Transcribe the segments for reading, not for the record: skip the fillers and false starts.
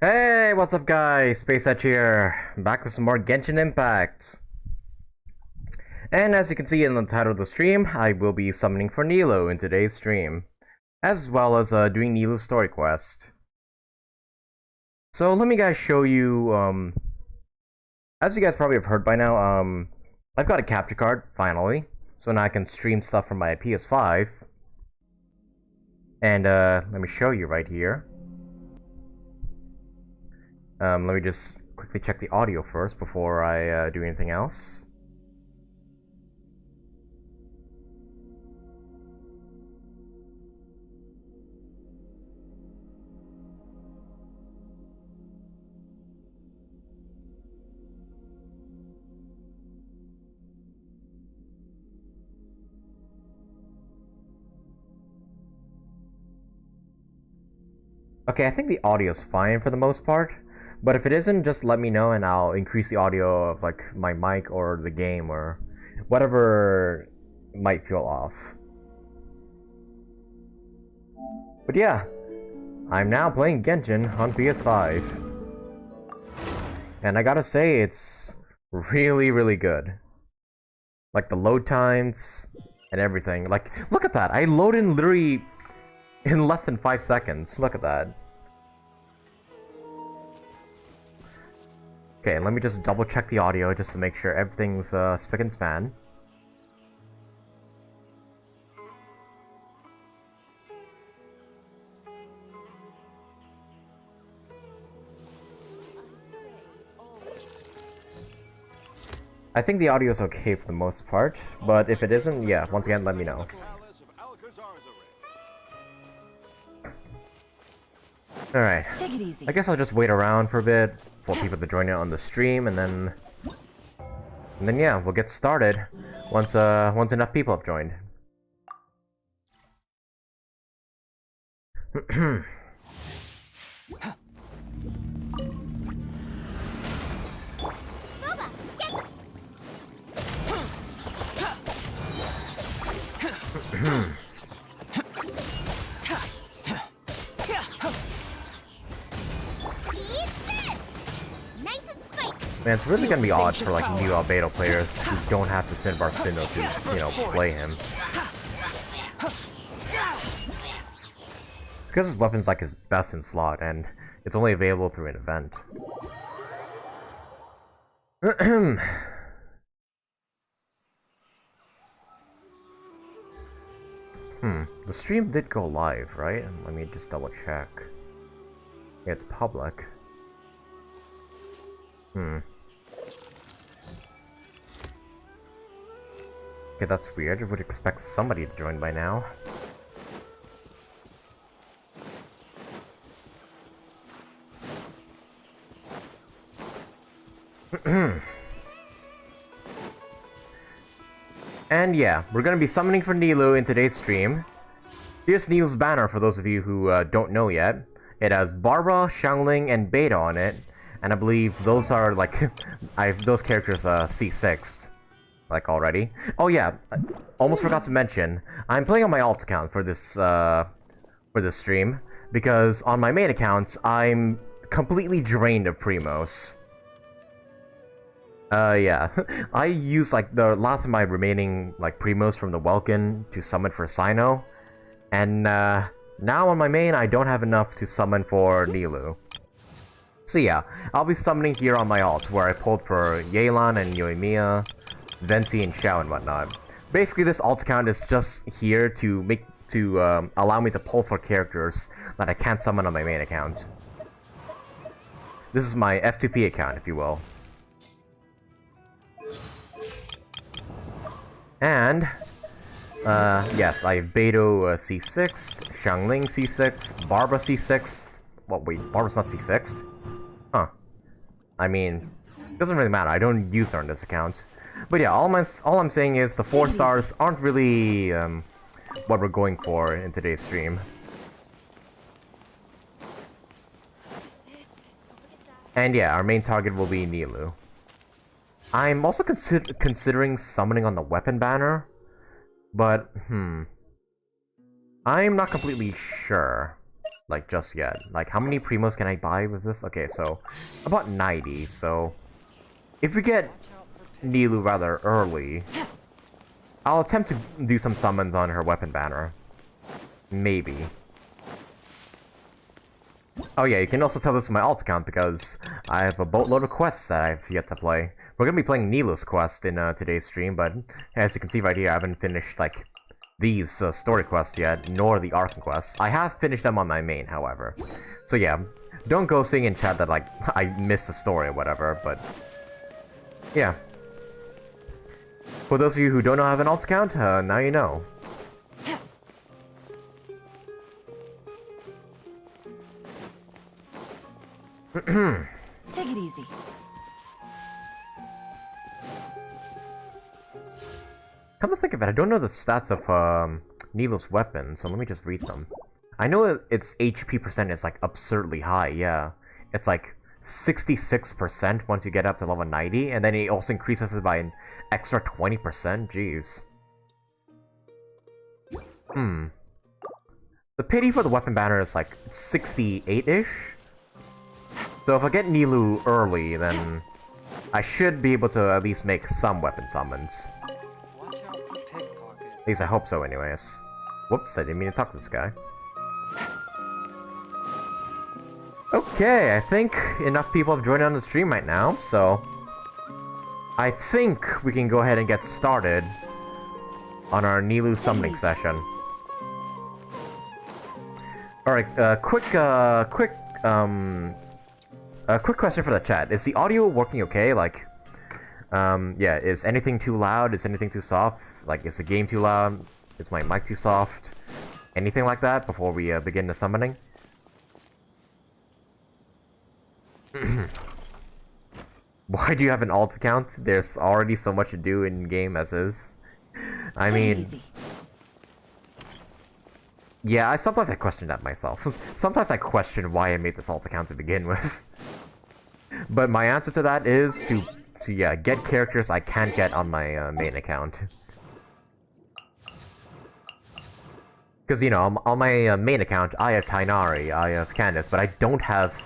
Hey, what's up guys? Space Edge here, back with some more Genshin Impact. And as you can see in the title of the stream, I will be summoning for Nilou in today's stream, as well as doing Nilou's story quest. So let me guys show you, as you guys probably have heard by now, I've got a capture card, finally. So now I can stream stuff from my PS5. And let me show you right here. Let me just quickly check the audio first before I do anything else. Okay, I think the audio is fine for the most part. But if it isn't, just let me know and I'll increase the audio of like my mic or the game or whatever might feel off. But yeah, I'm now playing Genshin on PS5. And I gotta say, it's really good. Like the load times and everything. Like, look at that! I load in literally in less than 5 seconds. Look at that. Okay, let me just double check the audio just to make sure everything's spick and span. I think the audio is okay for the most part, but if it isn't, yeah, once again, let me know. Alright, I guess I'll just wait around for a bit for people to join in on the stream, and then yeah, we'll get started once enough people have joined. Man, it's really gonna be odd for like new Albedo players who don't have to send Cyno to, you know, play him. Because his weapon's like his best in slot, and it's only available through an event. The stream did go live, right? Let me just double check. Yeah, it's public. Okay, that's weird. I would expect somebody to join by now. And yeah, we're gonna be summoning for Nilou in today's stream. Here's Nilou's banner for those of you who don't know yet. It has Barbara, Xiangling, and Beta on it. And I believe those are like, those characters C6. Like already. Oh yeah, I almost forgot to mention, I'm playing on my alt account for this stream, because on my main account, I'm completely drained of Primos. Yeah. I used like the last of my remaining like Primos from the Welkin to summon for Cyno, and now on my main, I don't have enough to summon for Nilou. So yeah, I'll be summoning here on my alt, where I pulled for Yelan and Yoimiya, Venti and Xiao and whatnot. Basically, this alt account is just here to allow me to pull for characters that I can't summon on my main account. This is my F2P account, if you will. And yes, I have Beidou C6, Xiangling C6, Barbara C6. Well, wait, Barbara's not C6? Huh. I mean, it doesn't really matter. I don't use her on this account. But yeah, all I'm saying is the 4 stars aren't really what we're going for in today's stream. And yeah, our main target will be Nilou. I'm also considering summoning on the weapon banner, but I'm not completely sure. like, just yet. Like, how many primos can I buy with this? Okay, so, about 90, so... If we get Nilou rather early, I'll attempt to do some summons on her weapon banner. Maybe. Oh yeah, you can also tell this is my alt account because I have a boatload of quests that I've yet to play. We're gonna be playing Nilou's quest in today's stream, but as you can see right here, I haven't finished, like, these story quests yet, nor the Arkham quests. I have finished them on my main, however. So yeah, don't go saying in chat that, like, I missed the story or whatever, but... Yeah. For those of you who don't know I have an alt account, now you know. Take it easy. Come to think of it, I don't know the stats of Nilou's weapon, so let me just read them. I know its HP percent is like absurdly high, yeah. It's like 66% once you get up to level 90, and then it also increases it by an extra 20%, jeez. The pity for the weapon banner is like 68-ish. So if I get Nilou early, then I should be able to at least make some weapon summons. At least I hope so anyways. Whoops, I didn't mean to talk to this guy. Okay, I think enough people have joined on the stream right now, so... I think we can go ahead and get started on our Nilou summoning session. Alright, quick question for the chat. Is the audio working okay? Like, yeah, is anything too loud? Is anything too soft? Like, is the game too loud? Is my mic too soft? Anything like that before we begin the summoning? Why do you have an alt account? There's already so much to do in-game as is. I mean... Yeah, sometimes I question that myself. Sometimes I question why I made this alt account to begin with. But my answer to that is to yeah, get characters I can't get on my main account. Because, you know, on my main account, I have Tighnari, I have Candace, but I don't have,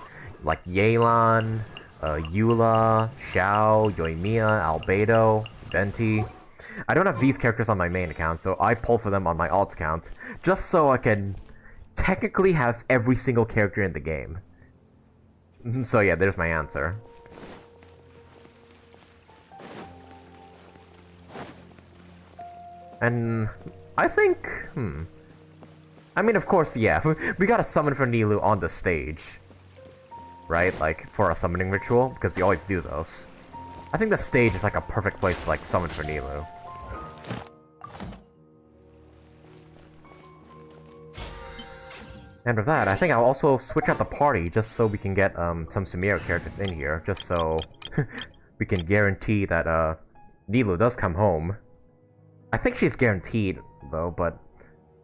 like, Yelan, Eula, Xiao, Yoimiya, Albedo, Venti. I don't have these characters on my main account, so I pull for them on my alt account, just so I can technically have every single character in the game. So yeah, there's my answer. And I think, I mean, of course, yeah, we gotta summon for Nilou on the stage. Right? Like, for a summoning ritual, because we always do those. I think the stage is like a perfect place to, like, summon for Nilou. And with that, I think I'll also switch out the party just so we can get some Sumeru characters in here, just so we can guarantee that Nilou does come home. I think she's guaranteed, though, but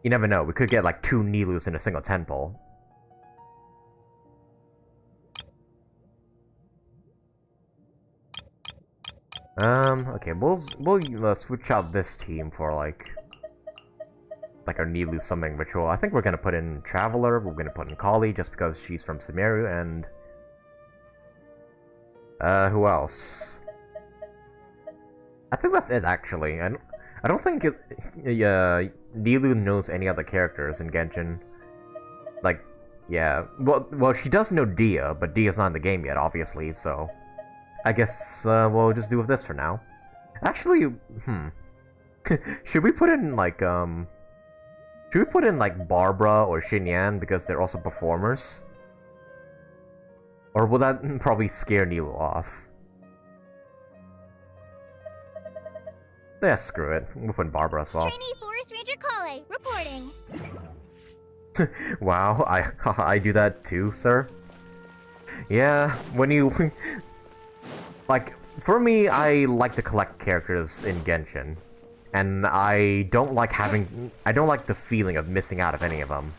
you never know. We could get like 2 Nilous in a single temple. Okay, we'll switch out this team for like our Nilou summoning ritual. I think we're gonna put in Traveler, we're gonna put in Collei just because she's from Sumeru, and who else? I think that's it actually. I don't think Nilou knows any other characters in Genshin. Like, yeah, well she does know Dehya, but Dehya's not in the game yet, obviously, so I guess we'll just do with this for now. Actually, should we put in like Barbara or Xinyan because they're also performers? Or will that probably scare Nilou off? Yeah, screw it. We'll put in Barbara as well. Trainee Forest Ranger Collei, reporting. Wow, I do that too, sir. Yeah, when you like, for me, I like to collect characters in Genshin. And I don't like the feeling of missing out of any of them.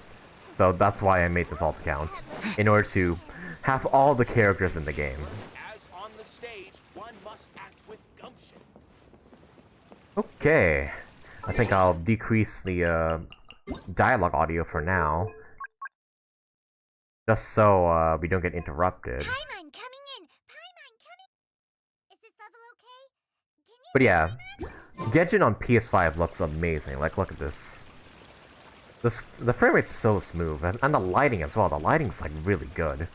So that's why I made this alt account, in order to have all the characters in the game. As on the stage, one must act with gumption. Okay, I think I'll decrease the dialogue audio for now. Just so we don't get interrupted. Paimon coming in. Paimon coming. Is this level okay? Can you But yeah, Genshin on PS5 looks amazing. Like, look at this. The frame rate's so smooth, and the lighting as well. The lighting's like really good.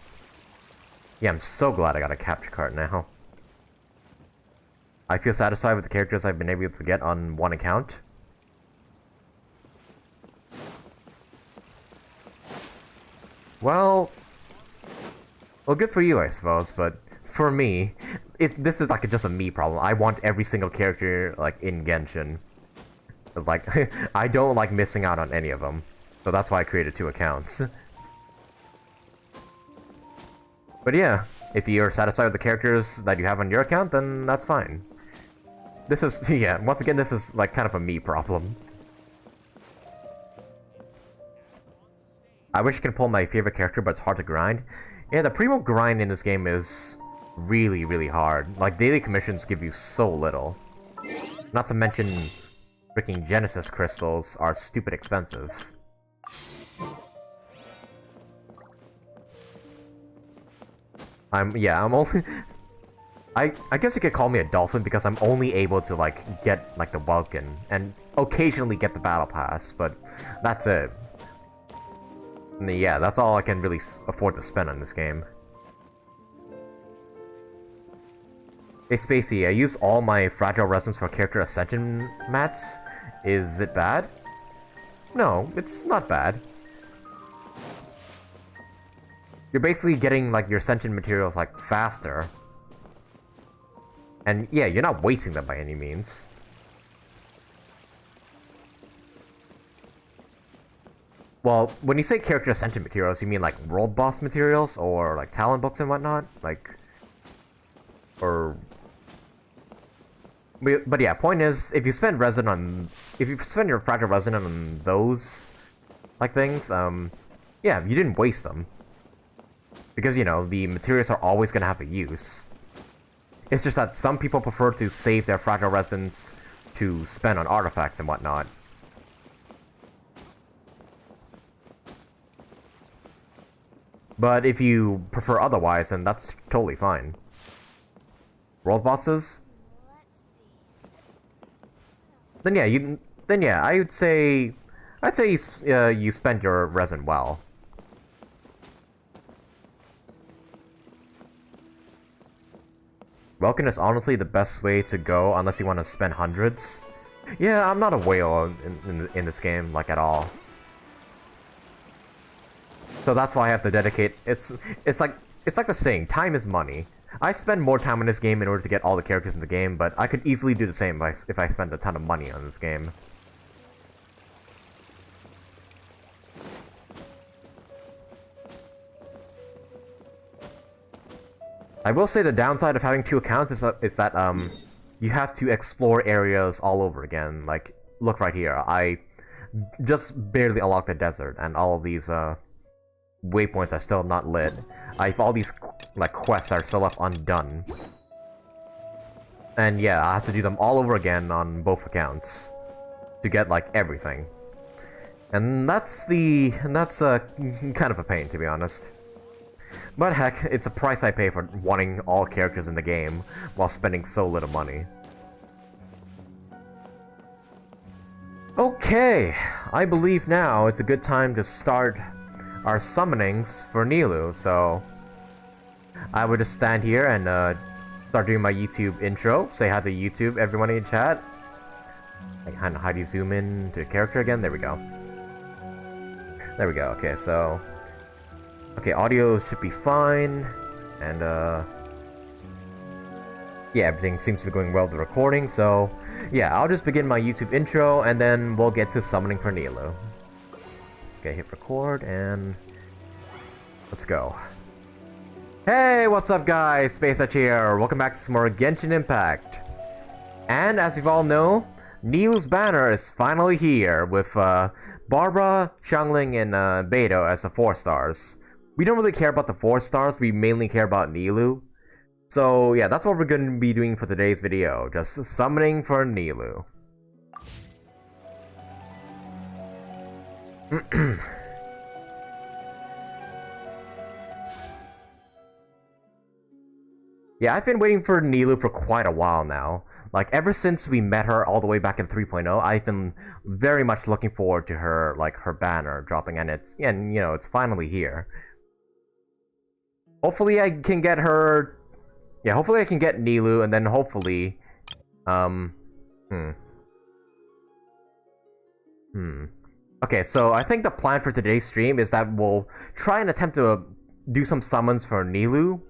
Yeah, I'm so glad I got a capture card now. I feel satisfied with the characters I've been able to get on one account. Well, good for you, I suppose, but for me, this is like just a me problem. I want every single character like in Genshin. Like, I don't like missing out on any of them, so that's why I created 2 accounts. But yeah, if you're satisfied with the characters that you have on your account, then that's fine. This is, yeah, once again, this is like kind of a me problem. I wish I could pull my favorite character, but it's hard to grind. Yeah, the primo grind in this game is really, really hard. Like, daily commissions give you so little. Not to mention, freaking Genesis crystals are stupid expensive. I'm only... I guess you could call me a dolphin because I'm only able to, like, get, like, the Welkin, and occasionally get the Battle Pass, but that's it. And yeah, that's all I can really afford to spend on this game. Hey Spacey, I use all my fragile resins for character ascension mats. Is it bad? No, it's not bad. You're basically getting like your ascension materials like faster. And yeah, you're not wasting them by any means. Well, when you say character ascension materials, you mean like world boss materials or like talent books and whatnot? Like, or... But yeah, point is, if you spend resin on... If you spend your fragile resin on those, like, things, yeah, you didn't waste them. Because, you know, the materials are always gonna have a use. It's just that some people prefer to save their fragile resins to spend on artifacts and whatnot. But if you prefer otherwise, then that's totally fine. World bosses? Then yeah, I'd say you spend your resin well. Welkin is honestly the best way to go unless you want to spend hundreds. Yeah, I'm not a whale in this game, like, at all. So that's why I have to dedicate... It's like the saying, time is money. I spend more time on this game in order to get all the characters in the game, but I could easily do the same if I spent a ton of money on this game. I will say the downside of having 2 accounts is that you have to explore areas all over again. Like, look right here. I just barely unlocked the desert, and all of these waypoints are still not lit. I have all these like quests that are still left undone. And yeah, I have to do them all over again on both accounts to get like everything. And that's kind of a pain, to be honest. But heck, it's a price I pay for wanting all characters in the game while spending so little money. Okay, I believe now it's a good time to start our summonings for Nilou, so I would just stand here and start doing my YouTube intro. Say hi to YouTube, everyone in chat. Like, how do you zoom in to a character again? There we go. There we go. Okay, so... Okay, audio should be fine. And, yeah, everything seems to be going well with the recording, so... Yeah, I'll just begin my YouTube intro, and then we'll get to summoning for Nilou. Okay, hit record, and... Let's go. Hey, what's up guys? SpaceH here. Welcome back to some more Genshin Impact. And as you all know, Nilou's banner is finally here with Barbara, Xiangling, and Beidou as the 4 stars. We don't really care about the 4 stars, we mainly care about Nilou. So yeah, that's what we're going to be doing for today's video, just summoning for Nilou. Yeah, I've been waiting for Nilou for quite a while now. Like, ever since we met her all the way back in 3.0, I've been very much looking forward to her, like, her banner dropping, and it's finally here. Hopefully I can get her... Yeah, hopefully I can get Nilou, and then hopefully... Okay, so I think the plan for today's stream is that we'll try and attempt to do some summons for Nilou.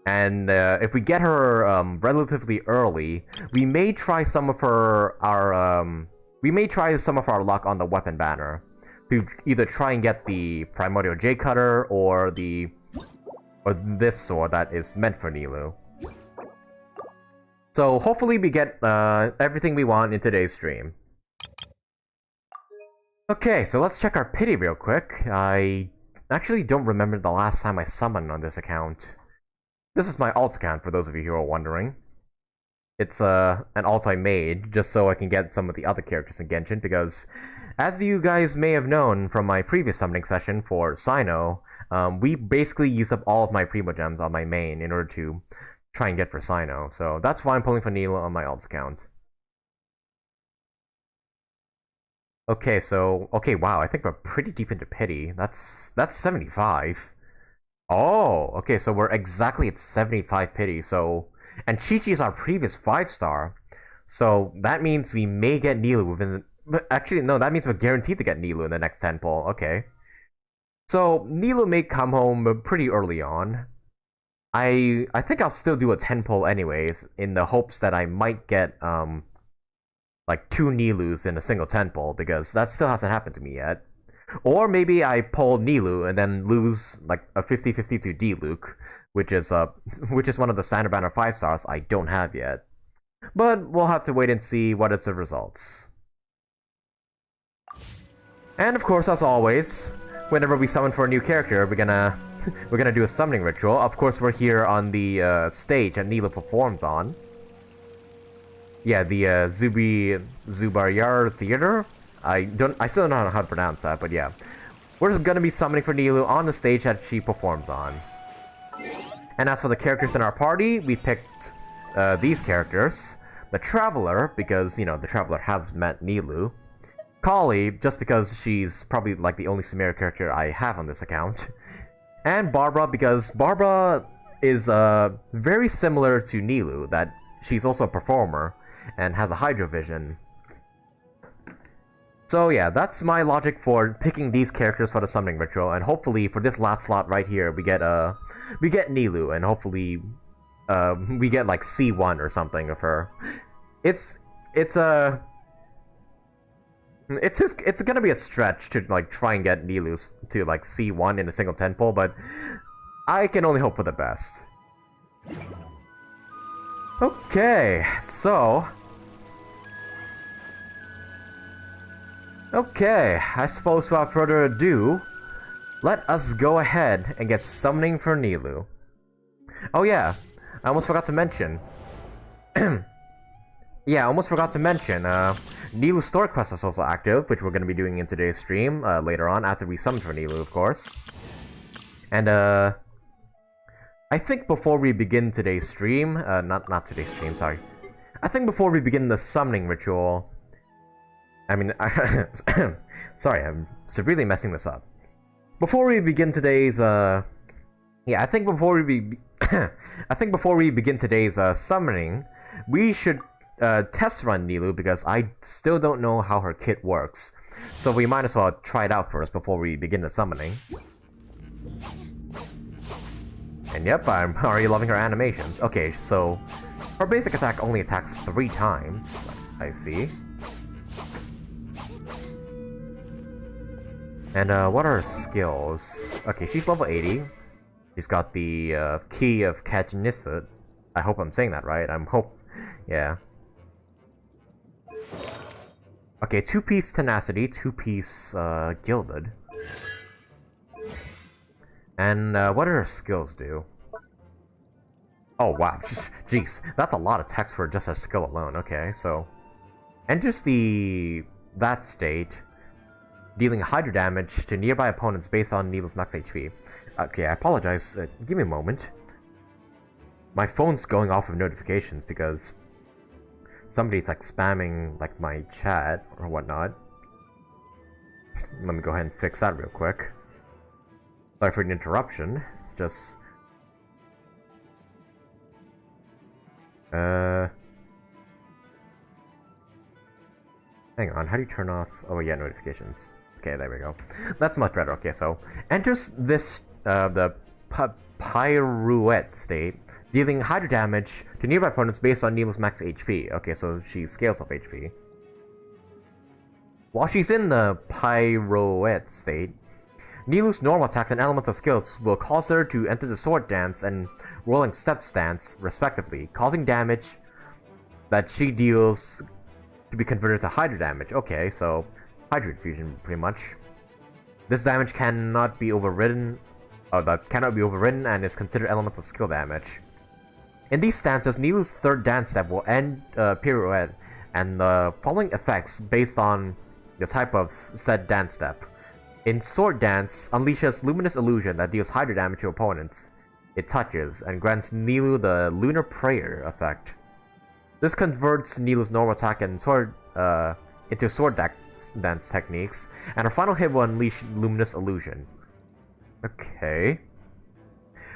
And if we get her relatively early, we may try some of our luck on the weapon banner to either try and get the Primordial J Cutter or this sword that is meant for Nilou. So hopefully we get everything we want in today's stream. Okay, so let's check our pity real quick. I actually don't remember the last time I summoned on this account. This is my alt account, for those of you who are wondering. It's an alt I made just so I can get some of the other characters in Genshin, because as you guys may have known from my previous summoning session for Cyno, we basically used up all of my Primo Gems on my main in order to try and get for Cyno. So that's why I'm pulling for Nilou on my alt account. Okay, wow, I think we're pretty deep into pity. That's 75. Oh, okay, so we're exactly at 75 pity, so... And Chi-Chi is our previous 5-star, so that means we may get Nilou within... Actually, no, that means we're guaranteed to get Nilou in the next 10 pull, okay. So, Nilou may come home pretty early on. I think I'll still do a 10 pull anyways, in the hopes that I might get, like 2 Nilous in a single 10 pull, because that still hasn't happened to me yet. Or maybe I pull Nilou and then lose like a 50-50 to D-Luke, which is one of the standard banner 5-stars I don't have yet. But we'll have to wait and see what is the results. And of course, as always, whenever we summon for a new character, we're gonna do a summoning ritual. Of course, we're here on the stage that Nilou performs on. Yeah, the Zubaryar Theater. I still don't know how to pronounce that, but yeah. We're just gonna be summoning for Nilou on the stage that she performs on. And as for the characters in our party, we picked these characters. The Traveler, because, the Traveler has met Nilou. Collei, just because she's probably like the only Sumeru character I have on this account. And Barbara, because Barbara is very similar to Nilou, that she's also a performer and has a Hydro Vision. So yeah, that's my logic for picking these characters for the summoning ritual, and hopefully for this last slot right here, we get Nilou, and hopefully we get like C1 or something of her. It's gonna be a stretch to like try and get Nilou to like C1 in a single 10 pull, but I can only hope for the best. Okay, so... Okay, I suppose without further ado, let us go ahead and get summoning for Nilou. Oh yeah, I almost forgot to mention. Nilou's story quest is also active, which we're going to be doing in today's stream later on, after we summon for Nilou, of course. And I think before we begin today's stream, not today's stream, sorry. I think before we begin the summoning ritual, sorry, I'm severely messing this up. Before we begin today's, I think before we begin today's summoning, we should test run Nilou, because I still don't know how her kit works. So we might as well try it out first before we begin the summoning. And yep, I'm already loving her animations. Okay, so her basic attack only attacks 3 times. I see. And what are her skills? Okay, she's level 80. She's got the key of Kajnisut. I hope I'm saying that right. Yeah. Okay, 2-piece tenacity, 2-piece gilded. And what do her skills do? Oh wow, jeez, that's a lot of text for just a skill alone. Okay, so enters that state, dealing hydro damage to nearby opponents based on Nilou's max HP. Okay, I apologize. Give me a moment. My phone's going off with notifications because somebody's like spamming like my chat or whatnot. Let me go ahead and fix that real quick. Sorry for the interruption. It's just hang on, how do you turn off? Oh yeah, notifications. Okay, there we go. That's much better. Okay, so enters this the pirouette state, dealing hydro damage to nearby opponents based on Nilou's max HP. Okay, so she scales off HP. While she's in the pirouette state, Nilou's normal attacks and elemental skills will cause her to enter the sword dance and rolling step stance, respectively, causing damage that she deals to be converted to hydro damage. Okay, so hydro fusion, pretty much. This damage cannot be overridden, and is considered elemental skill damage. In these stances, Nilou's third dance step will end pirouette, and the following effects based on the type of said dance step. In Sword Dance, unleashes Luminous Illusion that deals hydro damage to opponents it touches, and grants Nilou the Lunar Prayer effect. This converts Nilou's normal attack and sword into Sword Dance techniques, and her final hit will unleash Luminous Illusion. Okay.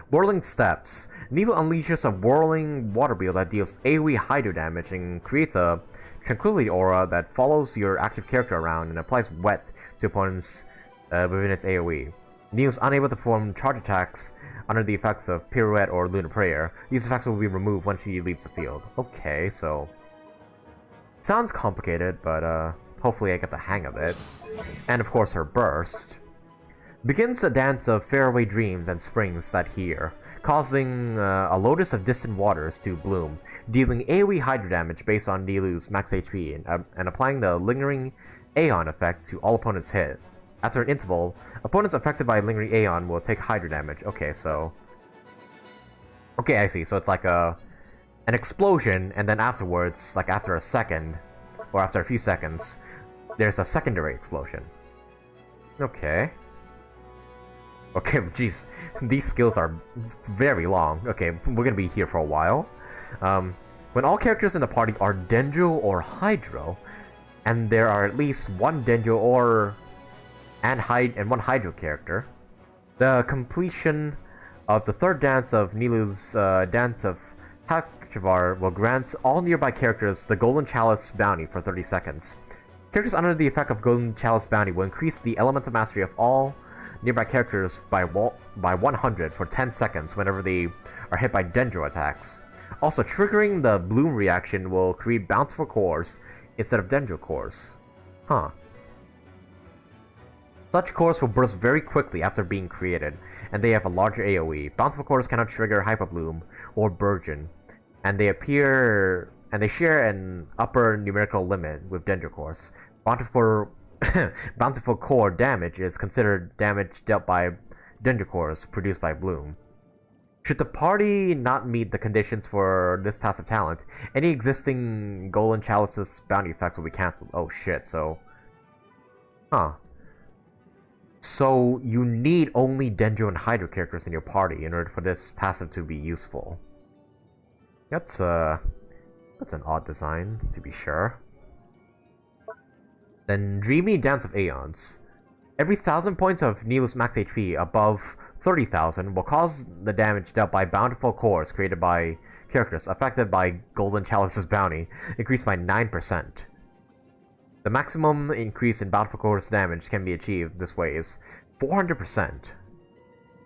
Whirling Steps. Nilou unleashes a whirling water wheel that deals AoE hydro damage and creates a Tranquility Aura that follows your active character around and applies wet to opponents within its AoE. Nilou's unable to perform charge attacks under the effects of Pirouette or Lunar Prayer. These effects will be removed once she leaves the field. Okay, so sounds complicated, but hopefully I get the hang of it. And of course her burst begins a dance of faraway dreams and springs that hear, causing a lotus of distant waters to bloom, dealing AoE hydro damage based on Nilou's max HP and applying the lingering Aeon effect to all opponents hit. After an interval, opponents affected by lingering Aeon will take hydro damage. Okay, so okay, I see. So it's like an explosion, and then afterwards, like after a second or after a few seconds, there's a secondary explosion. Okay. Okay, jeez, these skills are very long. Okay, we're gonna be here for a while. When all characters in the party are Dendro or Hydro, and there are at least one Dendro and one Hydro character, the completion of the third dance of Nilou's Dance of Hakshavar will grant all nearby characters the Golden Chalice bounty for 30 seconds. Characters under the effect of Golden Chalice bounty will increase the elemental mastery of all nearby characters by 100 for 10 seconds whenever they are hit by Dendro attacks. Also, triggering the Bloom reaction will create bountiful cores instead of Dendro cores. Huh. Such cores will burst very quickly after being created, and they have a larger AoE. Bountiful cores cannot trigger Hyper Bloom or Burgeon, and they share an upper numerical limit with Dendro cores. Bountiful core damage is considered damage dealt by Dendro cores produced by Bloom. Should the party not meet the conditions for this passive talent, any existing Golden Chalice's bounty effects will be cancelled. Oh shit, so huh. So you need only Dendro and Hydro characters in your party in order for this passive to be useful. That's an odd design, to be sure. Then Dreamy Dance of Aeons. Every 1,000 points of Nilou's max HP above 30,000 will cause the damage dealt by bountiful cores created by characters affected by Golden Chalice's bounty increased by 9%. The maximum increase in bountiful cores damage can be achieved this way is 400%.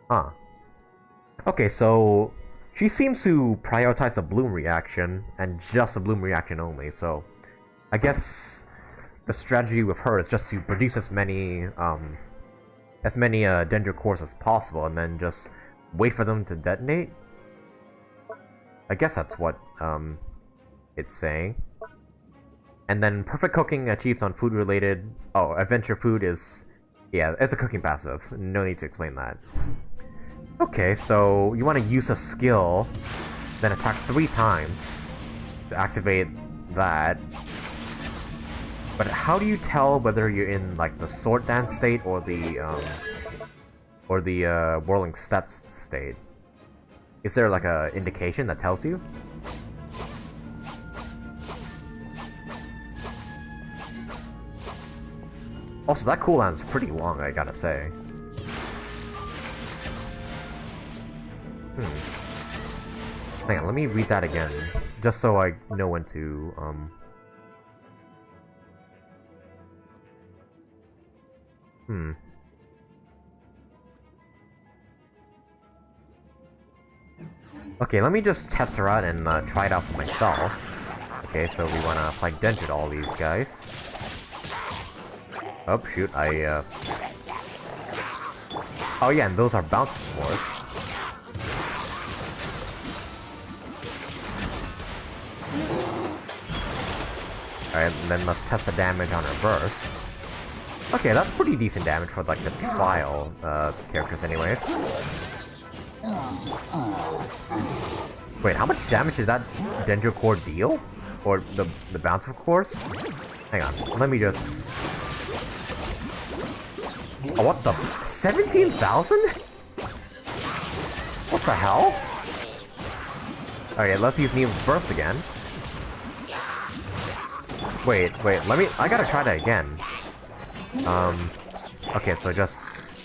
Huh. Okay, so she seems to prioritize the Bloom reaction and just the Bloom reaction only, so I guess the strategy with her is just to produce as many Dendro cores as possible and then just wait for them to detonate. I guess that's what it's saying. And then perfect cooking achieved on food related. Oh, adventure food is, yeah, it's a cooking passive. No need to explain that. Okay, so you want to use a skill, then attack 3 times to activate that. But how do you tell whether you're in like the sword dance state or the whirling steps state? Is there like a indication that tells you? Also, that cooldown's pretty long, I gotta say. Hang on, let me read that again, just so I know when to, Okay, let me just test her out and try it out for myself. Okay, so we wanna apply Dent to all these guys. Oh, shoot, Oh yeah, and those are bounce floors. Alright, and then let's test the damage on her burst. Okay, that's pretty decent damage for like the trial characters anyways. Wait, how much damage did that Dendro Core deal? Or the bounce of course? Hang on, let me just... Oh, what the... 17,000? What the hell? Alright, let's use Nilou's burst again. Wait, let me... I gotta try that again. Okay, so just...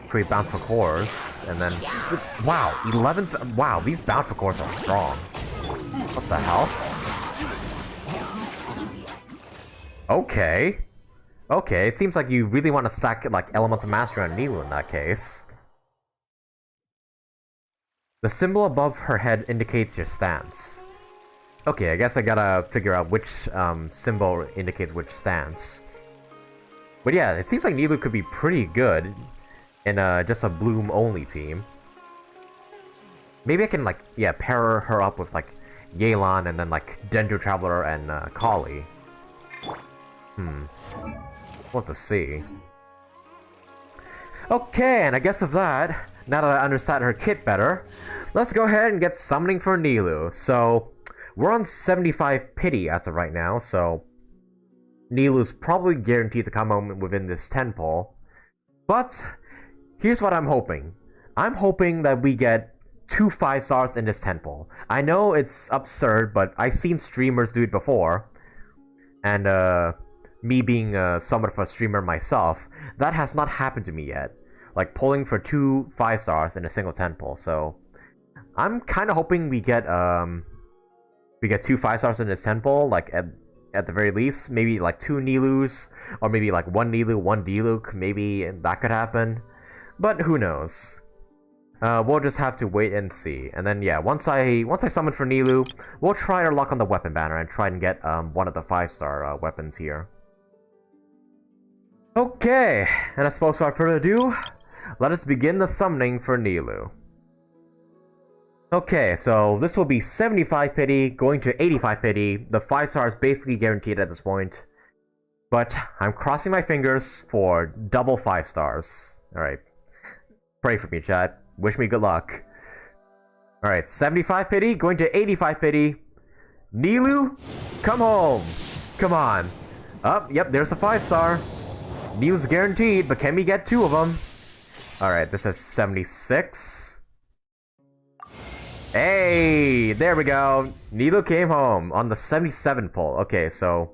create bounce for cores, and then... Wow, 11th... Wow, these bounce for cores are strong. What the hell? Okay. Okay, it seems like you really want to stack, like, Elemental Mastery on Nilou in that case. The symbol above her head indicates your stance. Okay, I guess I gotta figure out which symbol indicates which stance. But yeah, it seems like Nilou could be pretty good in just a Bloom-only team. Maybe I can, like, yeah, pair her up with, like, Yelan and then, like, Dendro Traveler and Collei. We'll have to see. Okay, and I guess with that, now that I understand her kit better, let's go ahead and get summoning for Nilou. So, we're on 75 pity as of right now, so Nilou's probably guaranteed to come home within this 10 pull. But, here's what I'm hoping. I'm hoping that we get 2 5-stars in this 10 pull. I know it's absurd, but I've seen streamers do it before. And, me being somewhat of a streamer myself, that has not happened to me yet. Like, pulling for 2 5-stars in a single 10 pull, so... I'm kind of hoping we get 2 5-stars in this 10 pull, like, at the very least. Maybe, like, 2 Nilous, or maybe, like, 1 Nilou, 1 Diluc, maybe that could happen. But who knows? We'll just have to wait and see. And then, yeah, once I summon for Nilou, we'll try our luck on the weapon banner and try and get one of the 5-star weapons here. Okay, and I suppose without further ado, let us begin the summoning for Nilou. Okay, so this will be 75 pity, going to 85 pity. The 5-star is basically guaranteed at this point. But I'm crossing my fingers for double 5-stars. Alright. Pray for me, chat. Wish me good luck. Alright, 75 pity, going to 85 pity. Nilou, come home! Come on. Oh, yep, there's a 5-star. Nilou's guaranteed, but can we get 2 of them? Alright, this is 76. Hey, there we go. Nilou came home on the 77 pull. Okay, so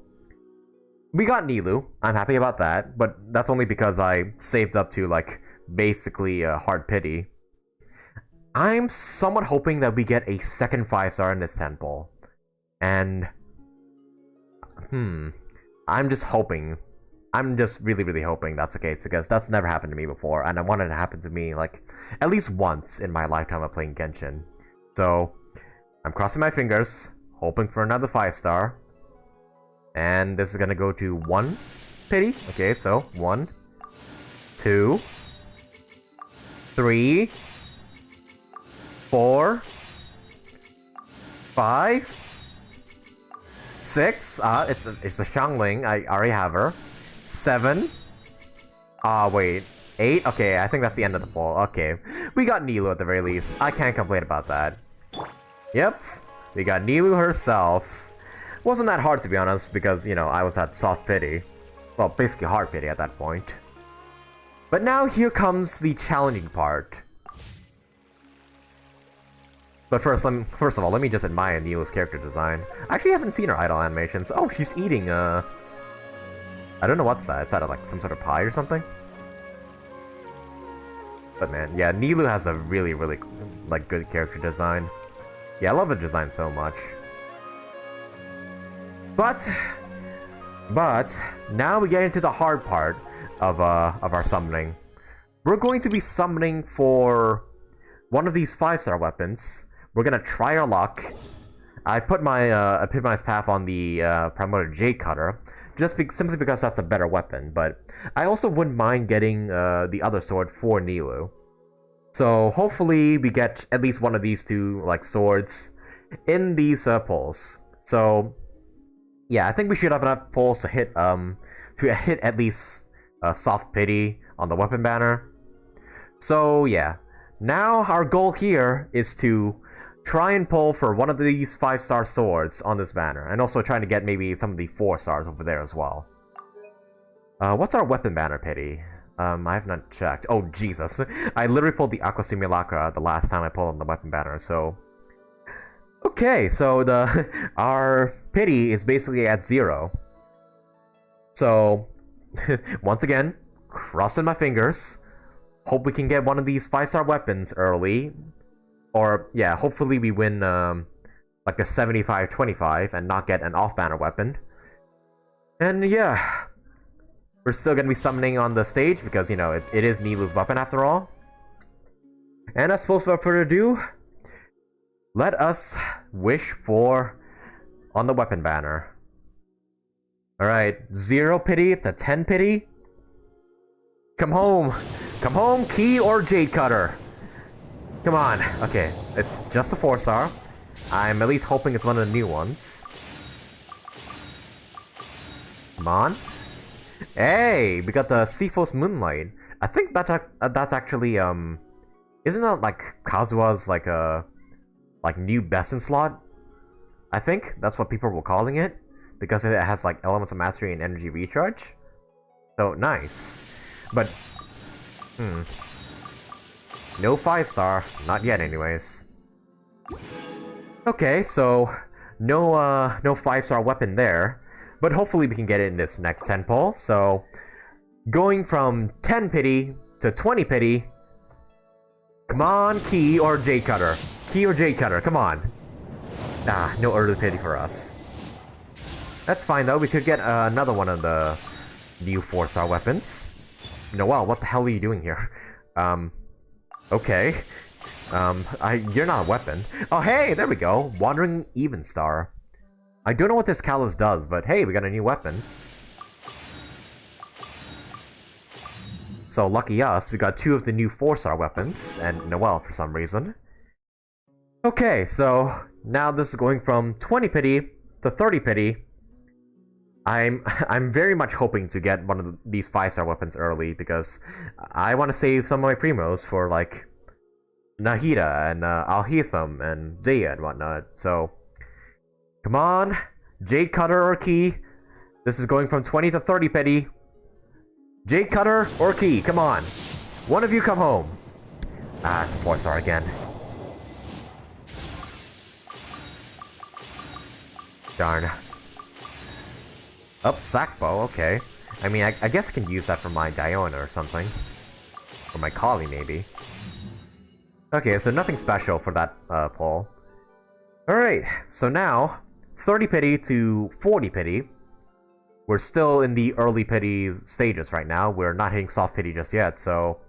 we got Nilou. I'm happy about that, but that's only because I saved up to, like, basically hard pity. I'm somewhat hoping that we get a second 5-star in this 10 pull. And I'm just hoping. I'm just really hoping that's the case, because that's never happened to me before, and I want it to happen to me, like, at least once in my lifetime of playing Genshin. So, I'm crossing my fingers, hoping for another 5-star. And this is gonna go to 1 pity. Okay, so 1, 2, 3, 4, 5, 6. It's a Xiangling. I already have her. 7. Wait. 8? Okay, I think that's the end of the poll. Okay. We got Nilou at the very least. I can't complain about that. Yep. We got Nilou herself. Wasn't that hard, to be honest, because, you know, I was at soft pity. Well, basically hard pity at that point. But now here comes the challenging part. But first of all, let me just admire Nilou's character design. I actually haven't seen her idle animations. Oh, she's eating, I don't know what's that. Is that like some sort of pie or something? But man, yeah, Nilou has a really, really, like, good character design. Yeah, I love the design so much. But, now we get into the hard part of our summoning. We're going to be summoning for one of these 5-star weapons. We're gonna try our luck. I put my Epitomized Path on the Primordial Jade Cutter, simply because that's a better weapon, but I also wouldn't mind getting the other sword for Nilou. So hopefully we get at least one of these two like swords in these pulls. So yeah, I think we should have enough pulls to hit at least soft pity on the weapon banner. So yeah, now our goal here is to try and pull for one of these 5-star swords on this banner, and also trying to get maybe some of the 4 stars over there as well. What's our weapon banner pity? I have not checked. Oh Jesus, I literally pulled the Aqua Simulacra the last time I pulled on the weapon banner. So okay, so our pity is basically at 0. So once again, crossing my fingers. Hope we can get one of these 5-star weapons early. Or, yeah, hopefully we win, like a 75-25 and not get an off-banner weapon. And, yeah. We're still gonna be summoning on the stage because, you know, it is Nilou's weapon after all. And I suppose without further ado, let us wish for on the weapon banner. Alright, 0 pity to 10 pity. Come home. Come home, Key or Jade Cutter. Come on. Okay, it's just a 4-star. I'm at least hoping it's one of the new ones. Come on. Hey, we got the Seaforth Moonlight. I think that's actually, isn't that like Kazuha's like a new best in slot? I think that's what people were calling it, because it has like Elements of Mastery and Energy Recharge. So nice. But no 5-star, not yet anyways. Okay, so no 5-star weapon there, but hopefully we can get it in this next 10 pull. So going from 10 pity to 20 pity. Come on, Key or Jade Cutter. Key or Jade Cutter, come on. Ah, no early pity for us. That's fine though, we could get another one of the new 4-star weapons. Noelle, what the hell are you doing here? Okay. You're not a weapon. Oh, hey, there we go. Wandering Even Star. I don't know what this callus does, but hey, we got a new weapon. So, lucky us, we got 2 of the new 4-star weapons, and Noelle for some reason. Okay, so now this is going from 20 pity to 30 pity. I'm very much hoping to get one of these 5-star weapons early, because I want to save some of my primos for, like, Nahida and Alhaitham and Dehya and whatnot. So, come on, Jade Cutter or Key. This is going from 20 to 30 pity. Jade Cutter or Key, come on. One of you come home. Ah, it's a 4-star again. Darn. Up, Sackbow, okay. I mean, I guess I can use that for my Diona or something. Or my Collei, maybe. Okay, so nothing special for that pull. Alright, so now, 30 pity to 40 pity. We're still in the early pity stages right now. We're not hitting soft pity just yet, so...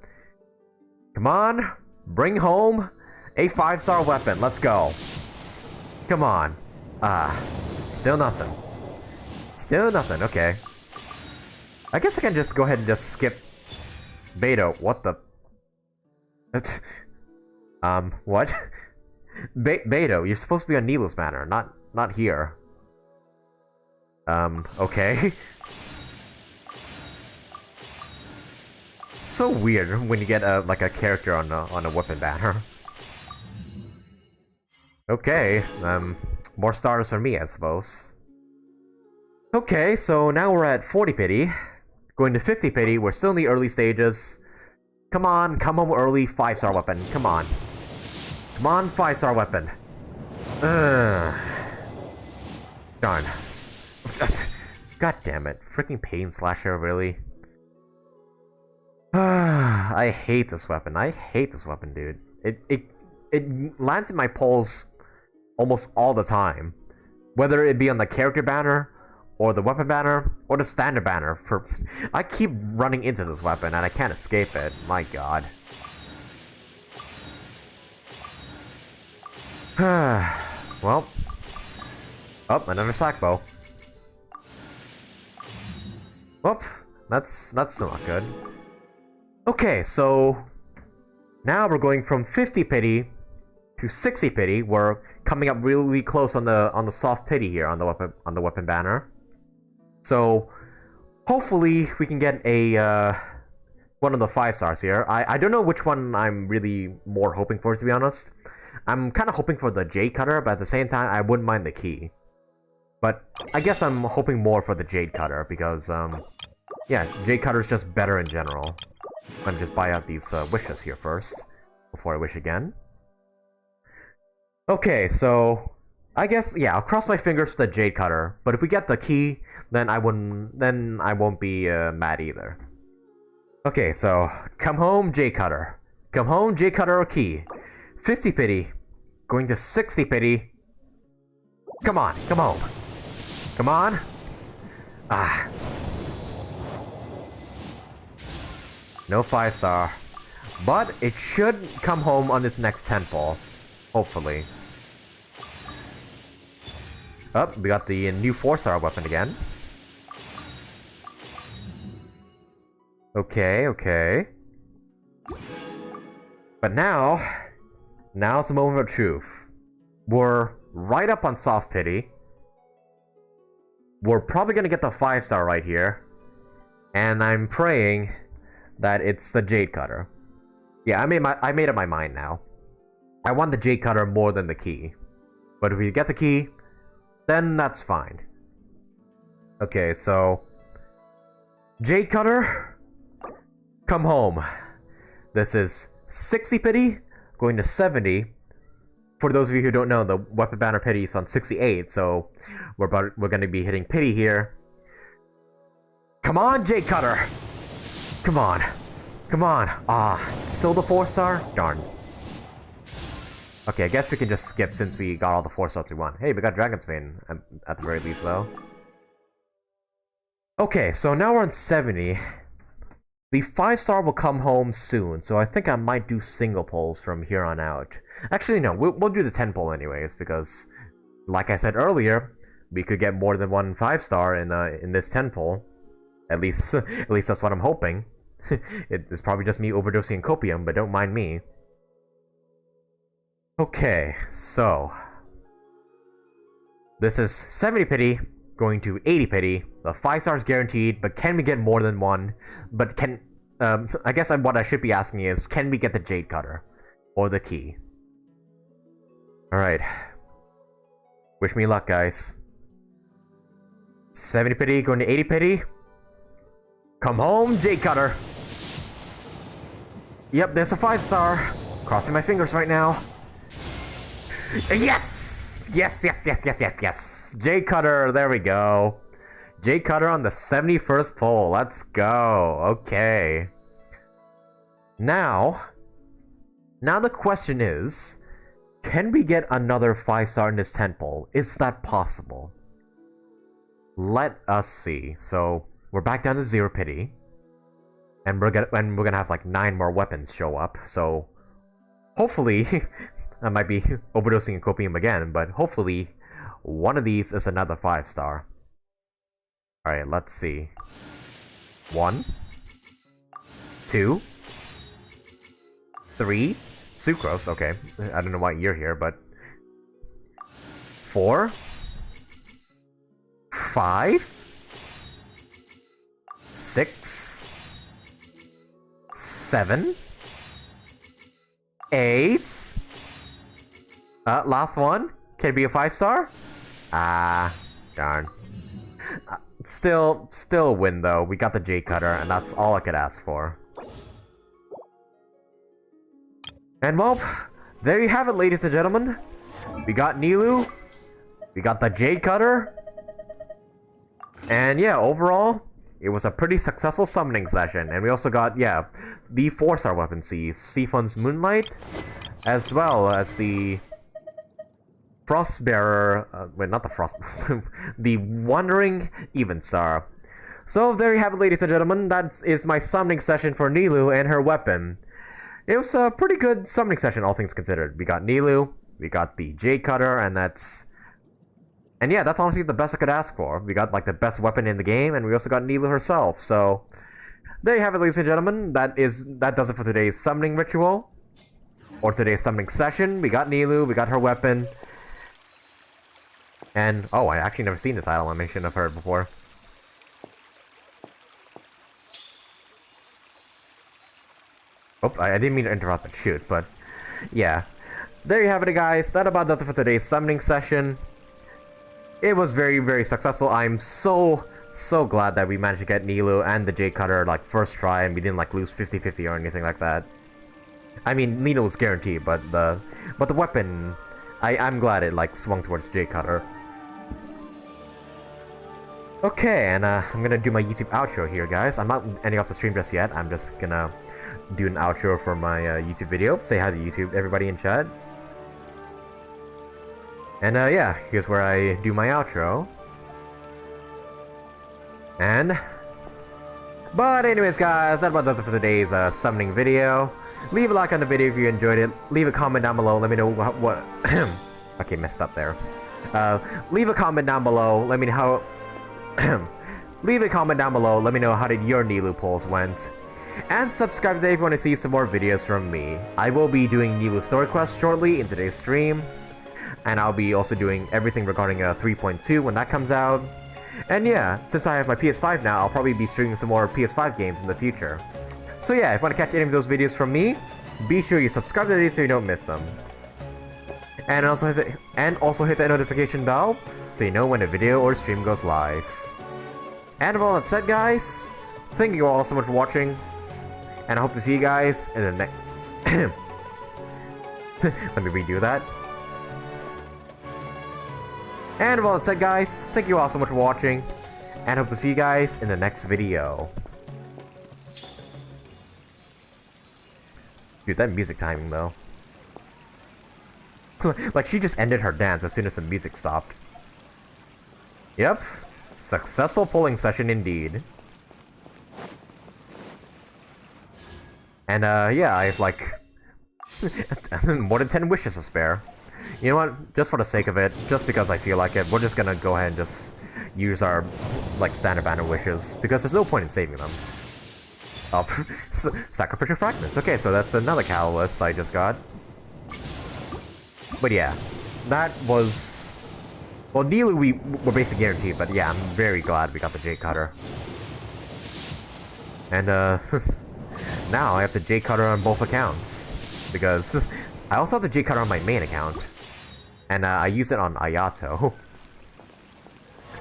Come on, bring home a 5-star weapon, let's go. Come on. Ah, still nothing. Still nothing, okay. I guess I can just go ahead and just skip Beto. What the... what? Beto, you're supposed to be on Nilou's banner, not here. Okay. It's so weird when you get like a character on a weapon banner. Okay, more stars for me, I suppose. Okay, so now we're at 40 pity. Going to 50 pity, we're still in the early stages. Come on, come home early, 5-star weapon, come on. Come on, 5-star weapon. Darn. God damn it. Freaking pain slasher, really. I hate this weapon. I hate this weapon, dude. It lands in my polls almost all the time. Whether it be on the character banner, or the weapon banner, or the standard banner. I keep running into this weapon and I can't escape it. My god. Well. Oh, another sack bow. Whoop. That's still not good. Okay, so now we're going from 50 pity to 60 pity. We're coming up really close on the soft pity here on the weapon banner. So hopefully we can get a one of the 5 stars here. I don't know which one I'm really more hoping for, to be honest. I'm kind of hoping for the Jade Cutter, but at the same time I wouldn't mind the key. But I guess I'm hoping more for the Jade Cutter because yeah, Jade Cutter is just better in general. Let me just buy out these wishes here first before I wish again. Okay, so I guess yeah, I'll cross my fingers for the Jade Cutter. But if we get the key, then I won't be mad either. Okay, so come home, Jade Cutter. Come home, Jade Cutter or key. 50 pity, going to 60 pity. Come on, come home. Come on. Ah. No 5-star. But it should come home on this next 10 ball. Hopefully. Oh, we got the new 4-star weapon again. Okay, okay. But now's the moment of truth. We're right up on soft pity. We're probably gonna get the 5-star right here. And I'm praying that it's the Jade Cutter. Yeah, I made up my mind now. I want the Jade Cutter more than the key. But if we get the key, then that's fine. Okay, so Jade Cutter, come home. This is 60 pity, going to 70. For those of you who don't know, the weapon banner pity is on 68, so we're gonna be hitting pity here. Come on, Jade Cutter! Come on. Come on. Ah, still the 4-star? Darn. Okay, I guess we can just skip since we got all the 4-stars we want. Hey, we got Dragon's Bane at the very least, though. Okay, so now we're on 70. The 5-star will come home soon, so I think I might do single polls from here on out. Actually, no, we'll do the 10 poll anyways, because, like I said earlier, we could get more than one 5-star in this 10 poll. At least that's what I'm hoping. It's probably just me overdosing in copium, but don't mind me. Okay, so this is 70 pity going to 80 pity. The 5-stars guaranteed, but can we get more than one? But I guess what I should be asking is, can we get the Jade Cutter or the key? All right. Wish me luck, guys. 70 pity going to 80 pity. Come home, Jade Cutter. Yep, there's a 5-star. Crossing my fingers right now. Yes! Yes, yes, yes, yes, yes, yes. Jade Cutter, there we go. Jade Cutter on the 71st poll. Let's go. Okay. Now the question is, can we get another 5-star in this 10 poll? Is that possible? Let us see. So we're back down to 0 pity. And we're gonna have like 9 more weapons show up. So hopefully I might be overdosing in copium again, but hopefully one of these is another 5-star. Alright, let's see. 1, 2, 3, sucrose, okay. I don't know why you're here, but 4, 5, 6, 7, 8. Last one. Can it be a 5-star? Ah, darn. Still a win though. We got the Jade Cutter, and that's all I could ask for. And well, there you have it, ladies and gentlemen. We got Nilou, we got the Jade Cutter, and yeah, overall, it was a pretty successful summoning session. And we also got, yeah, the 4-star weapon Siphon's Moonlight, as well as the Frostbearer, wait, not the Frost, the Wandering Evenstar. So there you have it, ladies and gentlemen. That is my summoning session for Nilou and her weapon. It was a pretty good summoning session, all things considered. We got Nilou, we got the Jade Cutter, and yeah, that's honestly the best I could ask for. We got like the best weapon in the game, and we also got Nilou herself. So there you have it, ladies and gentlemen. That does it for today's summoning ritual, or today's summoning session. We got Nilou, we got her weapon, and oh, I actually never seen this idol animation. I've heard before. Oops, I didn't mean to interrupt the shoot, but yeah. There you have it, guys. That about does it for today's summoning session. It was very, very successful. I'm so glad that we managed to get Nilou and the Jade Cutter like first try, and we didn't like lose 50-50 or anything like that. I mean, Nilou was guaranteed, but the weapon, I'm glad it like swung towards Jade Cutter. Okay, and I'm gonna do my YouTube outro here, guys. I'm not ending off the stream just yet. I'm just gonna do an outro for my YouTube video. Say hi to YouTube, everybody in chat. And yeah, here's where I do my outro. But anyways, guys, that about does it for today's summoning video. Leave a like on the video if you enjoyed it. Leave a comment down below. Let me know what okay, messed up there. Leave a comment down below. Let me know how leave a comment down below. Let me know how did your Nilou pulls went. And subscribe today if you want to see some more videos from me. I will be doing Nilou story quests shortly in today's stream. And I'll be also doing everything regarding 3.2 when that comes out. And yeah, since I have my PS5 now, I'll probably be streaming some more PS5 games in the future. So yeah, if you want to catch any of those videos from me, be sure you subscribe today so you don't miss them. And also hit that notification bell so you know when a video or stream goes live. And with all that said, guys, thank you all so much for watching, and I hope to see you guys in the next. Let me redo that. And with all that said, guys, thank you all so much for watching, and hope to see you guys in the next video. Dude, that music timing though. Like she just ended her dance as soon as the music stopped. Yep. Successful pulling session indeed. And yeah, I have like more than 10 wishes to spare. You know what? Just for the sake of it, just because I feel like it, we're just gonna go ahead and just use our like standard banner wishes, because there's no point in saving them. Oh, sacrificial fragments. Okay, so that's another catalyst I just got. But yeah, that was, well, Nilou we were basically guaranteed, but yeah, I'm very glad we got the Jade Cutter. And now I have the Jade Cutter on both accounts, because I also have the Jade Cutter on my main account, and I use it on Ayato.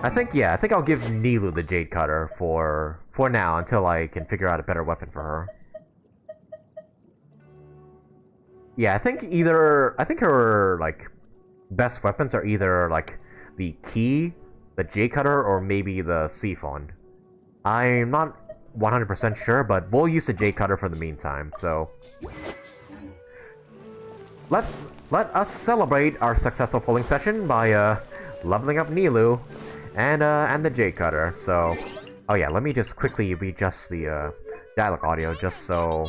I think I'll give Nilou the Jade Cutter for now, until I can figure out a better weapon for her. Yeah, I think her like best weapons are either like the key, the Jade Cutter, or maybe the Siphon. I'm not 100% sure, but we'll use the Jade Cutter for the meantime. So let us celebrate our successful pulling session by leveling up Nilou and the Jade Cutter. So, oh yeah, let me just quickly readjust the dialogue audio just so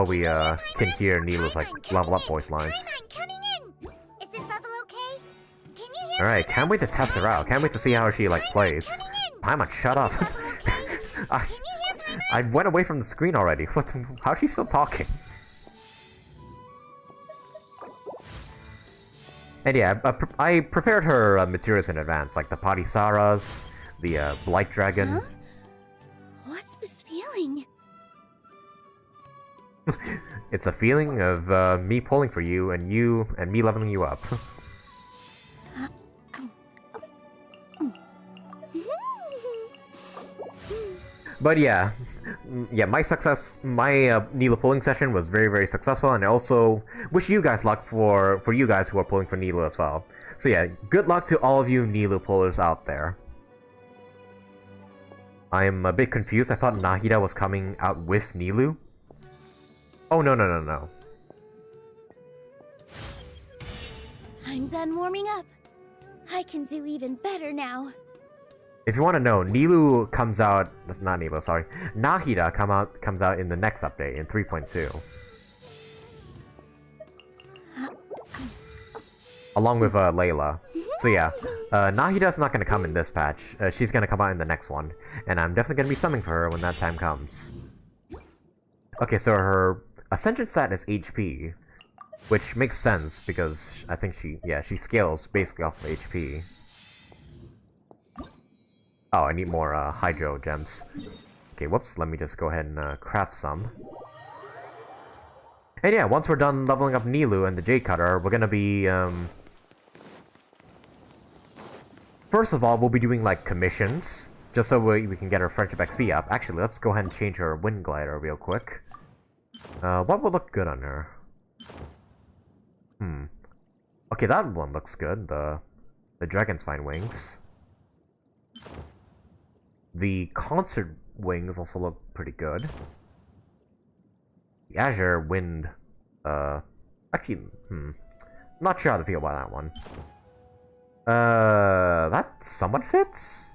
we can hear Nilou's like level up voice lines. Alright, can't wait to test her out. Can't wait to see how she like plays. Paimon, shut up. I went away from the screen already. How's she still talking? And yeah, I prepared her materials in advance, like the Padisaras, the Blight Dragon. Huh? What's this feeling? It's a feeling of me pulling for you and me leveling you up. But yeah, yeah, my Nilou pulling session was very, very successful, and I also wish you guys luck for you guys who are pulling for Nilou as well. So yeah, good luck to all of you Nilou pullers out there. I'm a bit confused. I thought Nahida was coming out with Nilou. Oh, no, no, no, no. I'm done warming up. I can do even better now. If you want to know, Nilou comes out... That's not Nilou, sorry. Nahida comes out in the next update, in 3.2. Along with Layla. So yeah, Nahida's not going to come in this patch. She's going to come out in the next one. And I'm definitely going to be summoning for her when that time comes. Okay, so her Ascension stat is HP. Which makes sense, because I think she scales basically off of HP. Oh, I need more Hydro Gems. Okay, whoops, let me just go ahead and craft some. And yeah, once we're done leveling up Nilou and the Jade Cutter, we're gonna be, first of all, we'll be doing, like, commissions, just so we can get our Friendship XP up. Actually, let's go ahead and change her Wind Glider real quick. What would look good on her? Okay, that one looks good, the Dragon's Spine Wings. The Concert Wings also look pretty good. The Azure Wind, actually, not sure how to feel about that one. That somewhat fits?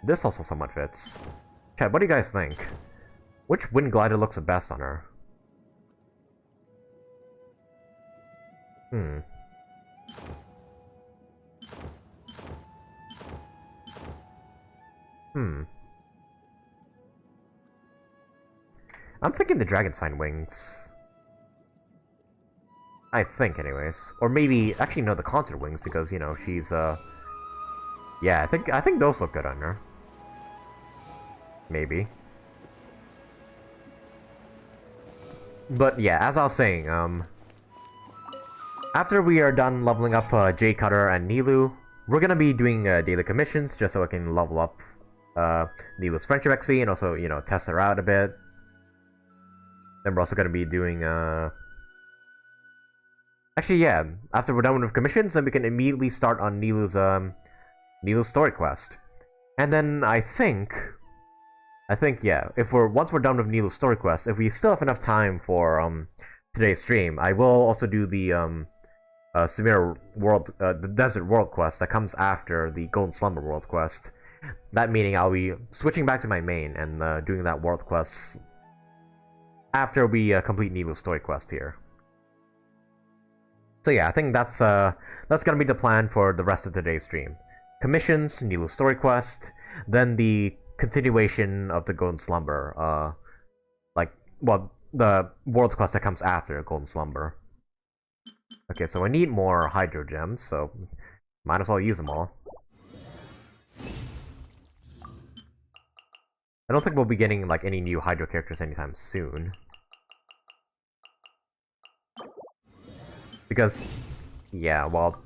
This also somewhat fits. Chat, what do you guys think? Which Wind Glider looks the best on her? I'm thinking the Dragon's Spine Wings. I think, anyways. Or maybe, actually, no, the Concert Wings, because, you know, she's, yeah, I think those look good on her. Maybe. But, yeah, as I was saying, after we are done leveling up Jade Cutter and Nilou, we're gonna be doing daily commissions just so I can level up Nilou's Friendship XP and also, you know, test her out a bit. Then we're also gonna be doing actually, yeah, after we're done with commissions, then we can immediately start on Nilou's story quest. And then I think, yeah, once we're done with Nilou's story quest, if we still have enough time for today's stream, I will also do the Sumeru world, the Desert World quest that comes after the Golden Slumber World quest. That meaning I'll be switching back to my main and doing that world quest after we complete Nilou's story quest here. So yeah, I think that's gonna be the plan for the rest of today's stream. Commissions, Nilou's story quest, then the continuation of the Golden Slumber. The world quest that comes after Golden Slumber. Okay, so I need more Hydro Gems, so might as well use them all. I don't think we'll be getting, like, any new Hydro characters anytime soon. Because, yeah, well,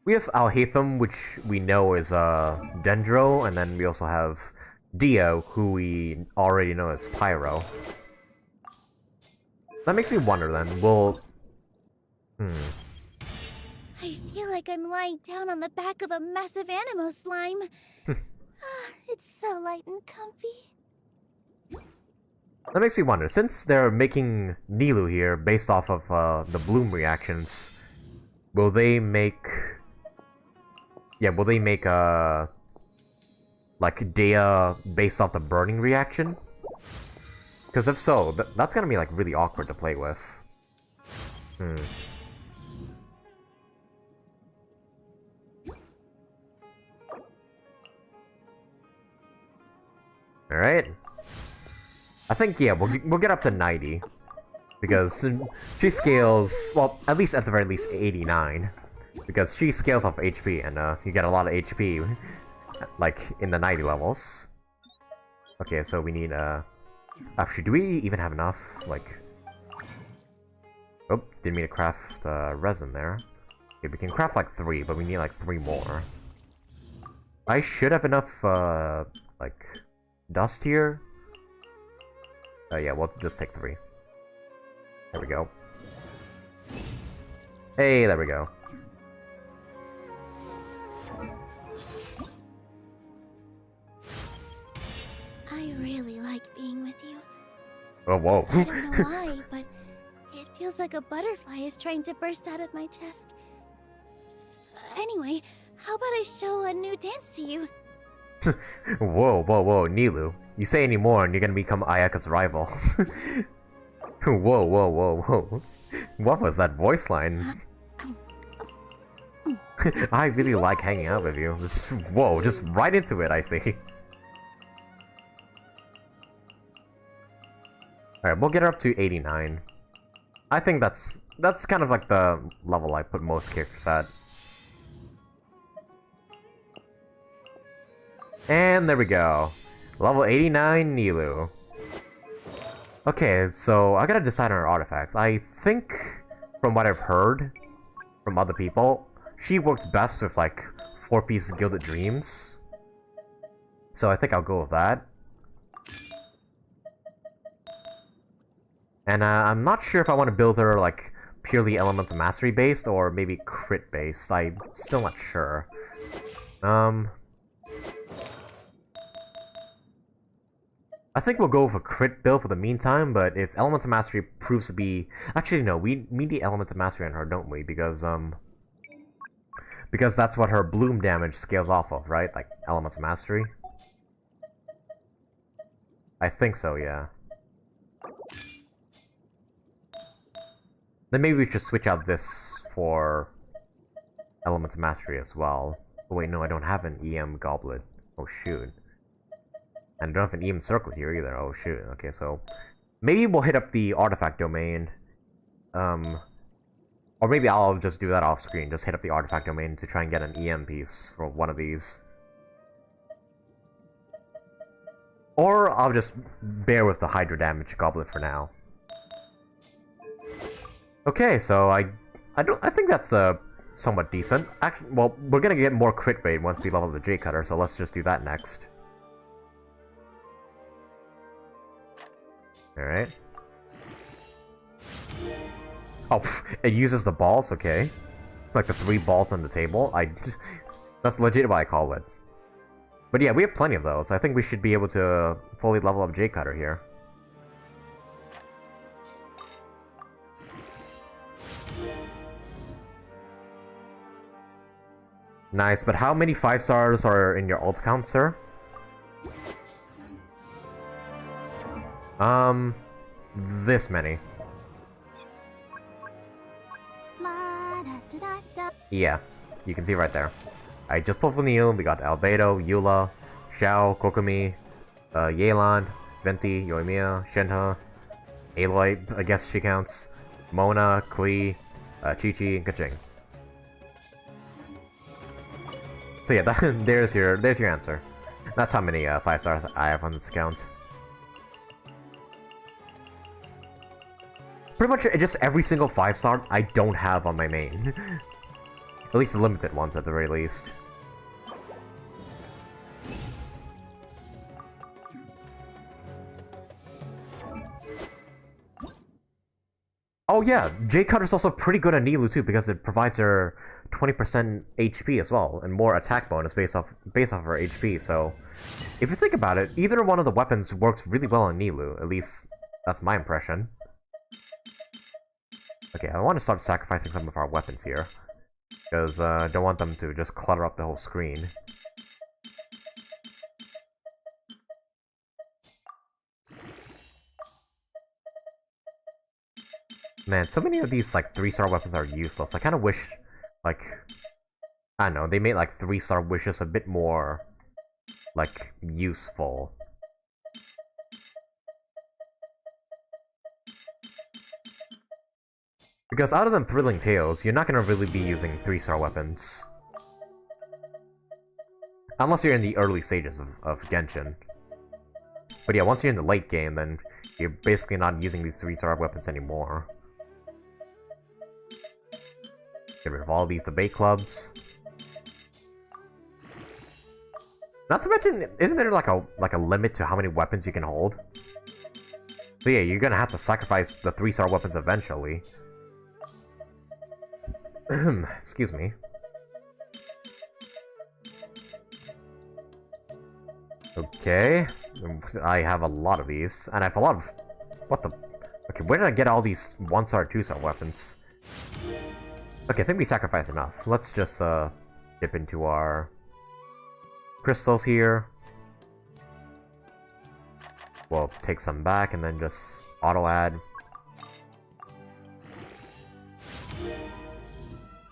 we have Alhaitham, which we know is Dendro, and then we also have Dehya, who we already know as Pyro. That makes me wonder then, I feel like I'm lying down on the back of a massive animo slime. It's so light and comfy. That makes me wonder, since they're making Nilou here based off of the bloom reactions, will they make like Dehya based off the burning reaction? Because if so, that's gonna be like really awkward to play with. Alright. I think, yeah, we'll get up to 90. Because she scales, well, at least at the very least 89. Because she scales off HP, and you get a lot of HP, like, in the 90 levels. Okay, so we need, actually, do we even have enough? Like, oh, didn't mean to craft resin there. Okay, we can craft like 3, but we need like 3 more. I should have enough, like, dust here. Yeah, we'll just take 3. There we go. Hey, there we go. I really like being with you. Oh, whoa. I don't know why, but it feels like a butterfly is trying to burst out of my chest. Anyway, how about I show a new dance to you? Whoa, Nilou. You say any more and you're gonna become Ayaka's rival. Whoa. What was that voice line? I really like hanging out with you. Whoa, just right into it, I see. Alright, we'll get her up to 89. I think that's kind of like the level I put most characters at. And there we go. Level 89 Nilou. Okay, so I gotta decide on her artifacts. I think, from what I've heard from other people, she works best with like 4-piece Gilded Dreams. So I think I'll go with that. And I'm not sure if I want to build her like purely Elemental Mastery based or maybe crit based. I'm still not sure. I think we'll go with a crit build for the meantime, but if Elemental Mastery proves to be... Actually, no, we need the Elemental Mastery on her, don't we? Because that's what her bloom damage scales off of, right? Like, Elemental Mastery? I think so, yeah. Then maybe we should switch out this for Elemental Mastery as well. Oh wait, no, I don't have an EM Goblet. Oh shoot. And I don't have an EM Circle here either. Oh shoot, okay, so... Maybe we'll hit up the Artifact Domain. Or maybe I'll just do that off screen. Just hit up the Artifact Domain to try and get an EM piece for one of these. Or I'll just bear with the Hydro Damage Goblet for now. Okay, so I think that's somewhat decent. Actually, well, we're gonna get more crit rate once we level the Jade Cutter, so let's just do that next. Alright. Oh, it uses the balls? Okay. Like the 3 balls on the table? That's legit what I call it. But yeah, we have plenty of those. I think we should be able to fully level up Jade Cutter here. Nice, but how many 5 stars are in your ult count, sir? This many. Yeah, you can see right there. I just pulled from the Nilou, we got Albedo, Eula, Xiao, Kokomi, Yelan, Venti, Yoimiya, Shenhe, Aloy, I guess she counts, Mona, Klee, Chi-Chi, and Kaching. So yeah, there's your answer. That's how many 5 stars I have on this account. Pretty much just every single 5 star I don't have on my main. At least the limited ones at the very least. Oh yeah, Jade Cutter's also pretty good on Nilou too because it provides her 20% HP as well, and more attack bonus based off her HP, so... If you think about it, either one of the weapons works really well on Nilou, at least that's my impression. Okay, I want to start sacrificing some of our weapons here, because I don't want them to just clutter up the whole screen. Man, so many of these, like, 3-star weapons are useless. I kind of wish, like... I don't know, they made, like, 3-star wishes a bit more, like, useful. Because other than Thrilling Tales, you're not gonna really be using 3-star weapons. Unless you're in the early stages of Genshin. But yeah, once you're in the late game, then you're basically not using these 3-star weapons anymore. Get rid of all these debate clubs. Not to mention, isn't there like a limit to how many weapons you can hold? So yeah, you're gonna have to sacrifice the 3-star weapons eventually. Excuse me. Okay, I have a lot of these, and I have a lot of... What the... Okay, where did I get all these 1-star, 2-star weapons? Okay, I think we sacrificed enough. Let's just, dip into our... crystals here. We'll take some back, and then just auto-add.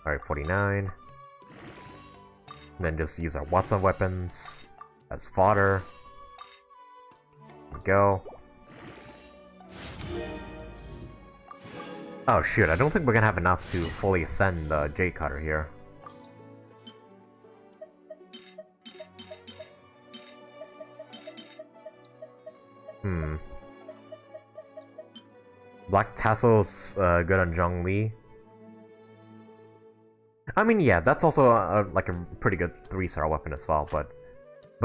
Alright, 49. And then just use our Watson weapons as fodder. There we go. Oh shoot, I don't think we're gonna have enough to fully ascend the Jade Cutter here. Black Tassel's good on Zhongli. I mean, yeah, that's also like a pretty good 3-star weapon as well, but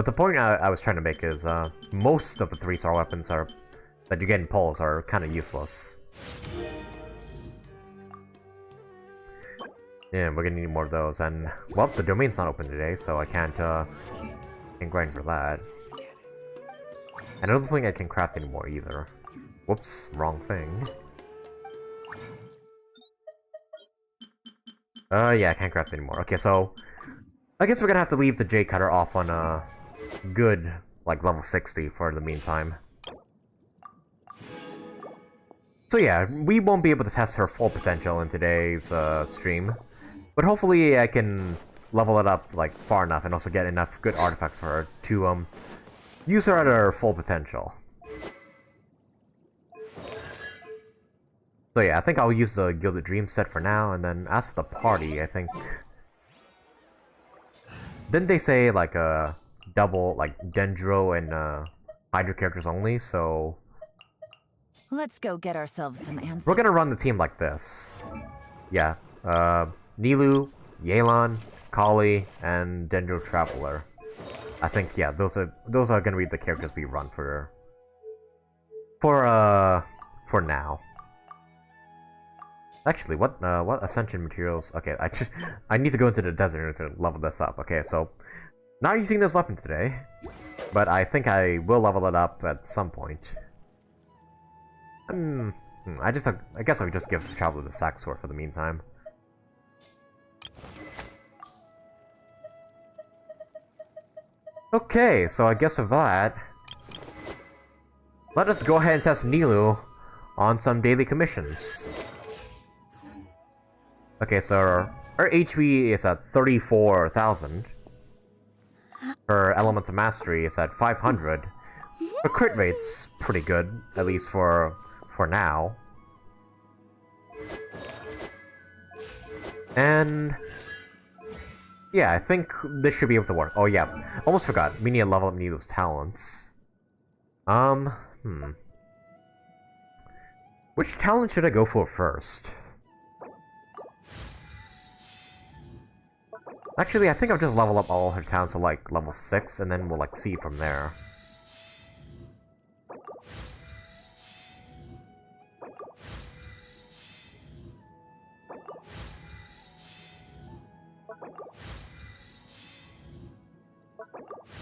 the point I was trying to make is most of the 3-star weapons are that you get in polls are kind of useless. Yeah, we're gonna need more of those, and well, the domain's not open today, so I can't grind for that. And I don't think I can craft anymore either. Whoops, wrong thing. Yeah, I can't craft anymore. Okay, so I guess we're gonna have to leave the Jade Cutter off on a good, like, level 60 for the meantime. So yeah, we won't be able to test her full potential in today's stream, but hopefully I can level it up like far enough and also get enough good artifacts for her to use her at her full potential. So yeah, I think I'll use the Gilded Dream set for now, and then as for the party, I think... Didn't they say like a double, like Dendro and Hydra characters only, so... Let's go get ourselves some answers. We're gonna run the team like this. Yeah, Nilou, Yelan, Collei, and Dendro Traveler. I think, yeah, those are gonna be the characters we run for now. Actually, what ascension materials? Okay, I need to go into the desert to level this up. Okay, so not using this weapon today, but I think I will level it up at some point. I guess I'll just give Traveler the Sack Sword for the meantime. Okay, so I guess with that, let us go ahead and test Nilou on some daily commissions. Okay, so her HP is at 34,000. Her Elements of Mastery is at 500. Her crit rate's pretty good, at least for now. And yeah, I think this should be able to work. Oh yeah, almost forgot. We need to level up Nilou's talents. Which talent should I go for first? Actually, I think I'll just level up all her talents to like level 6, and then we'll like see from there.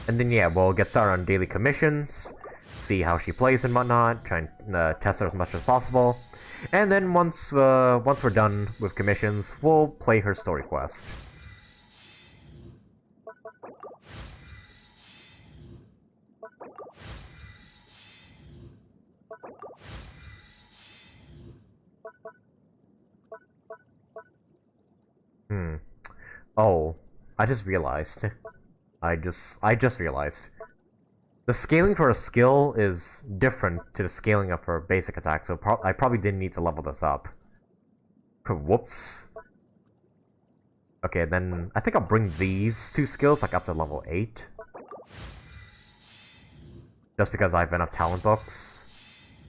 And then yeah, we'll get started on daily commissions, see how she plays and whatnot, try and test her as much as possible. And then once we're done with commissions, we'll play her story quest. Oh, I just realized. I just realized. The scaling for a skill is different to the scaling up for a basic attack, so I probably didn't need to level this up. Whoops. Okay, then I think I'll bring these two skills like up to level 8. Just because I have enough talent books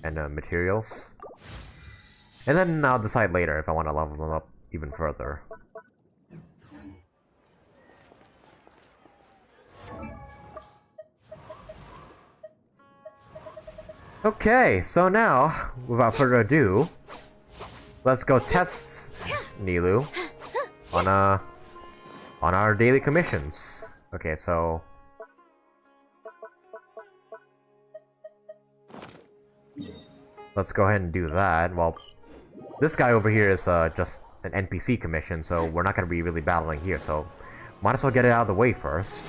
and materials. And then I'll decide later if I want to level them up even further. Okay, so now, without further ado, let's go test Nilou on our daily commissions. Okay, so let's go ahead and do that. Well, this guy over here is just an NPC commission, so we're not gonna be really battling here. So might as well get it out of the way first.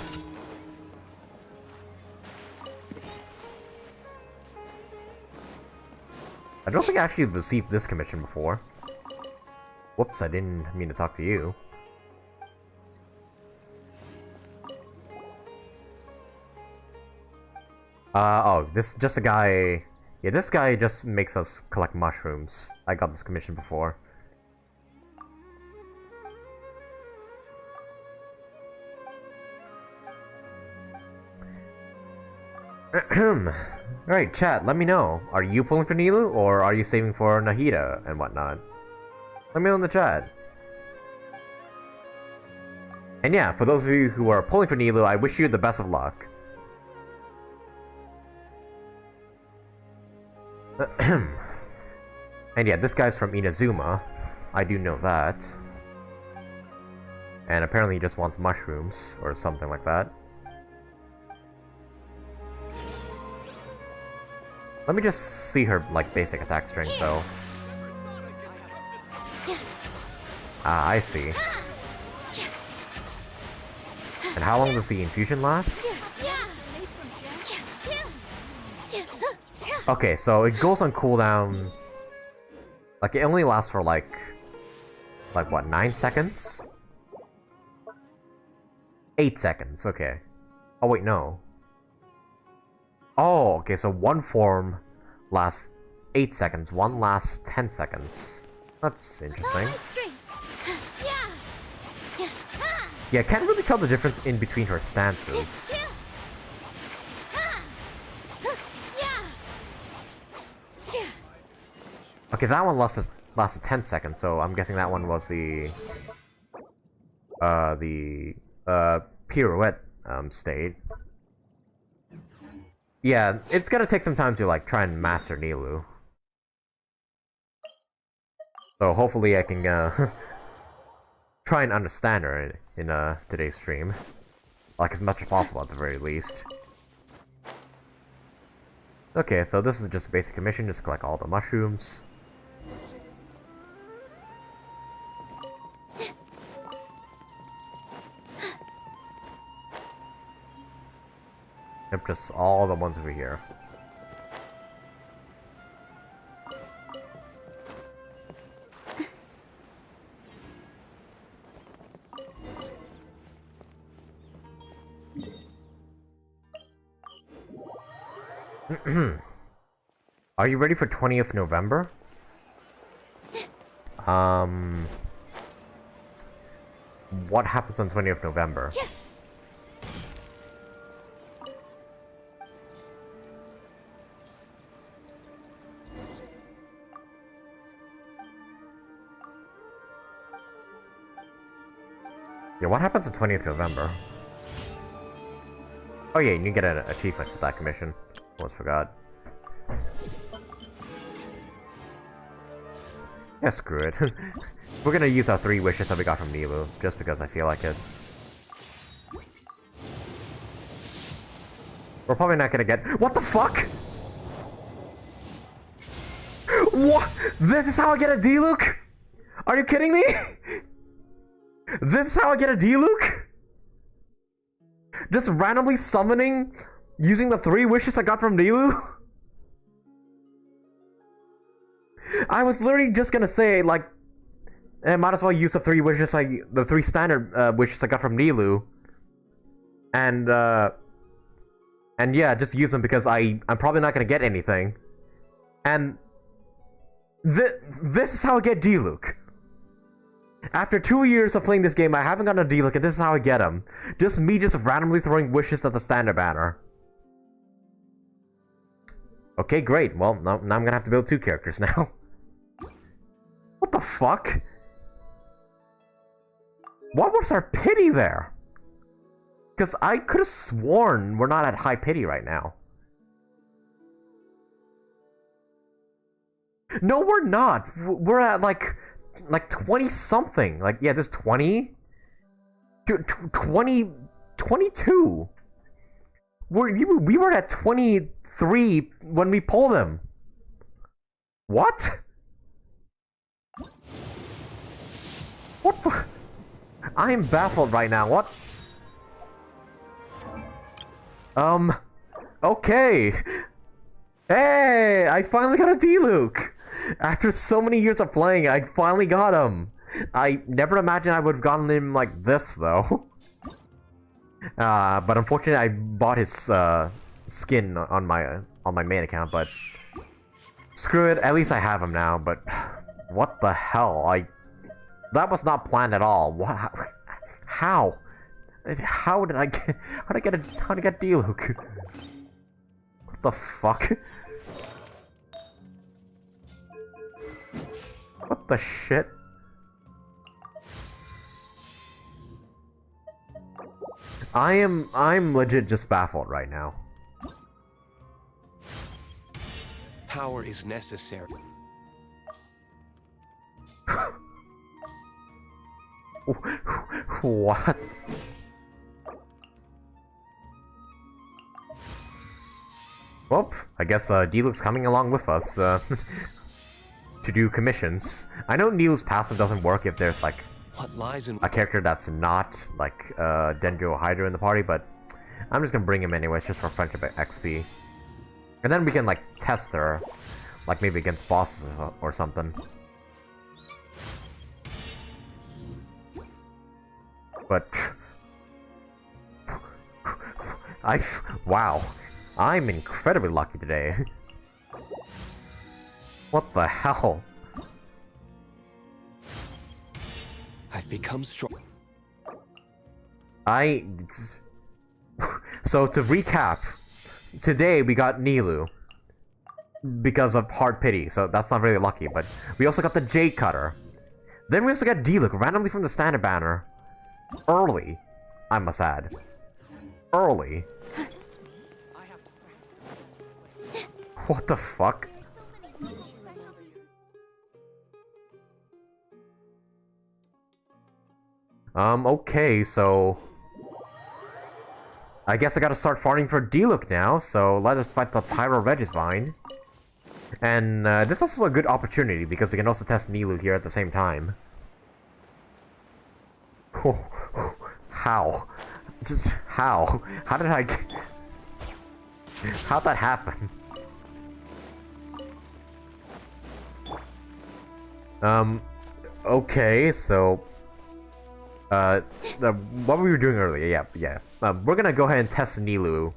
I don't think I actually received this commission before. Whoops, I didn't mean to talk to you. Oh, this just a guy. Yeah, this guy just makes us collect mushrooms. I got this commission before. Alright, chat, let me know. Are you pulling for Nilou, or are you saving for Nahida and whatnot? Let me know in the chat. And yeah, for those of you who are pulling for Nilou, I wish you the best of luck. And yeah, this guy's from Inazuma. I do know that. And apparently he just wants mushrooms, or something like that. Let me just see her, like, basic attack strength, though. Ah, I see. And how long does the infusion last? Okay, so it goes on cooldown. Like, it only lasts for, like what, 9 seconds? 8 seconds, okay. Oh, wait, no. Oh, okay, so one form lasts 8 seconds, one lasts 10 seconds. That's interesting. Yeah, I can't really tell the difference in between her stances. Okay, that one lasted 10 seconds, so I'm guessing that one was the pirouette state. Yeah, it's gonna take some time to, like, try and master Nilou. So hopefully I can try and understand her in today's stream. Like, as much as possible at the very least. Okay, so this is just a basic mission, just collect all the mushrooms. Yep, just all the ones over here. Are you ready for 20th November? What happens on 20th November? Yeah, what happens on 20th November? Oh yeah, you get an achievement for that commission. Almost forgot. Yeah, screw it. We're gonna use our 3 wishes that we got from Nilou, just because I feel like it. We're probably not gonna get— What the fuck?! What?! This is how I get a Diluc?! Are you kidding me?! This is how I get a Diluc?! Just randomly summoning using the 3 wishes I got from Nilou? I was literally just gonna say, like, I might as well use the 3 wishes the 3 standard wishes I got from Nilou. And yeah, just use them because I'm probably not gonna get anything. And this is how I get Diluc. After 2 years of playing this game, I haven't gotten a Diluc, and this is how I get him. Just me just randomly throwing wishes at the standard banner. Okay, great. Well, now I'm gonna have to build 2 characters now. What the fuck? What was our pity there? Because I could have sworn we're not at high pity right now. No, we're not. We're at like 20 something. Like, yeah, there's 20. 20, 22. We were at 23 when we pulled them. What? What? I am baffled right now. What? Okay. Hey, I finally got a D-Luke. After so many years of playing, I finally got him. I never imagined I would have gotten him like this, though. But unfortunately, I bought his skin on my main account. But screw it, at least I have him now. But what the hell? That was not planned at all. What? How? How did I get D-Luke? What the fuck? What the shit? I'm legit just baffled right now. Power is necessary. What? Well, I guess D-Luke's coming along with us to do commissions. I know Nilou's passive doesn't work if there's like What lies in a character that's not like Dendro or Hydra in the party, but I'm just gonna bring him anyways just for friendship XP. And then we can like test her, like maybe against bosses or something. But wow, I'm incredibly lucky today. What the hell? I've become strong. So to recap, today we got Nilou because of Hard Pity, so that's not really lucky, but we also got the Jade Cutter. Then we also got D-Luke randomly from the standard banner. Early, I must add. Early. What the fuck? Okay, so I guess I gotta start farming for D-Luke now, so let us fight the Pyro Regisvine. And this is also a good opportunity because we can also test Nilou here at the same time. How? Just how? How did I get... How'd that happen? Okay, so... what we were doing earlier, yeah. We're gonna go ahead and test Nilou,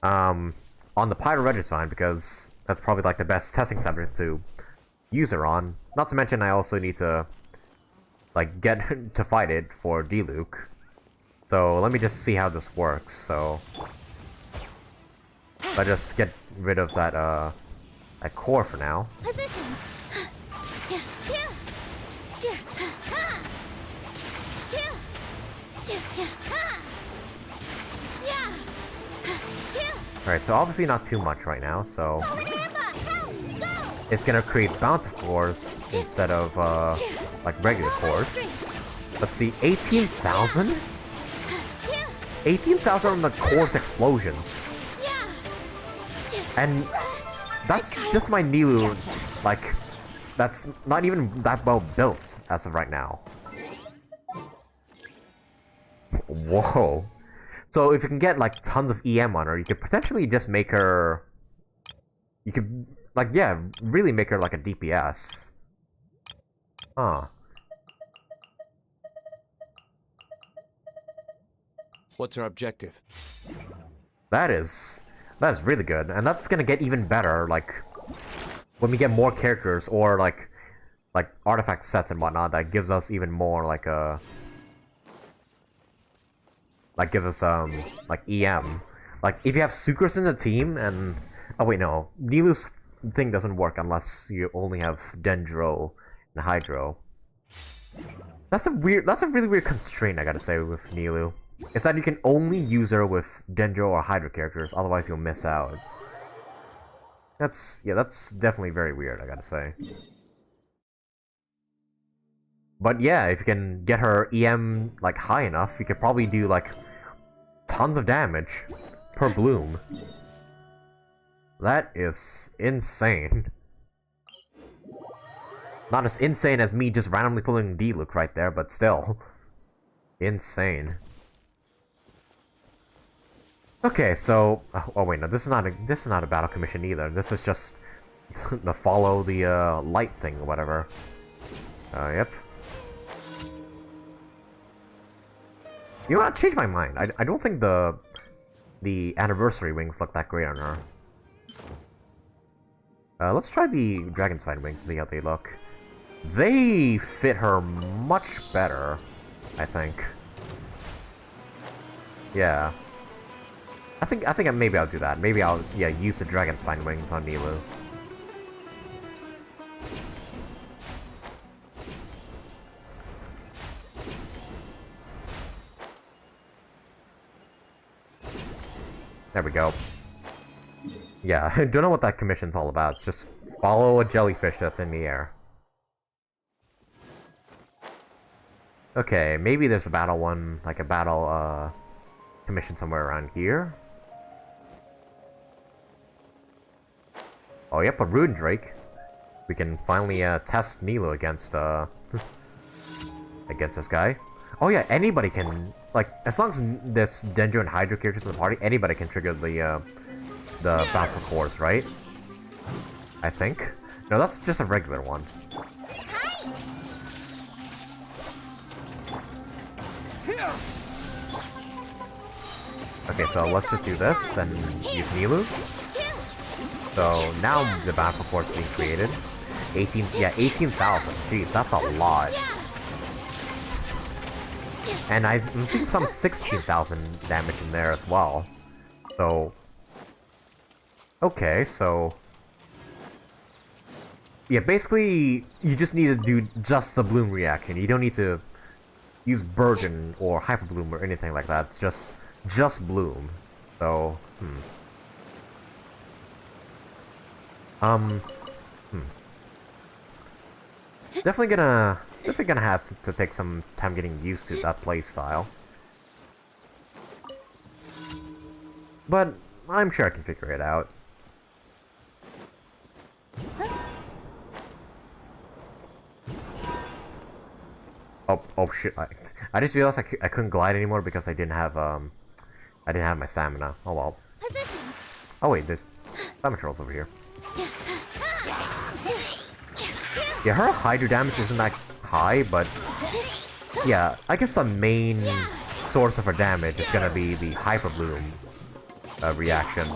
on the Pyro Regisvine because that's probably like the best testing subject to use her on. Not to mention I also need to, like, get to fight it for D-Luke. So let me just see how this works, so... Let's just get rid of that, that core for now. Positions. Alright, so obviously not too much right now, so... It's gonna create bountiful cores instead of, like regular cores. Let's see, 18,000? 18,000 on the core's explosions. And that's just my Nilou, like, that's not even that well built as of right now. Whoa. So if you can get like tons of EM on her, you could potentially just make her... You could, like, yeah, really make her like a DPS. Huh. What's our objective? That's really good, and that's gonna get even better, like, when we get more characters, or, like artifact sets and whatnot, that gives us even more, like, give us, like, EM. Like, if you have Sucrose in the team, and... Oh, wait, no. Nilou's thing doesn't work unless you only have Dendro and Hydro. That's a really weird constraint, I gotta say, with Nilou. Is that you can only use her with Dendro or Hydro characters, otherwise you'll miss out. That's definitely very weird, I gotta say. But yeah, if you can get her EM like high enough, you could probably do like tons of damage per bloom. That is insane. Not as insane as me just randomly pulling D-Look right there, but still. Insane. Okay, so... Oh wait, no, this is not a battle commission either. This is just the follow the light thing or whatever. Yep. You know what? I changed my mind. I don't think the anniversary wings look that great on her. Let's try the Dragon's Fine wings to see how they look. They fit her much better, I think. Yeah. I think maybe I'll do that. Maybe I'll use the Dragon's Fine wings on Nilou. There we go. Yeah, I don't know what that commission's all about. It's just follow a jellyfish that's in the air. Okay, maybe there's a battle one, like a battle, commission somewhere around here. Oh, yep, a Rune Drake. We can finally, test Nilou against, against this guy. Oh yeah, anybody can, like, as long as this Dendro and Hydro characters in the party, anybody can trigger the Bounce of Course, right? I think. No, that's just a regular one. Okay, so let's just do this and use Nilou. So now the Bounce of Course is being created. 18,000. Jeez, that's a lot. And I'm seeing some 16,000 damage in there as well. So... Okay, so... Yeah, basically, you just need to do just the Bloom reaction. You don't need to use Burden or Hyper Bloom or anything like that. It's just Bloom. So, Definitely gonna have to take some time getting used to that playstyle. But I'm sure I can figure it out. Oh shit! I just realized I couldn't glide anymore because I didn't have my stamina. Oh well. Positions. Oh wait, there's Stamina Trolls over here. Yeah, her Hydro damage isn't that high, but yeah, I guess the main source of her damage is gonna be the Hyper Bloom reaction.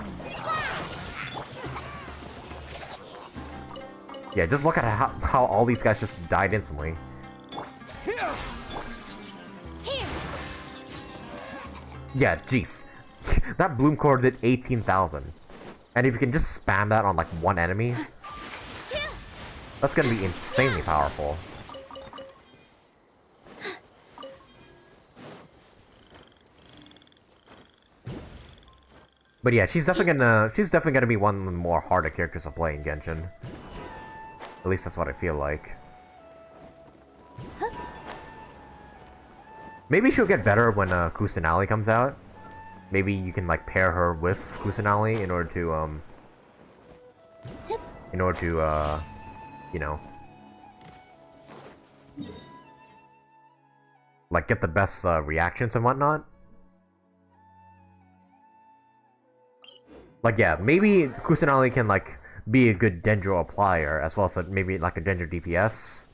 Yeah, just look at how all these guys just died instantly. Yeah, jeez. That Bloom Core did 18,000. And if you can just spam that on like one enemy, that's gonna be insanely powerful. But yeah, she's definitely gonna be one of the more harder characters to play in Genshin. At least that's what I feel like. Maybe she'll get better when Kusanali comes out. Maybe you can like pair her with Kusanali in order to you know, like get the best reactions and whatnot. Like yeah, maybe Kusanali can like be a good Dendro applier as well as maybe like a Dendro DPS,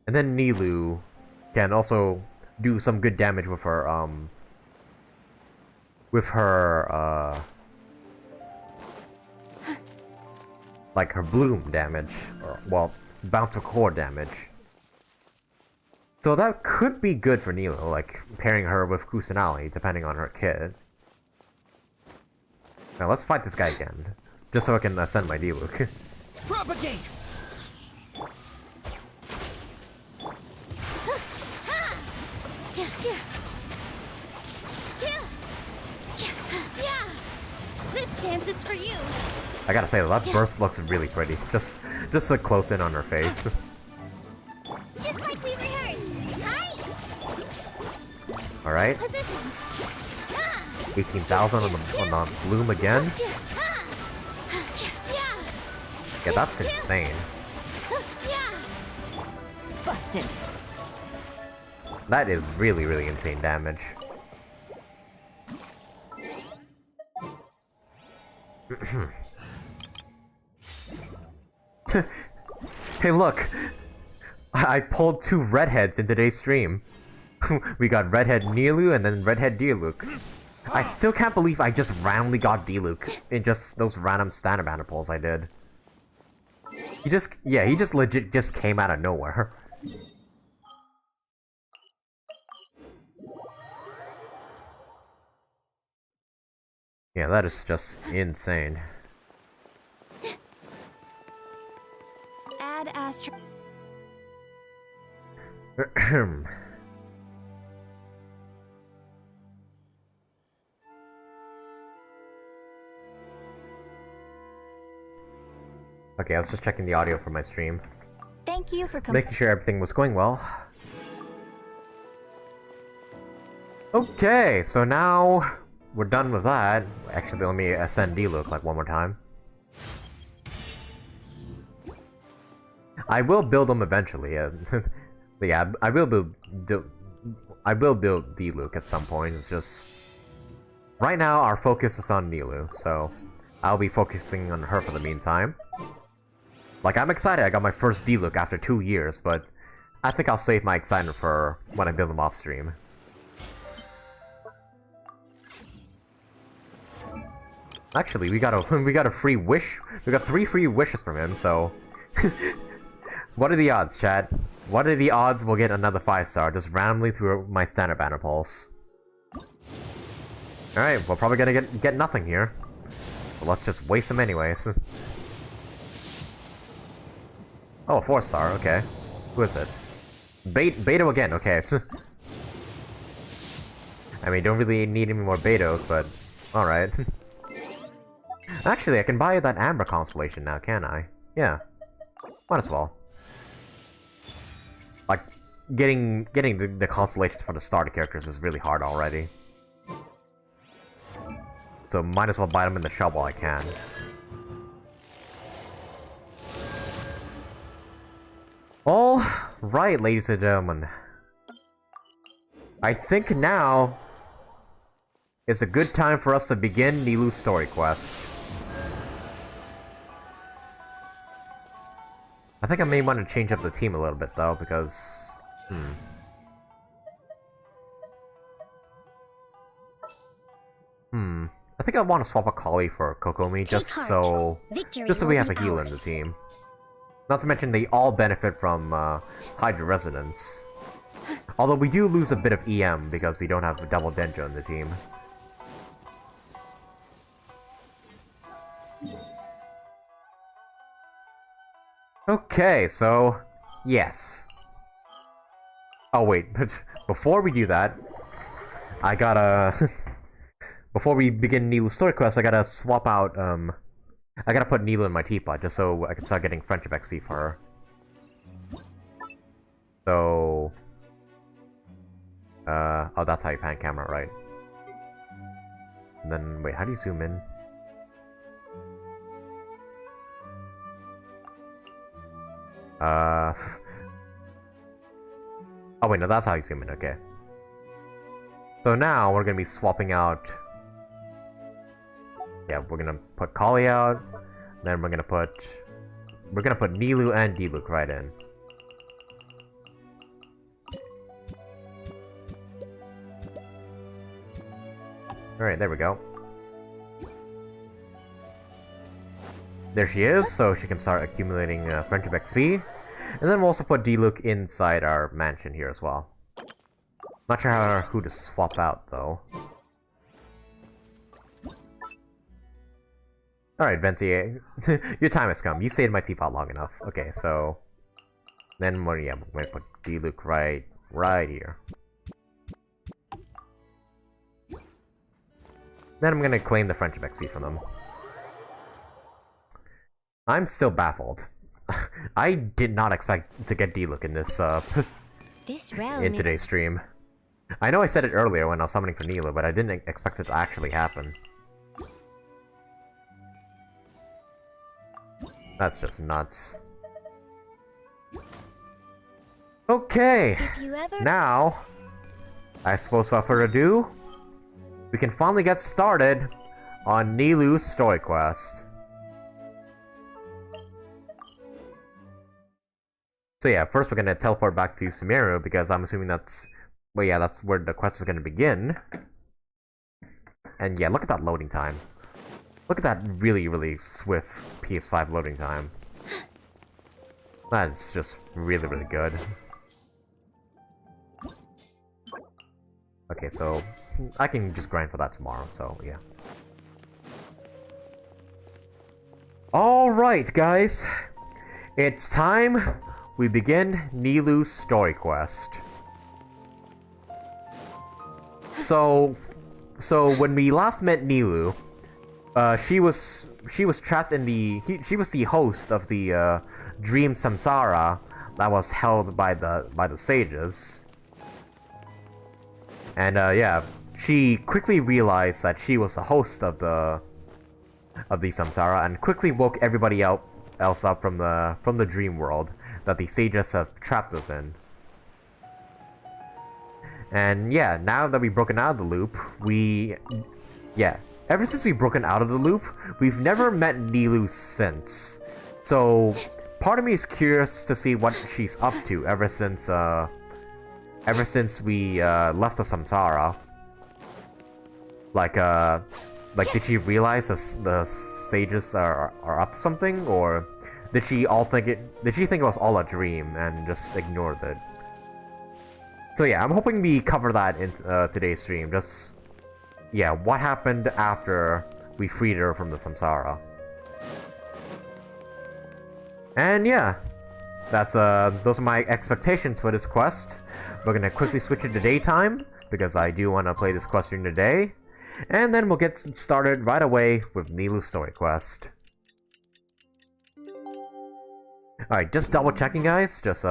and then Nilou can also do some good damage with her like her Bloom damage, or well, Bounce of Core damage. So that could be good for Nilou, like pairing her with Kusanali, depending on her kit. Now let's fight this guy again, just so I can send my D-Luke. Propagate! This dance is for you. I gotta say, that burst looks really pretty. Just a close in on her face. Just like we rehearsed. Hi. Alright. Positions. 18,000 on the bloom again. Yeah, that's insane. Busted. That is really, really insane damage. Hey, look! I pulled 2 redheads in today's stream. We got redhead Nilou and then redhead Diluc. I still can't believe I just randomly got Diluc in just those random standard banner pulls I did. He just legit just came out of nowhere. Yeah, that is just insane. Add Astro. Okay, I was just checking the audio for my stream. Thank you for making sure everything was going well. Okay, so now we're done with that. Actually, let me ascend Diluc like one more time. I will build them eventually. Yeah, I will build Diluc at some point. It's just right now our focus is on Nilou, so I'll be focusing on her for the meantime. Like, I'm excited I got my first Diluc after 2 years, but I think I'll save my excitement for when I build them off stream. Actually, we got a free wish. We got 3 free wishes from him, so what are the odds, chat? What are the odds we'll get another 5-star just randomly through my standard banner pulse? Alright, we're probably gonna get nothing here. But let's just waste them anyways. Oh, 4-star, okay. Who is it? Beto again, okay. I mean, don't really need any more Betos, but alright. Actually, I can buy that Amber constellation now, can I? Yeah. Might as well. Like, getting the constellations for the starter characters is really hard already. So might as well buy them in the shop while I can. All right, ladies and gentlemen. I think now is a good time for us to begin Nilou's story quest. I think I may want to change up the team a little bit though, because I think I want to swap a Collei for Kokomi just so we have a healer in the team. Not to mention they all benefit from Hydra Resonance. Although we do lose a bit of EM because we don't have a double Denjo in the team. Okay, so yes. Oh wait, but before we do that, I gotta before we begin Nilou's story quest, I gotta swap out I gotta put Nilou in my teapot just so I can start getting friendship XP for her. So oh, that's how you pan camera, right? And then wait, how do you zoom in? Oh wait, no, that's how you zoom in, okay. So now we're gonna be swapping out. Yeah, we're gonna put Collei out, then we're gonna put Nilou and Diluc right in. Alright, there we go. There she is, so she can start accumulating friendship XP. And then we'll also put Diluc inside our mansion here as well. Not sure who to swap out, though. Alright, Venti, your time has come. You stayed in my teapot long enough. Okay, so then we're gonna put Diluc right here. Then I'm gonna claim the friendship XP from them. I'm still baffled. I did not expect to get D-Look in this, This realm in today's stream. I know I said it earlier when I was summoning for Nilou, but I didn't expect it to actually happen. That's just nuts. Okay, now, I suppose without further ado, we can finally get started on Nilou's story quest. So yeah, first we're gonna teleport back to Sumeru because I'm assuming that's... Well, yeah, that's where the quest is gonna begin. And yeah, look at that loading time. Look at that really, really swift PS5 loading time. That's just really, really good. Okay, so I can just grind for that tomorrow, so yeah. Alright, guys. It's time we begin Nilou's story quest. So when we last met Nilou, she was trapped in the... She was the host of the dream samsara that was held by the sages. And yeah, she quickly realized that she was the host of the samsara and quickly woke everybody else up from the dream world that the sages have trapped us in. And yeah, now that we've broken out of the loop, ever since we've broken out of the loop, we've never met Nilou since. So part of me is curious to see what she's up to ever since we left the samsara. Like did she realize the sages are up to something, or did she think it was all a dream and just ignored it? So yeah, I'm hoping we cover that in today's stream. Just, yeah, what happened after we freed her from the samsara. And yeah, those are my expectations for this quest. We're gonna quickly switch it to daytime, because I do want to play this quest during the day. And then we'll get started right away with Nilou's story quest. Alright, just double checking, guys. Just,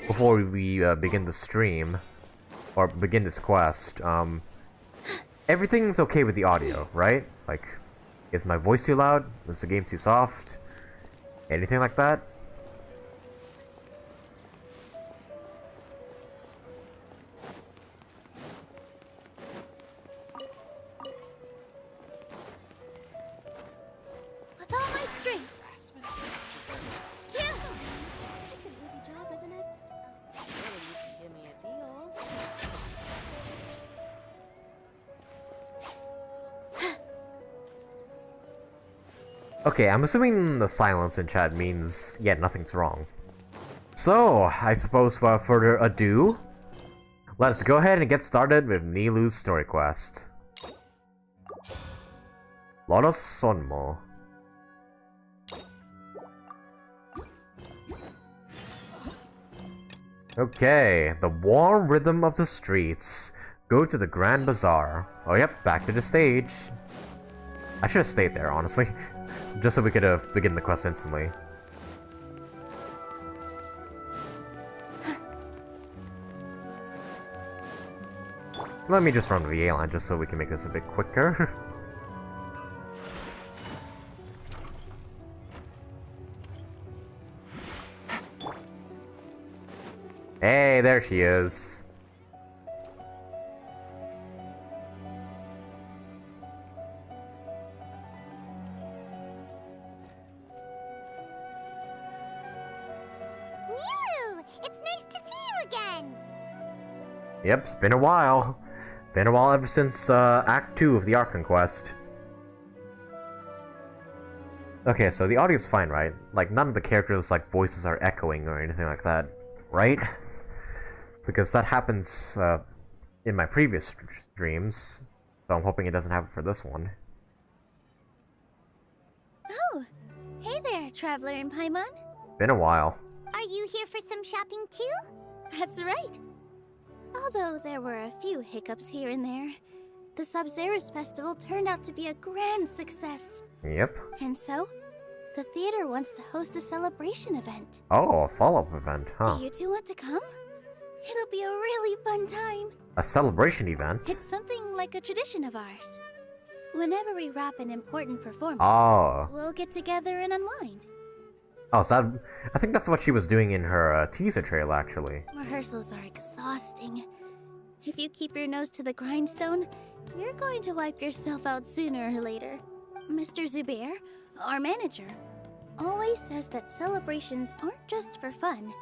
before we begin the stream, or begin this quest, everything's okay with the audio, right? Like, is my voice too loud? Is the game too soft? Anything like that? With all my strength. Yeah. It's an easy job, isn't it? Really, you can give me a deal. Okay, I'm assuming the silence in chat means, yeah, nothing's wrong. So, I suppose without further ado, let's go ahead and get started with Nilou's story quest. Lotus Sonmo. Okay, the warm rhythm of the streets. Go to the Grand Bazaar. Oh yep, back to the stage. I should have stayed there, honestly. Just so we could have begun the quest instantly. Let me just run to the A line just so we can make this a bit quicker. Hey, there she is. Nilou! It's nice to see you again! Yep, it's been a while. Been a while ever since Act 2 of the Archon quest. Okay, so the audio's fine, right? Like, none of the characters' like voices are echoing or anything like that, right? Because that happens in my previous streams, so I'm hoping it doesn't happen for this one. Oh, hey there, traveler in Paimon. Been a while. Are you here for some shopping too? That's right. Although there were a few hiccups here and there, the Sub-Zerus festival turned out to be a grand success. Yep. And so, The theater wants to host a celebration event. Oh, a follow-up event, huh? Do you two want to come? It'll be a really fun time. A celebration event? It's something like a tradition of ours. Whenever we wrap an important performance, Oh. we'll get together and unwind. Oh, so that, I think that's what she was doing in her teaser trailer, actually. Rehearsals are exhausting. If you keep your nose to the grindstone, you're going to wipe yourself out sooner or later. Mr. Zubair, our manager, always says that celebrations aren't just for fun,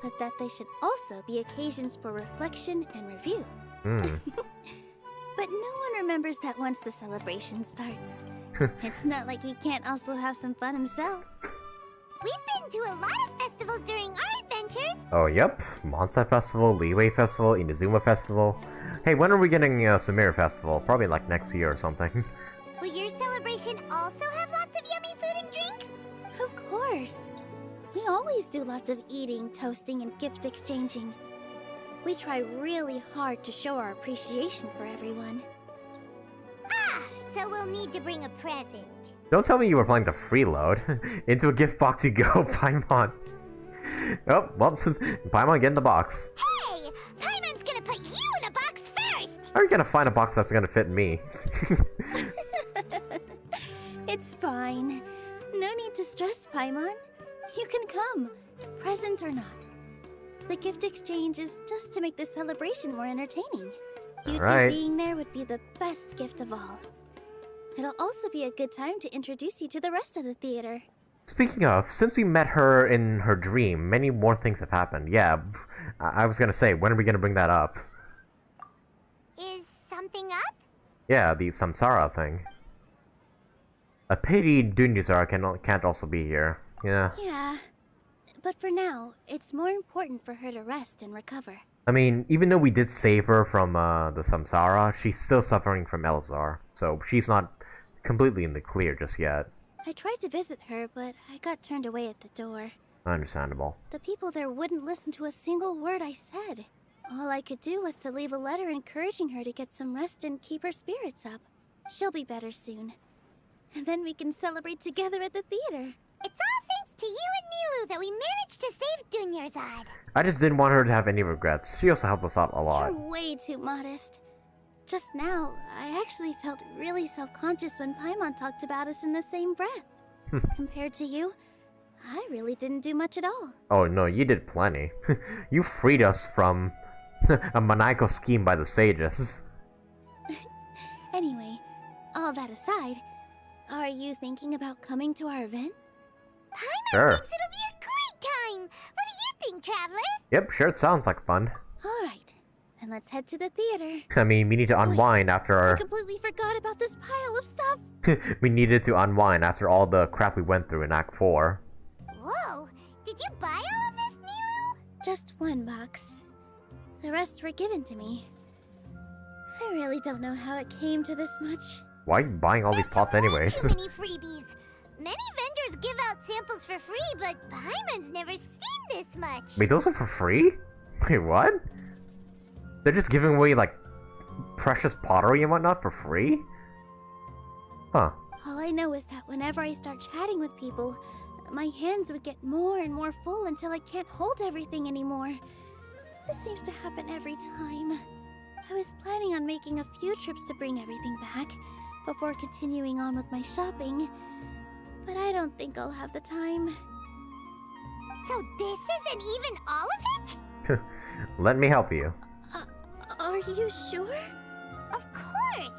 but that they should also be occasions for reflection and review. But no one remembers that once the celebration starts. It's not like he can't also have some fun himself. We've been to a lot of festivals during our adventures. Oh, yep. Monsai Festival, Liyue Festival, Inazuma Festival. Hey, when are we getting Sumeru Festival? Probably like next year or something. Will your celebration also have lots of yummy food and drinks? Of course. We always do lots of eating, toasting, and gift exchanging. We try really hard to show our appreciation for everyone. Ah, so we'll need to bring a present. Don't tell me you were planning to freeload. Into a gift box you go, Paimon. Oh, well, Paimon, get in the box. Hey! Paimon's gonna put you in a box first! How are you gonna find a box that's gonna fit me? It's fine. No need to stress, Paimon. You can come, present or not. The gift exchange is just to make the celebration more entertaining. You Alright. two being there would be the best gift of all. It'll also be a good time to introduce you to the rest of the theater. Speaking of, since we met her in her dream, many more things have happened. Yeah, I was gonna say, when are we gonna bring that up? Is something up? Yeah, the Samsara thing. A pity Dunyazar can't also be here. Yeah. Yeah, but for now, it's more important for her to rest and recover. I mean, even though we did save her from the Samsara, she's still suffering from Elzar, so she's not completely in the clear just yet. I tried to visit her, but I got turned away at the door. Understandable. The people there wouldn't listen to a single word I said. All I could do was to leave a letter encouraging her to get some rest and keep her spirits up. She'll be better soon. And then we can celebrate together at the theater. It's all thanks to you and Nilou that we managed to save Dunyarzad. I just didn't want her to have any regrets. She also helped us out a lot. You're way too modest. Just now, I actually felt really self-conscious when Paimon talked about us in the same breath. Compared to you, I really didn't do much at all. Oh no, you did plenty. You freed us from a maniacal scheme by the sages. Anyway, all that aside, are you thinking about coming to our event? Paimon Sure. thinks it'll be a great time. What do you think, Traveler? Yep, sure, it sounds like fun. Alright, then let's head to the theater. I mean, we need to unwind after I our... completely forgot about this pile of stuff. we needed to unwind after all the crap we went through in Act 4. Whoa! Did you buy all of this, Nilou? Just one box. The rest were given to me. I really don't know how it came to this much. Why are you buying all these pots anyways? Too many freebies. Many vendors give out samples for free, but Paimon's never seen this much. Wait, those are for free? Wait, what? They're just giving away, like, precious pottery and whatnot for free? Huh. All I know is that whenever I start chatting with people, my hands would get more and more full until I can't hold everything anymore. This seems to happen every time. I was planning on making a few trips to bring everything back before continuing on with my shopping, but I don't think I'll have the time. So this isn't even all of it? Let me help you. Are you sure? Of course!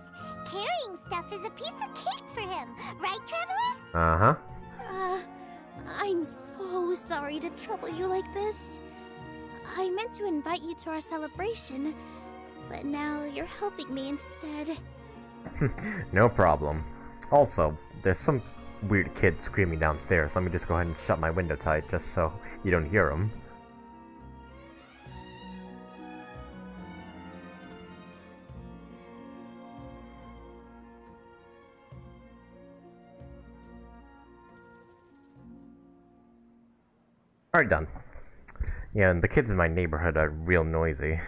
Carrying stuff is a piece of cake for him, right, Traveler? Uh-huh. I'm so sorry to trouble you like this. I meant to invite you to our celebration, but now you're helping me instead. No problem. Also, there's some weird kid screaming downstairs. Let me just go ahead and shut my window tight just so you don't hear him. Alright, done. Yeah, and the kids in my neighborhood are real noisy.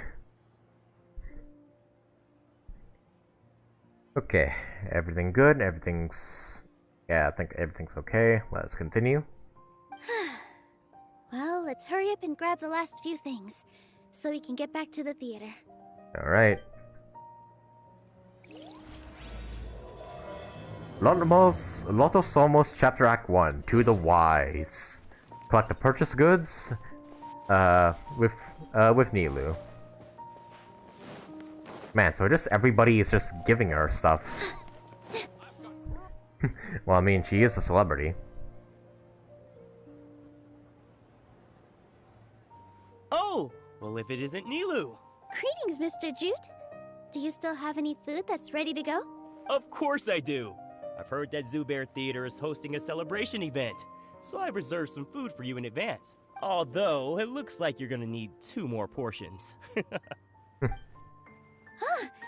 Okay, everything good, everything's Yeah, I think everything's okay. Let's continue. Well, let's hurry up and grab the last few things, so we can get back to the theater. Alright. Lotto Somos Chapter Act 1, To the Wise. Collect the purchase goods, with Nilou. Man, so just everybody is just giving her stuff. Well, I mean, she is a celebrity. Oh! Well, if it isn't Nilou! Greetings, Mr. Jute. Do you still have any food that's ready to go? Of course I do! I've heard that Zubair Theater is hosting a celebration event, so I reserved some food for you in advance. Although, it looks like you're gonna need 2 more portions.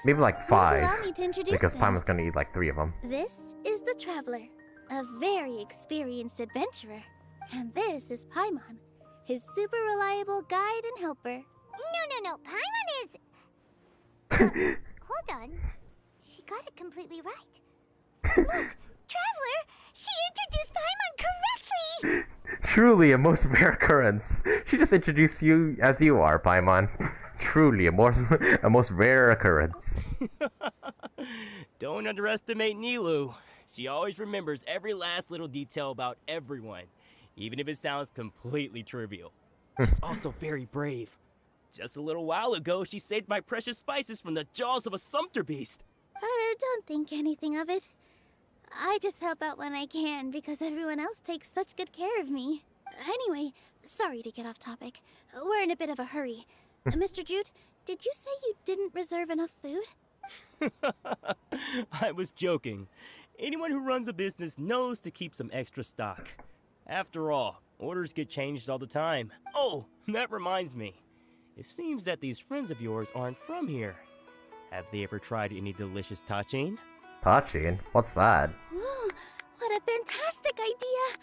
Maybe like 5, Please allow me to introduce because them. Paimon's gonna eat like 3 of them. This is the Traveler, a very experienced adventurer. And this is Paimon, his super reliable guide and helper. No. Paimon is... Hold on. She got it completely right. Look, Traveler! She introduced Paimon correctly! Truly a most rare occurrence. She just introduced you as you are, Paimon. Truly a most rare occurrence. Don't underestimate Nilou. She always remembers every last little detail about everyone, even if it sounds completely trivial. She's also very brave. Just a little while ago, she saved my precious spices from the jaws of a sumpter beast. Don't think anything of it. I just help out when I can because everyone else takes such good care of me. Anyway, sorry to get off topic. We're in a bit of a hurry. Mr. Jute, did you say you didn't reserve enough food? I was joking. Anyone who runs a business knows to keep some extra stock. After all, orders get changed all the time. Oh, that reminds me. It seems that these friends of yours aren't from here. Have they ever tried any delicious tachin? Tachin? What's that? Ooh, what a fantastic idea!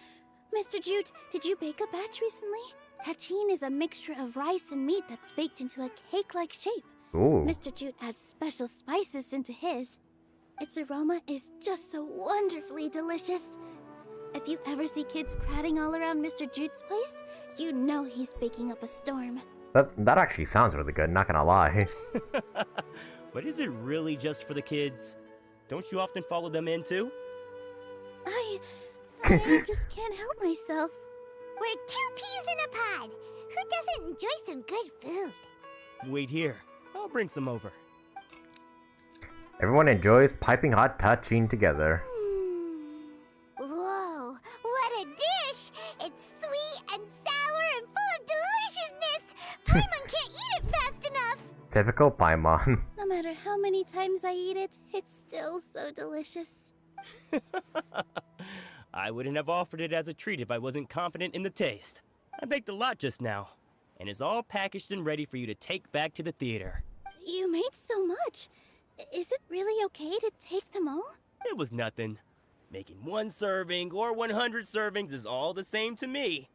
Mr. Jute, did you bake a batch recently? Tachin is a mixture of rice and meat that's baked into a cake-like shape. Ooh. Mr. Jute adds special spices into his. Its aroma is just so wonderfully delicious. If you ever see kids crowding all around Mr. Jute's place, you know he's baking up a storm. That actually sounds really good, not gonna lie. But is it really just for the kids? Don't you often follow them in too? I just can't help myself. We're 2 peas in a pod. Who doesn't enjoy some good food? Wait here. I'll bring some over. Everyone enjoys piping hot tachin together. Whoa, what a dish! It's sweet and sour and full of deliciousness! Paimon can't eat it fast enough! Typical Paimon. No matter how many times I eat it, it's still so delicious. I wouldn't have offered it as a treat if I wasn't confident in the taste. I baked a lot just now, and it's all packaged and ready for you to take back to the theater. You made so much. Is it really okay to take them all? It was nothing. Making 1 serving or 100 servings is all the same to me.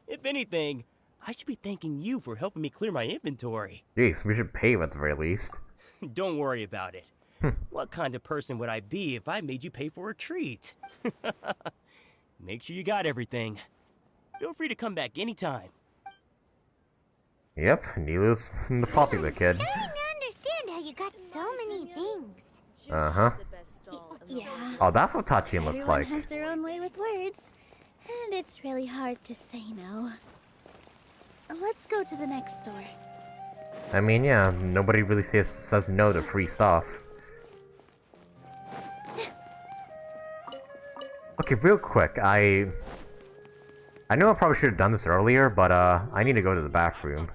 If anything, I should be thanking you for helping me clear my inventory. Jeez, we should pay you at the very least. Don't worry about it. What kind of person would I be if I made you pay for a treat? Make sure you got everything. Feel free to come back anytime. Yep, Nilou's the popular kid. I'm starting to understand how you got so many things. Uh-huh. Yeah. Oh, that's what tachin looks Everyone like. has their own way with words, and it's really hard to say no. Let's go to the next store. I mean, yeah, nobody really says no to free stuff. Okay, real quick, I know I probably should have done this earlier, but I need to go to the bathroom.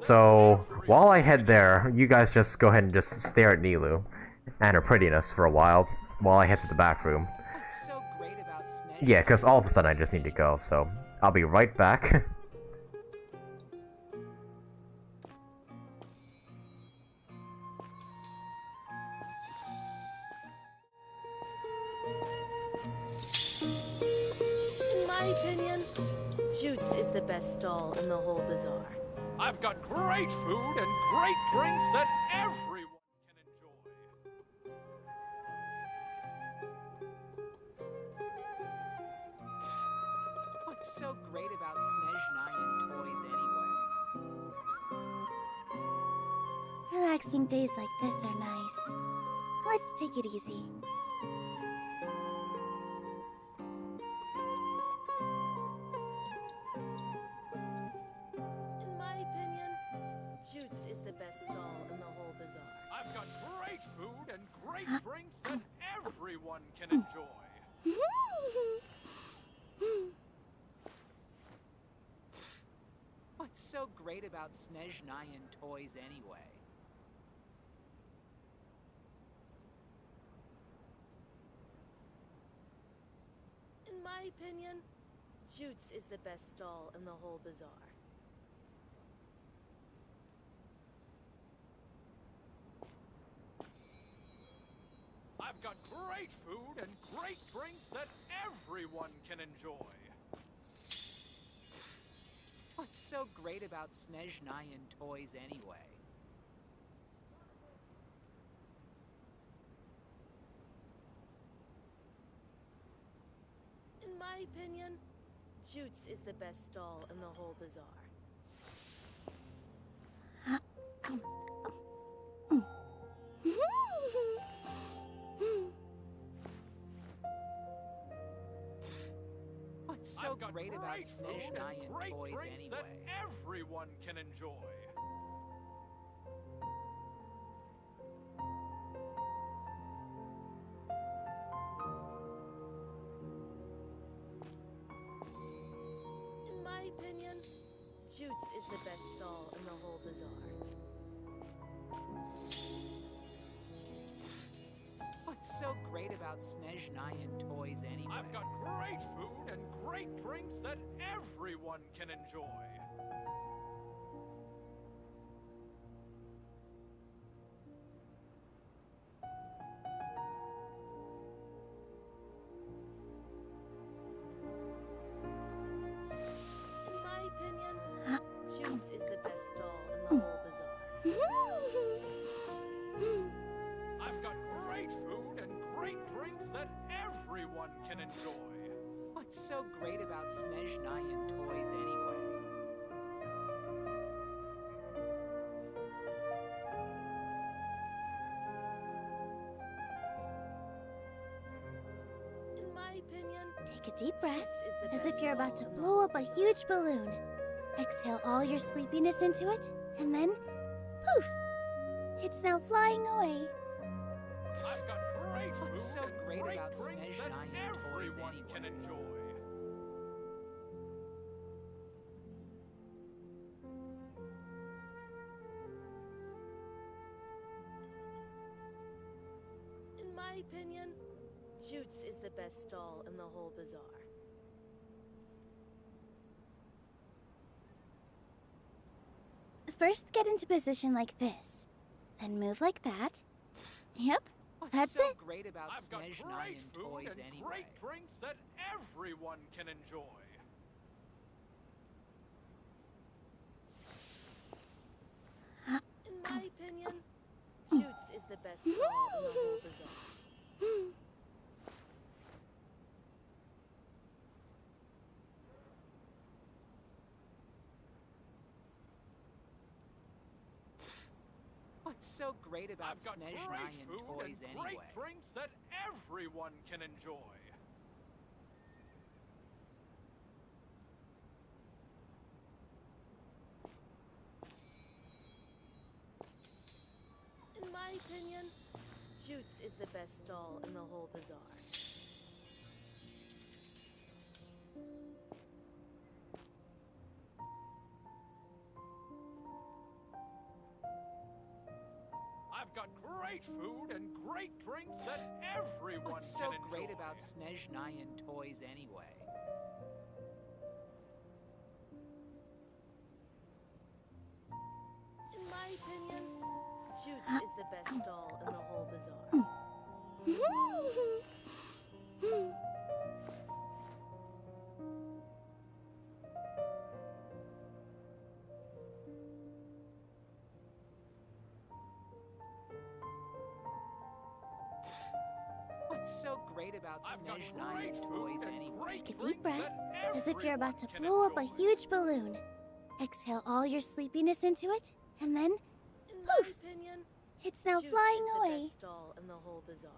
So, while I head there, you guys just go ahead and just stare at Nilou and her prettiness for a while I head to the bathroom. Yeah, because all of a sudden I just need to go, so I'll be right back. In my opinion, Jute's is the best stall in the whole bazaar. I've got great food and great drinks that everyone can enjoy. What's so great about Tighnari toys anyway? Relaxing days like this are nice. Let's take it easy. In my opinion, Jutes is the best stall in the whole bazaar. I've got great food and great drinks that everyone can enjoy. What's so great about Tighnari toys anyway? In my opinion, Jutes is the best stall in the whole bazaar. I've got great food and great drinks that everyone can enjoy. What's so great about Tighnari toys anyway? In my opinion, Jutes is the best stall in the whole bazaar. What's so I've got great about great food and Tighnari great toys drinks anyway? that everyone can enjoy. In my opinion, Jutes is the best stall in the whole bazaar. What's so great about Tighnari toys anyway? I've got great food and great drinks that everyone can enjoy. In my opinion, Jutes is the best stall in the whole bazaar. I've got great food and great drinks that everyone can enjoy. What's so great about Tighnari toys anyway? In my opinion, Take a deep breath, Jutes is the as best if you're about to stall in the blow up a huge balloon. Exhale all your sleepiness into it, and then poof! It's now flying away. I've got great food What's so and great great about drinks that Tighnari toys everyone anyway? can enjoy. In my opinion, Jutes is the best stall in the whole bazaar. First, get into position like this. Then move like that. Yep, What's that's so it. great about I've got Tighnari great food toys and anyway? great drinks that everyone can enjoy. In my opinion, Jutes is the best stall in the whole bazaar. What's so great about I've got great Tighnari food toys and anyway? great drinks that everyone can enjoy. In my opinion, Jutes is the best stall in the whole bazaar. I've got great food and great drinks that everyone What's can so enjoy. great about Tighnari toys anyway? In my opinion, Jutes is the best stall in the whole bazaar. What's so great great about I've got Snezhnaya great food toys and anyway. great Take a drinks deep breath, that as if you're about to everyone blow up a can enjoy. huge balloon. Exhale all your sleepiness into it, and then In my poof! opinion, It's now Jutes flying is the away. best doll in the whole bazaar.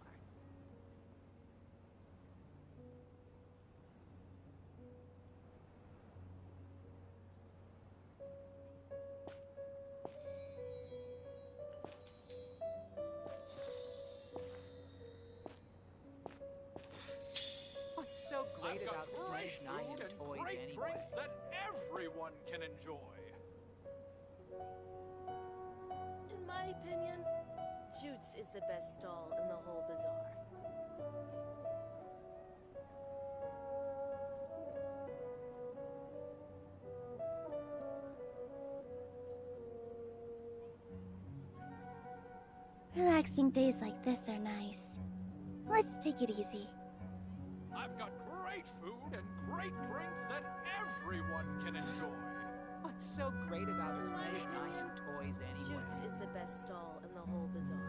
What's so great I've got about great Snezhnaya food and toys great anyway? drinks that everyone can enjoy. In my opinion, Jutes is the best doll in the whole bazaar. Relaxing days like this are nice. Let's take it easy. I've got great food and great drinks that everyone can enjoy. What's so great about Snezhnaya toys anyway? Jutes is the best doll in the whole bazaar.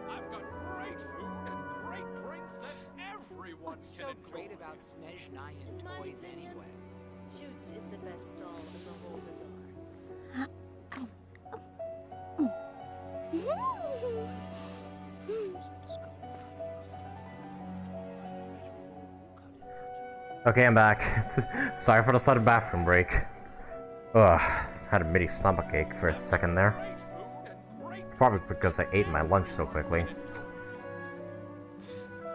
I've got great food and great drinks that everyone What's can so enjoy. great about Snezhnaya In my toys opinion, anyway? Jutes is the best doll in the whole bazaar. Okay, I'm back. Sorry for the sudden bathroom break. Ugh, had a mini stomachache for a second there. Great food and great Probably drinks because I ate my lunch so quickly. that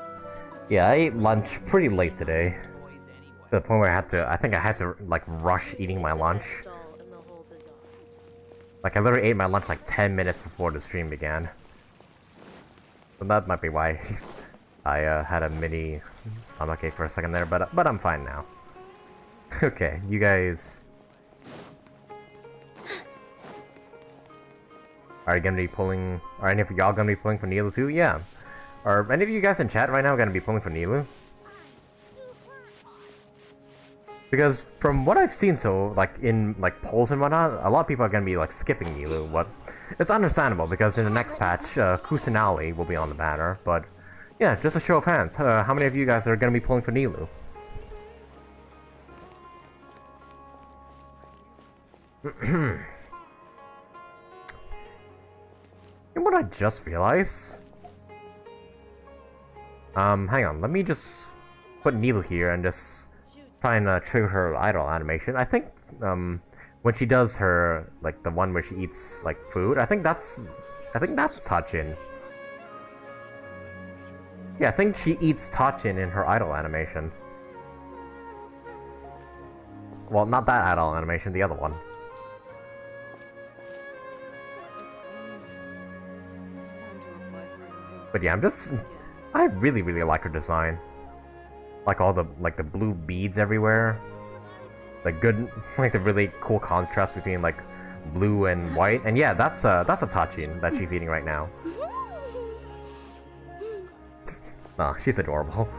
everyone can enjoy. Yeah, I ate lunch pretty late today. Toys anyway. To the point where I think I had to, like, rush Jutes eating is my the lunch. best doll in the whole bazaar. Like, I literally ate my lunch like 10 minutes before the stream began. So that might be why I had a mini stomachache for a second there, but I'm fine now. Okay, you guys... Are you gonna be pulling... Are any of y'all gonna be pulling for Nilou too? Yeah. Are any of you guys in chat right now gonna be pulling for Nilou? Because from what I've seen, so like in like polls and whatnot, a lot of people are gonna be like skipping Nilou. But it's understandable because in the next patch, Kusanali will be on the banner. But yeah, just a show of hands. How many of you guys are gonna be pulling for Nilou? And what I just realized. Hang on. Let me just put Nilou here and just try and trigger her idol animation. I think when she does her like the one where she eats like food, I think that's Tachin. Yeah, I think she eats Tachin in her idol animation. Well, not that idol animation, the other one. But yeah, I really like her design. Like all the blue beads everywhere. Like the really cool contrast between like blue and white. And yeah, that's a Tachin that she's eating right now. Nah, she's adorable.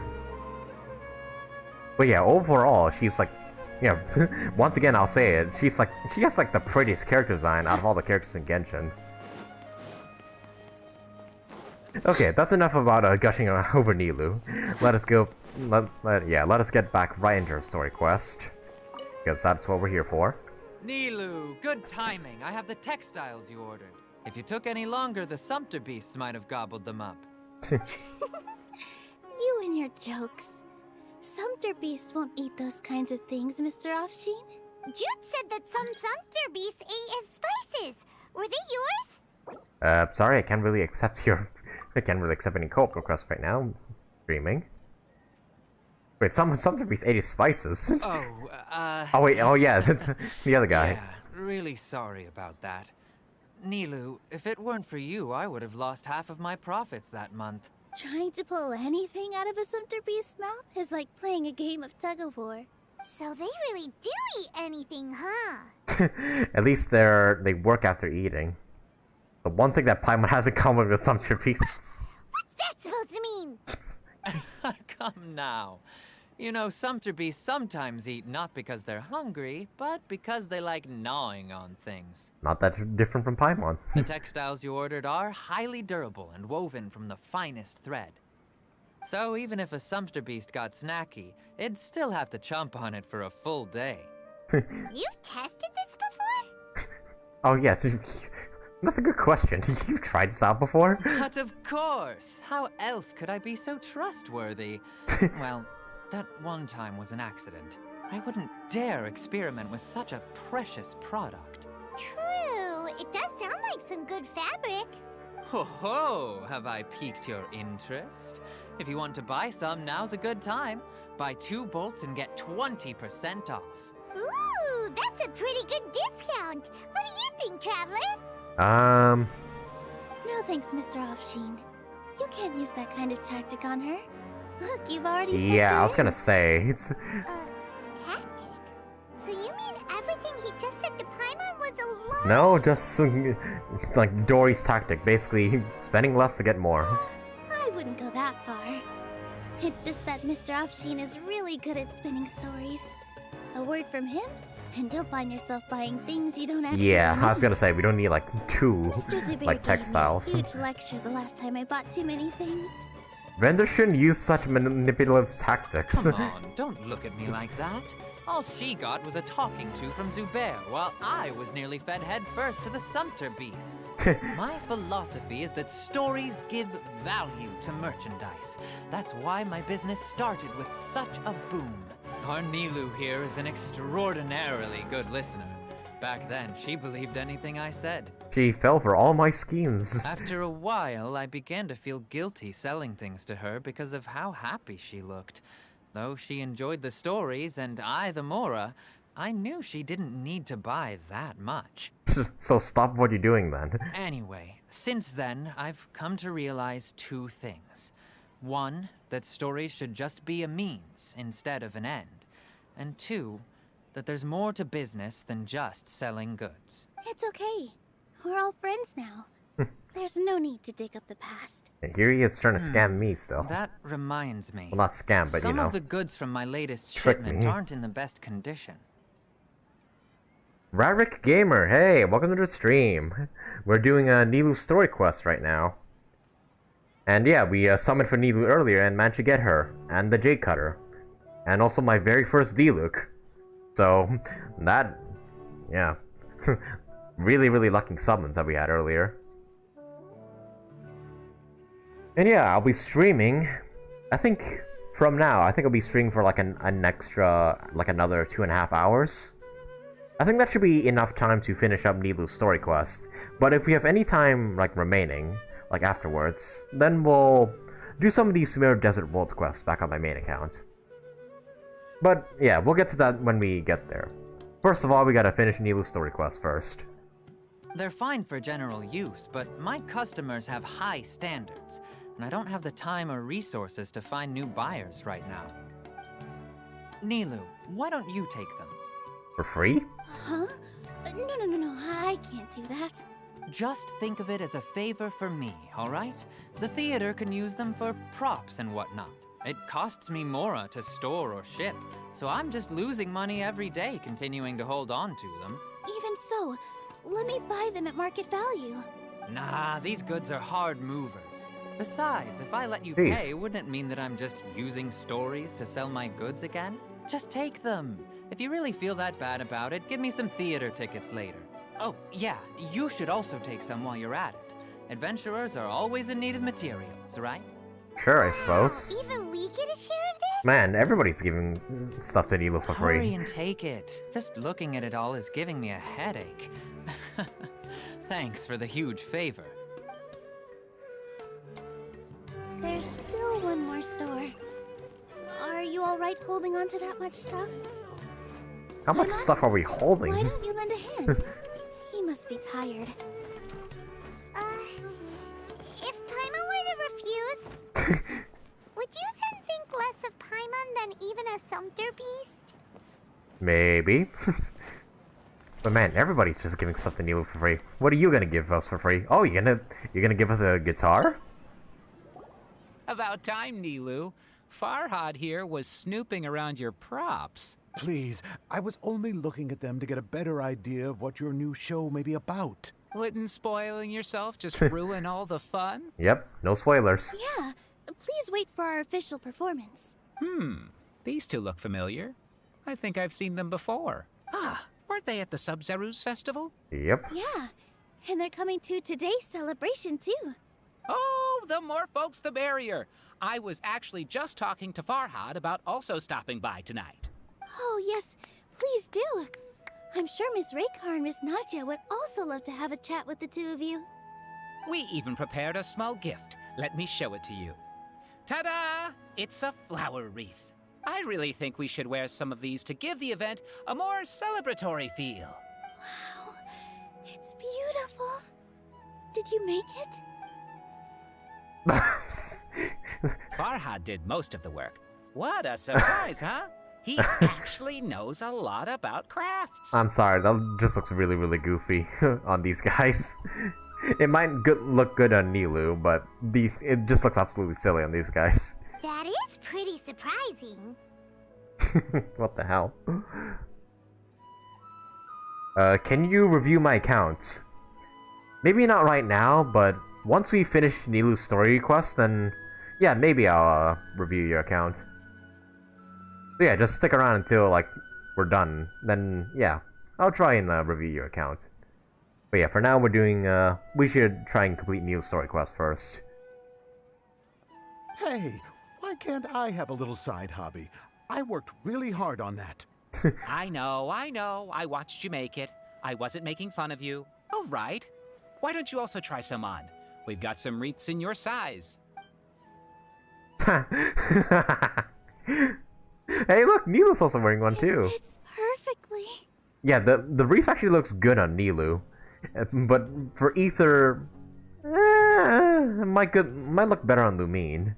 But yeah, overall, she's like, yeah, once again I'll say it, she has like the prettiest character design out of all the characters in Genshin. Okay, that's enough about gushing over Nilou. Let us go. Let us get back right into our story quest, because that's what we're here for. Nilou, good timing. I have the textiles you ordered. If you took any longer, the Sumpter beasts might have gobbled them up. You and your jokes. Sumpter beasts won't eat those kinds of things, Mr. Offsheen. Jude said that some Sumpter beasts ate his spices. Were they yours? Sorry, I can't really accept any co-op requests right now. Streaming. Wait, some beast ate his spices. Oh wait, oh yeah, that's the other guy. Yeah, really sorry about that. Nilou, if it weren't for you, I would have lost half of my profits that month. Trying to pull anything out of a Sumpter beast's mouth is like playing a game of tug-of-war. So they really do eat anything, huh? At least they work after eating. The one thing that Paimon has in common with Sumpter Beasts. What's that supposed to mean? Come now. You know, sumpter beasts sometimes eat not because they're hungry, but because they like gnawing on things. Not that different from Paimon. The textiles you ordered are highly durable and woven from the finest thread. So even if a sumpter beast got snacky, it'd still have to chomp on it for a full day. You've tested this before? Oh yeah, that's a good question. You've tried this out before? But of course! How else could I be so trustworthy? Well, that one time was an accident. I wouldn't dare experiment with such a precious product. True. It does sound like some good fabric. Ho ho! Have I piqued your interest? If you want to buy some, now's a good time. Buy 2 bolts and get 20% off. Ooh, that's a pretty good discount. What do you think, Traveler? No thanks, Mr. Offsheen. You can't use that kind of tactic on her. Look, you've already sent Yeah, her I was gonna in. say, it's... Tactic? So you mean everything he just said to Paimon was a lie? No, just like Dori's tactic, basically spending less to get more. I wouldn't go that far. It's just that Mr. Offsheen is really good at spinning stories. A word from him, and you'll find yourself buying things you don't actually Yeah, need. I was gonna say, we don't need like 2 Mr. Zubair like textiles. gave me a huge lecture the last time I bought too many things. Vendors shouldn't use such manipulative tactics. Come on, don't look at me like that. All she got was a talking to from Zubair, while I was nearly fed head first to the sumpter beasts. My philosophy is that stories give value to merchandise. That's why my business started with such a boom. Our Nilou here is an extraordinarily good listener. Back then, she believed anything I said. She fell for all my schemes. After a while, I began to feel guilty selling things to her because of how happy she looked. Though she enjoyed the stories and I the Mora, I knew she didn't need to buy that much. So stop what you're doing then. Anyway, since then, I've come to realize 2 things. 1, that stories should just be a means instead of an end. And 2, that there's more to business than just selling goods. It's okay. We're all friends now. There's no need to dig up the past. And here he is trying to scam me still. That reminds me. Well, not scam, but Some you know. of the goods from my latest Trick shipment me. aren't in the best condition. Radrick Gamer, hey, welcome to the stream. We're doing a Nilou story quest right now. And yeah, we summoned for Nilou earlier and managed to get her, and the Jade Cutter. And also my very first D-Look. So, that, yeah. really, really lucky summons that we had earlier. And yeah, I'll be streaming, I think, from now, I think I'll be streaming for like an extra, like another 2.5 hours. I think that should be enough time to finish up Nilou's story quest. But if we have any time, like, remaining, like, afterwards, then we'll do some of these Sumeru Desert World quests back on my main account. But, yeah, we'll get to that when we get there. First of all, we gotta finish Nilou's story quest first. They're fine for general use, but my customers have high standards, and I don't have the time or resources to find new buyers right now. Nilou, why don't you take them? For free? Huh? No, I can't do that. Just think of it as a favor for me, alright? The theater can use them for props and whatnot. It costs me Mora to store or ship, so I'm just losing money every day continuing to hold on to them. Even so, let me buy them at market value. Nah, these goods are hard movers. Besides, if I let you Jeez. pay, wouldn't it mean that I'm just using stories to sell my goods again? Just take them. If you really feel that bad about it, give me some theater tickets later. Oh, yeah, you should also take some while you're at it. Adventurers are always in need of materials, right? Sure, I suppose. Even we get a share of this? Man, everybody's giving stuff to Nilou for Hurry free. and take it. Just looking at it all is giving me a headache. Thanks for the huge favor. There's still one more store. Are you alright holding on to that much stuff? How much Paimon? stuff are we holding? Why don't you lend a hand? He must be tired. If Paimon were to refuse, would you then think less of Paimon? than even a sumpter beast? Maybe. But man, everybody's just giving stuff to Nilou for free. What are you gonna give us for free? Oh, you're gonna give us a guitar? About time, Nilou. Farhad here was snooping around your props. Please, I was only looking at them to get a better idea of what your new show may be about. Wouldn't spoiling yourself just ruin all the fun? Yep, no spoilers. Yeah, please wait for our official performance. These two look familiar. I think I've seen them before. Ah, weren't they at the Sub-Zerus festival? Yep. Yeah, and they're coming to today's celebration too. Oh, the more folks the merrier. I was actually just talking to Farhad about also stopping by tonight. Oh yes, please do. I'm sure Miss Raykar and Miss Nadja would also love to have a chat with the two of you. We even prepared a small gift. Let me show it to you. Ta-da! It's a flower wreath. I really think we should wear some of these to give the event a more celebratory feel. Wow, it's beautiful. Did you make it? Farhad did most of the work. What a surprise, huh? He actually knows a lot about crafts. I'm sorry, that just looks really, really goofy on these guys. It might look good on Nilou, but it just looks absolutely silly on these guys. That is pretty surprising. What the hell? Can you review my accounts? Maybe not right now, but once we finish Nilou's story quest, then yeah, maybe I'll review your account. So yeah, just stick around until like we're done. Then yeah, I'll try and review your account. But yeah, for now we're doing. We should try and complete Nilou's story quest first. Hey, why can't I have a little side hobby? I worked really hard on that. I know. I watched you make it. I wasn't making fun of you. All right. Why don't you also try some on? We've got some wreaths in your size. Hey, look, Nilou's also wearing one too. It's perfectly. Yeah, the wreath actually looks good on Nilou, but for Ether, might look better on Lumine,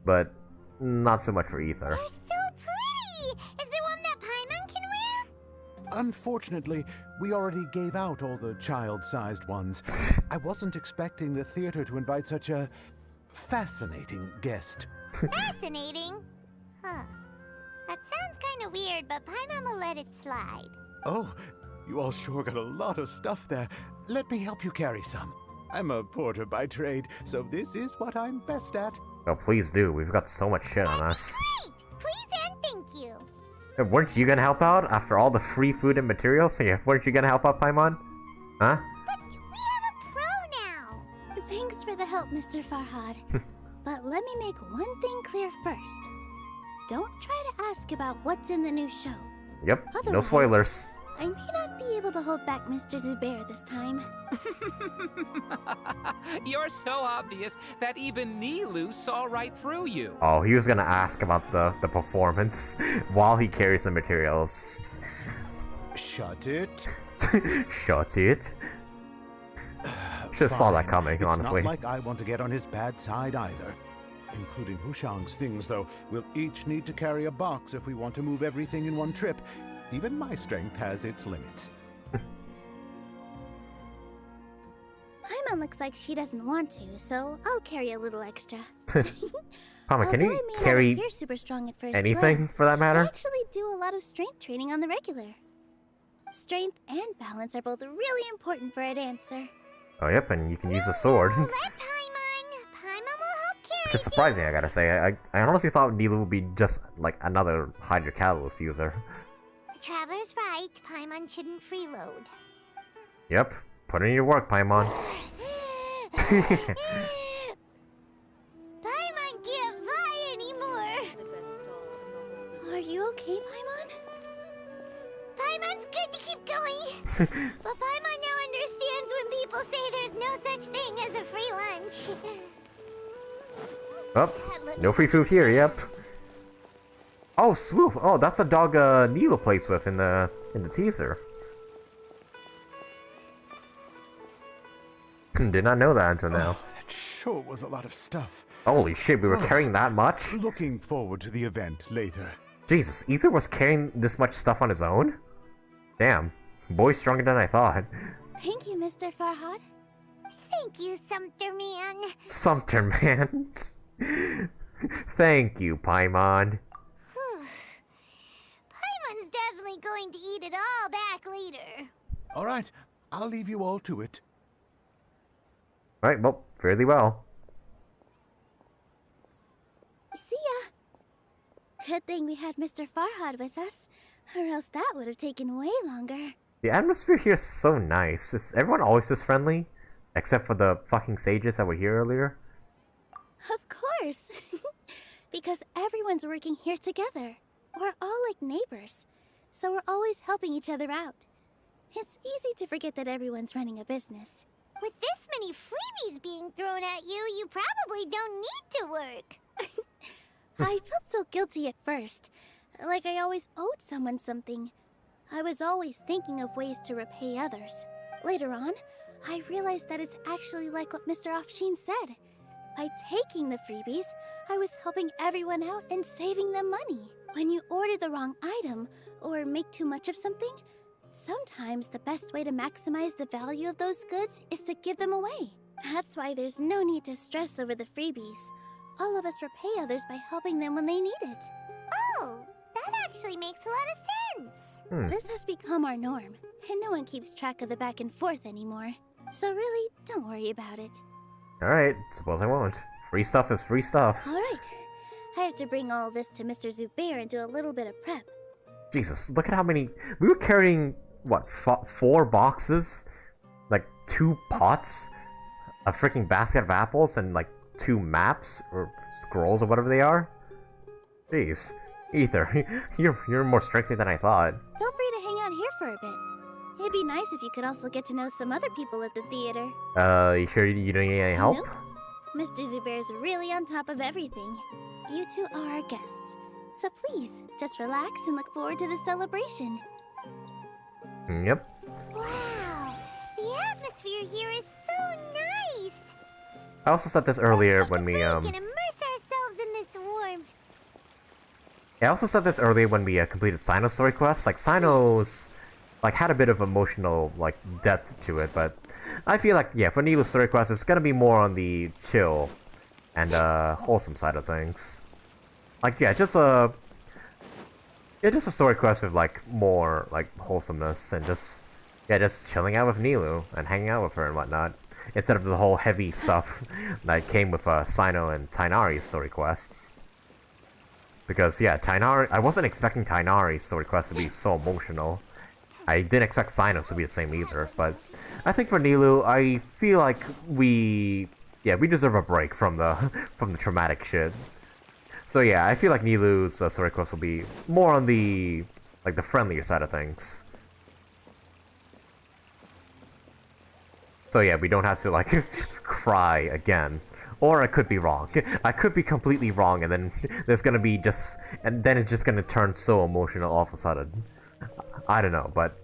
but not so much for Ether. They're so pretty! Is there one that Paimon can wear? Unfortunately, we already gave out all the child-sized ones. I wasn't expecting the theater to invite such a fascinating guest. Fascinating? Huh. That sounds kind of weird, but Paimon will let it slide. Oh, you all sure got a lot of stuff there. Let me help you carry some. I'm a porter by trade, so this is what I'm best at. Oh, please do. We've got so much shit on us. Great! Please and thank you. Weren't you gonna help out after all the free food and materials? Yeah, weren't you gonna help out, Paimon? Huh? But we have a pro now. Thanks for the help, Mr. Farhad. But let me make one thing clear first. Don't try to ask about what's in the new show. Yep, no Otherwise, spoilers. I may not be able to hold back Mr. Zubair this time. You're so obvious that even Nilou saw right through you. Oh, he was gonna ask about the performance while he carries the materials. Shut it. Shut it. Should've saw that coming, honestly. It's not like I want to get on his bad side either. Including Hushang's things, though. We'll each need to carry a box if we want to move everything in one trip. Even my strength has its limits. Paimon looks like she doesn't want to, so I'll carry a little extra. Paimon, can you carry appear super strong at first anything glance, for that I matter? actually do a lot of strength training on the regular. Strength and balance are both really important for a dancer. Oh, yep, and you can use a sword. Let Paimon. Paimon will help carry Which is surprising, I gotta say. I honestly thought Nilou would be just like another Hydra Catalyst user. The Traveler's right. Paimon shouldn't freeload. Yep, put in your work, Paimon. Paimon can't fly anymore. The best stall in the whole business. Are you okay, Paimon? Paimon's good to keep going. But Paimon now understands when people say there's no such thing as a free lunch. Oh, no free food here, yep. Oh, Swoof! Oh, that's a dog Nilou plays with in the teaser. Did not know that until now. That sure was a lot of stuff. Holy shit, we were carrying that much? Looking forward to the event later. Jesus, Ether was carrying this much stuff on his own? Damn. Boy, stronger than I thought. Thank you, Mr. Farhad. Thank you, Sumter Man. Sumter Man. Thank you, Paimon. Paimon's definitely going to eat it all back later. All right, I'll leave you all to it. Alright, well, fairly well. See ya. Good thing we had Mr. Farhad with us, or else that would have taken way longer. The atmosphere here is so nice. Is everyone always this friendly? Except for the fucking sages that were here earlier? Of course. Because everyone's working here together. We're all like neighbors, so we're always helping each other out. It's easy to forget that everyone's running a business. With this many freebies being thrown at you, you probably don't need to work. I felt so guilty at first, like I always owed someone something. I was always thinking of ways to repay others. Later on, I realized that it's actually like what Mr. Afshin said. By taking the freebies, I was helping everyone out and saving them money. When you order the wrong item, or make too much of something, sometimes the best way to maximize the value of those goods is to give them away. That's why there's no need to stress over the freebies. All of us repay others by helping them when they need it. Oh, that actually makes a lot of sense. This has become our norm, and no one keeps track of the back and forth anymore. So really, don't worry about it. Alright, suppose I won't. Free stuff is free stuff. Alright. I have to bring all this to Mr. Zubair and do a little bit of prep. Jesus, look at how many... We were carrying, what, 4 boxes? Like, 2 pots? A freaking basket of apples and, like, 2 maps? Or scrolls or whatever they are? Jeez. Ether, you're more strictly than I thought. Feel free to hang out here for a bit. It'd be nice if you could also get to know some other people at the theater. You sure you don't need any help? Nope. Mr. Zubair's really on top of everything. You two are our guests. So please, just relax and look forward to the celebration. Yep. Wow, the atmosphere here is so nice. I also said this earlier when we, We can immerse ourselves in this warmth. I also said this earlier when we completed Cyno's story quest. Like, Cyno's, like, had a bit of emotional, like, depth to it, but I feel like, yeah, for Nilou's story quest, it's gonna be more on the chill and, wholesome side of things. Like, yeah, just a story quest with, like, more, like, wholesomeness and just chilling out with Nilou and hanging out with her and whatnot. Instead of the whole heavy stuff that came with, Cyno and Tighnari's story quests. Because, yeah, Tighnari... I wasn't expecting Tighnari's story quest to be so emotional. I didn't expect Cyno's to be the same either, but... I think for Nilou, I feel like we deserve a break from the traumatic shit. So yeah, I feel like Nilou's story quest will be more on the, like, the friendlier side of things. So yeah, we don't have to, like, cry again. Or I could be wrong. I could be completely wrong, and then there's gonna be just... And then it's just gonna turn so emotional all of a sudden. I don't know, but...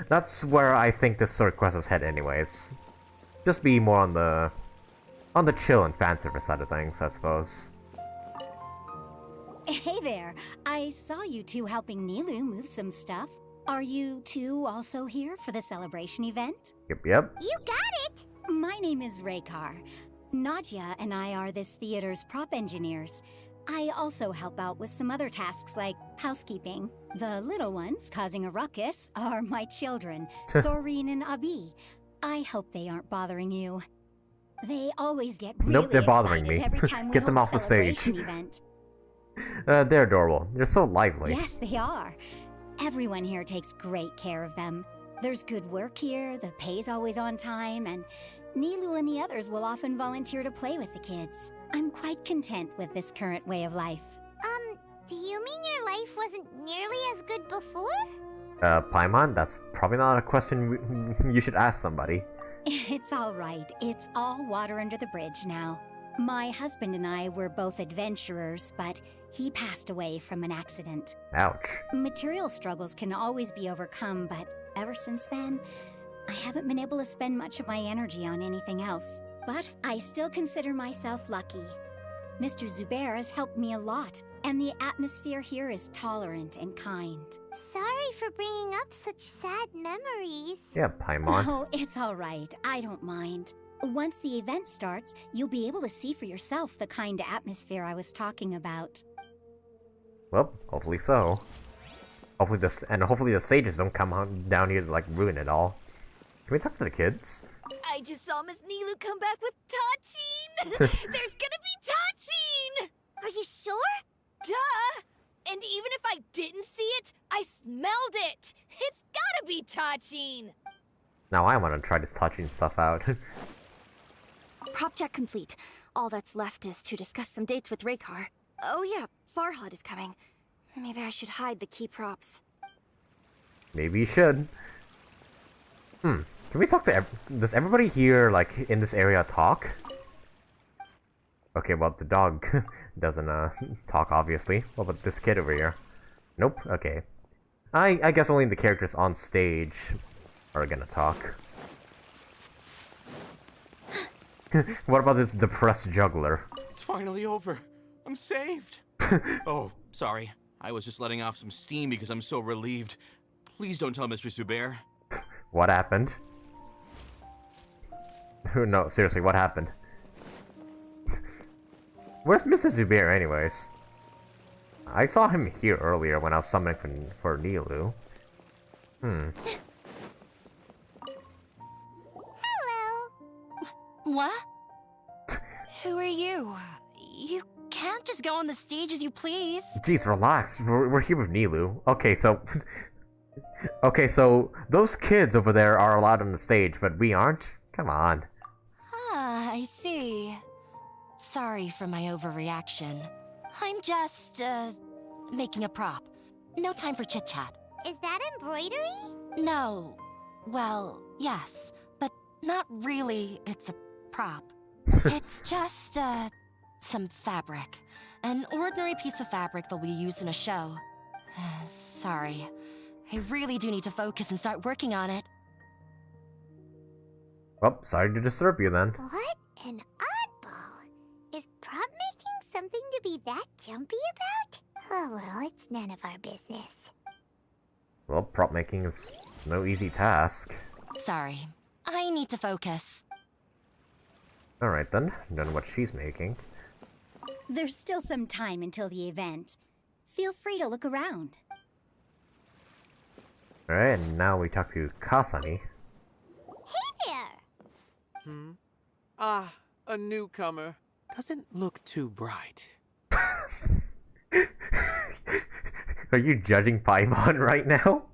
That's where I think this story quest is headed anyways. Just be more on the chill and fan service side of things, I suppose. Hey there, I saw you two helping Nilou move some stuff. Are you two also here for the celebration event? Yep. You got it! My name is Raykar. Nadja and I are this theater's prop engineers. I also help out with some other tasks like housekeeping. The little ones causing a ruckus are my children, Soreen and Abi. I hope they aren't bothering you. They always get really Nope, they're bothering me. every time we Get them hold off the stage. celebration event. They're adorable. They're so lively. Yes, they are. Everyone here takes great care of them. There's good work here, the pay's always on time, and Nilou and the others will often volunteer to play with the kids. I'm quite content with this current way of life. Do you mean your life wasn't nearly as good before? Paimon, that's probably not a question you should ask somebody. It's all right. It's all water under the bridge now. My husband and I were both adventurers, but he passed away from an accident. Ouch. Material struggles can always be overcome, but ever since then, I haven't been able to spend much of my energy on anything else. But I still consider myself lucky. Mr. Zubair has helped me a lot, and the atmosphere here is tolerant and kind. Sorry sorry for bringing up such sad memories. Yeah, Paimon. Oh, it's all right. I don't mind. Once the event starts, you'll be able to see for yourself the kind of atmosphere I was talking about. Well, hopefully so. Hopefully the sages don't come down here to like ruin it all. Can we talk to the kids? I just saw Miss Nilou come back with Tachin! There's gonna be Tachin! Are you sure? Duh! And even if I didn't see it, I smelled it! It's gotta be Tachin! Now I want to try this touching stuff out. Prop check complete. All that's left is to discuss some dates with Raykar. Oh yeah, Farhad is coming. Maybe I should hide the key props. Maybe you should. Can we talk to does everybody here, like, in this area talk? Okay, well, the dog doesn't, talk, obviously. What about this kid over here? Nope, okay. I guess only the characters on stage are gonna talk. What about this depressed juggler? It's finally over. I'm saved. Oh, sorry. I was just letting off some steam because I'm so relieved. Please don't tell Mr. Zubair. What happened? No, seriously, what happened? Where's Mr. Zubair, anyways? I saw him here earlier when I was summoning for Nilou. Hello. What? Who are you? You can't just go on the stage as you please. Jeez, relax. We're here with Nilou. Okay, so... okay, so those kids over there are allowed on the stage, but we aren't? Come on. Ah, I see. Sorry for my overreaction. I'm just, making a prop. No time for chit-chat. Is that embroidery? No. Well, yes, but not really. It's a prop. It's just, some fabric. An ordinary piece of fabric that we use in a show. Sorry. I really do need to focus and start working on it. Well, sorry to disturb you then. What an oddball. Is prop making something to be that jumpy about? Oh well, it's none of our business. Well, prop making is no easy task. Sorry. I need to focus. Alright then, done what she's making. There's still some time until the event. Feel free to look around. Alright, and now we talk to Kasani. Hey there! Ah, a newcomer. Doesn't look too bright. Are you judging Paimon right now?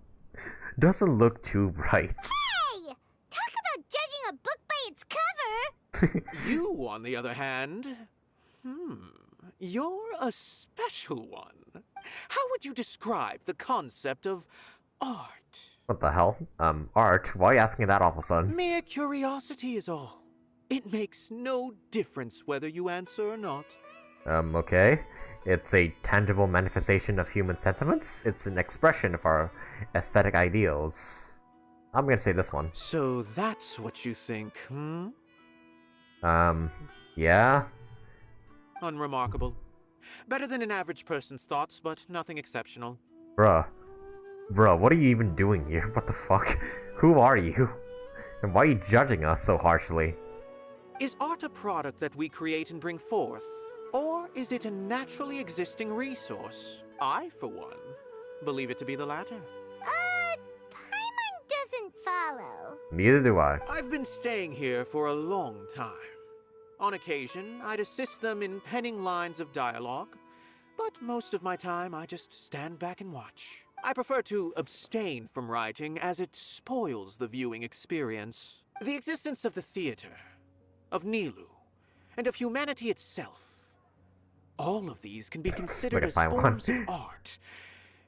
Doesn't look too bright. Hey! Talk about judging a book by its cover! You, on the other hand... You're a special one. How would you describe the concept of art? What the hell? Art? Why are you asking that all of a sudden? Mere curiosity is all. It makes no difference whether you answer or not. Okay. It's a tangible manifestation of human sentiments. It's an expression of our aesthetic ideals. I'm gonna say this one. So that's what you think, Yeah? Unremarkable. Better than an average person's thoughts, but nothing exceptional. Bruh, what are you even doing here? What the fuck? Who are you? And why are you judging us so harshly? Is art a product that we create and bring forth? Or is it a naturally existing resource? I, for one, believe it to be the latter. Paimon doesn't follow. Neither do I. I've been staying here for a long time. On occasion, I'd assist them in penning lines of dialogue, but most of my time I just stand back and watch. I prefer to abstain from writing as it spoils the viewing experience. The existence of the theater, of Nilou, and of humanity itself. All of these can be considered as forms of art.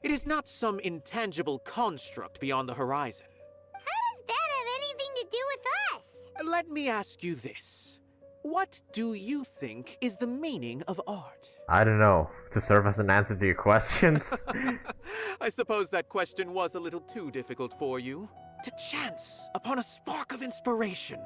It is not some intangible construct beyond the horizon. How does that have anything to do with us? Let me ask you this. What do you think is the meaning of art? I don't know. To serve as an answer to your questions? I suppose that question was a little too difficult for you. To chance upon a spark of inspiration.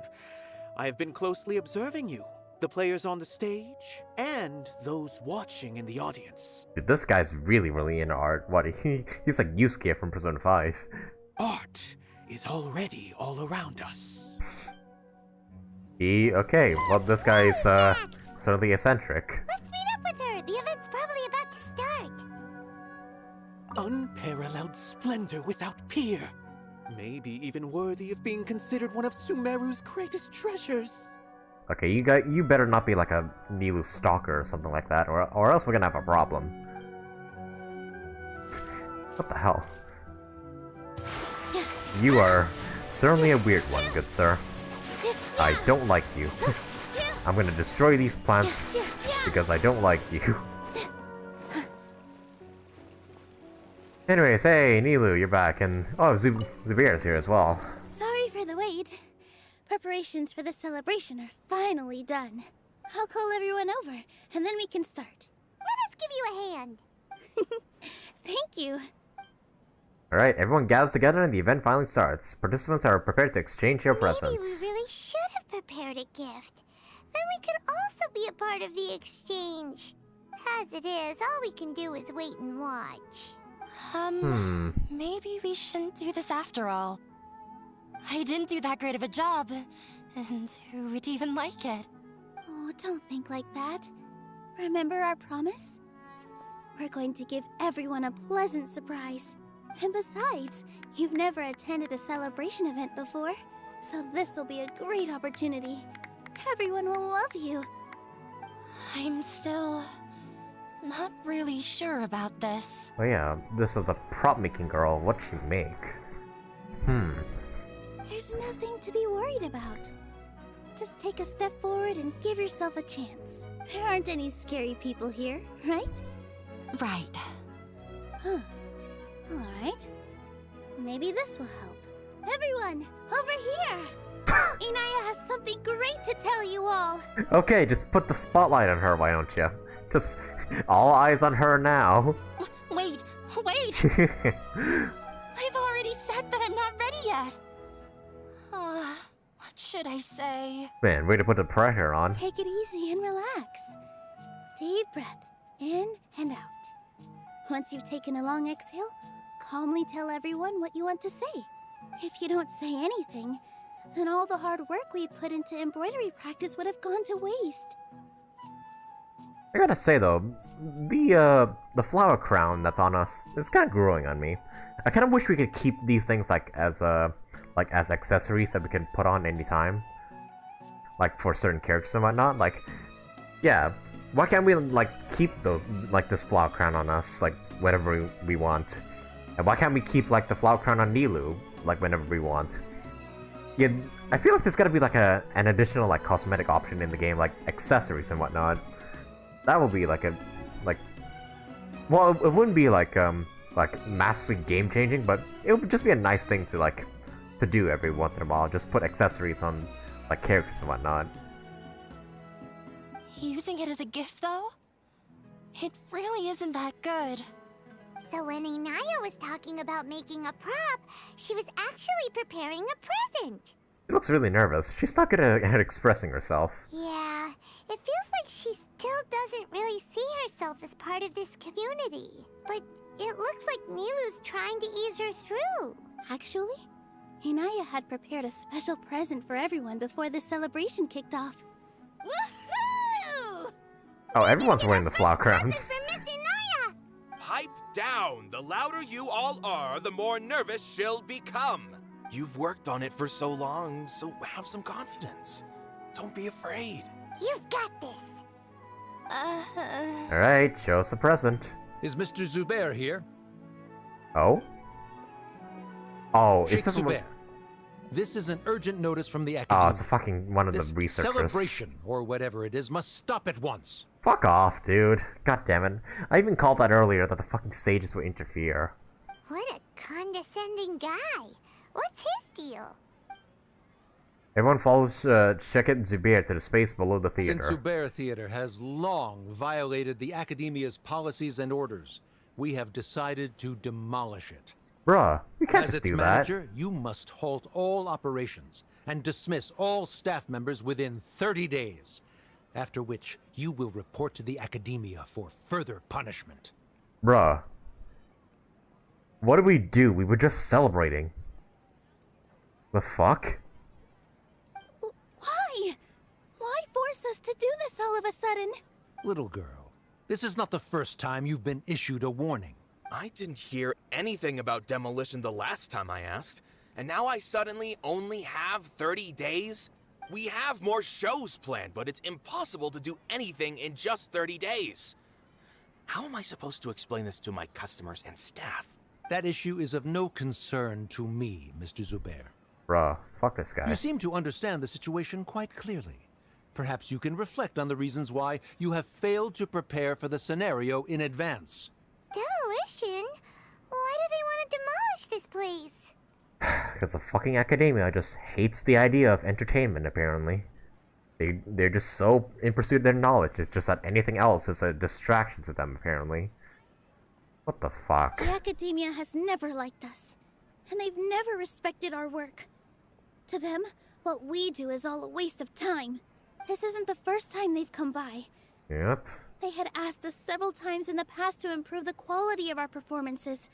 I have been closely observing you. the players on the stage, and those watching in the audience. Dude, this guy's really, really into art. What, he's like Yusuke from Persona 5. Art is already all around us. Okay, well, this guy's certainly eccentric. Let's meet up with her. The event's probably about to start. Unparalleled splendor without peer. Maybe even worthy of being considered one of Sumeru's greatest treasures. Okay, you better not be like a Nilou stalker or something like that, or else we're gonna have a problem. What the hell? You are certainly a weird one, good sir. I don't like you. I'm gonna destroy these plants because I don't like you. Anyways, hey, Nilou, you're back, and oh, Zubair's here as well. Sorry for the wait. Preparations for the celebration are finally done. I'll call everyone over, and then we can start. Let us give you a hand. Thank you. Alright, everyone gathers together and the event finally starts. Participants are prepared to exchange your presents. Maybe we really should have prepared a gift. Then we could also be a part of the exchange. As it is, all we can do is wait and watch. Maybe we shouldn't do this after all. I didn't do that great of a job, and who would even like it? Oh, don't think like that. Remember our promise? We're going to give everyone a pleasant surprise. And besides, you've never attended a celebration event before, so this will be a great opportunity. Everyone will love you. I'm still not really sure about this. Oh yeah, this is the prop-making girl. What'd she make? There's nothing to be worried about. Just take a step forward and give yourself a chance. There aren't any scary people here, right? Right. Huh. Alright. Maybe this will help. Everyone, over here! Inaya has something great to tell you all! Okay, just put the spotlight on her, why don't you? Just all eyes on her now. Wait! I've already said that I'm not ready yet. What should I say? Man, way to put the pressure on. Take it easy and relax. Deep breath, in and out. Once you've taken a long exhale, calmly tell everyone what you want to say. If you don't say anything, then all the hard work we put into embroidery practice would have gone to waste. I gotta say though, the flower crown that's on us is kind of growing on me. I kind of wish we could keep these things like as accessories that we can put on anytime, like for certain characters and whatnot. Like, yeah, why can't we like keep those like this flower crown on us like whenever we want? And why can't we keep like the flower crown on Nilou like whenever we want? Yeah, I feel like there's gotta be like an additional like cosmetic option in the game, like accessories and whatnot. That would be like well, it wouldn't be like massively game changing, but it would just be a nice thing to do every once in a while. Just put accessories on like characters and whatnot. Using it as a gift though? It really isn't that good. So when Inaya was talking about making a prop, she was actually preparing a present. She looks really nervous. She's not good at expressing herself. Yeah, it feels like she still doesn't really see herself as part of this community. But it looks like Nilou's trying to ease her through. Actually, Inaya had prepared a special present for everyone before the celebration kicked off. Woohoo! Oh, everyone's wearing the flower crowns. Pipe down! The louder you all are, the more nervous she'll become. You've worked on it for so long, so have some confidence. Don't be afraid. You've got this. Alright, show us the present. Is Mr. Zubair here? Oh? Oh, Sheikh it's just Zubair. This is an urgent notice from the Academy. Oh, it's a fucking one of the researchers. Celebration, or whatever it is, must stop at once. Fuck off, dude. God damn it. I even called that earlier that the fucking sages would interfere. What a condescending guy. What's his deal? Everyone follows Sheket Zubair to the space below the theater. Since Zubair Theater has long violated the Academia's policies and orders, we have decided to demolish it. Bruh, you can't As just its do manager, that. you must halt all operations and dismiss all staff members within 30 days. after which you will report to the Academia for further punishment. Bruh. What did we do? We were just celebrating. The fuck? Why? Why force us to do this all of a sudden? Little girl, this is not the first time you've been issued a warning. I didn't hear anything about demolition the last time I asked, and now I suddenly only have 30 days? We have more shows planned, but it's impossible to do anything in just 30 days. How am I supposed to explain this to my customers and staff? That issue is of no concern to me, Mr. Zubair. Bruh, fuck this guy. You seem to understand the situation quite clearly. Perhaps you can reflect on the reasons why you have failed to prepare for the scenario in advance. Demolition? Why do they want to demolish this place? Because the fucking academia just hates the idea of entertainment, apparently. They're just so in pursuit of their knowledge, it's just that anything else is a distraction to them, apparently. What the fuck? The academia has never liked us, and they've never respected our work. To them, what we do is all a waste of time. This isn't the first time they've come by. Yep. They had asked us several times in the past to improve the quality of our performances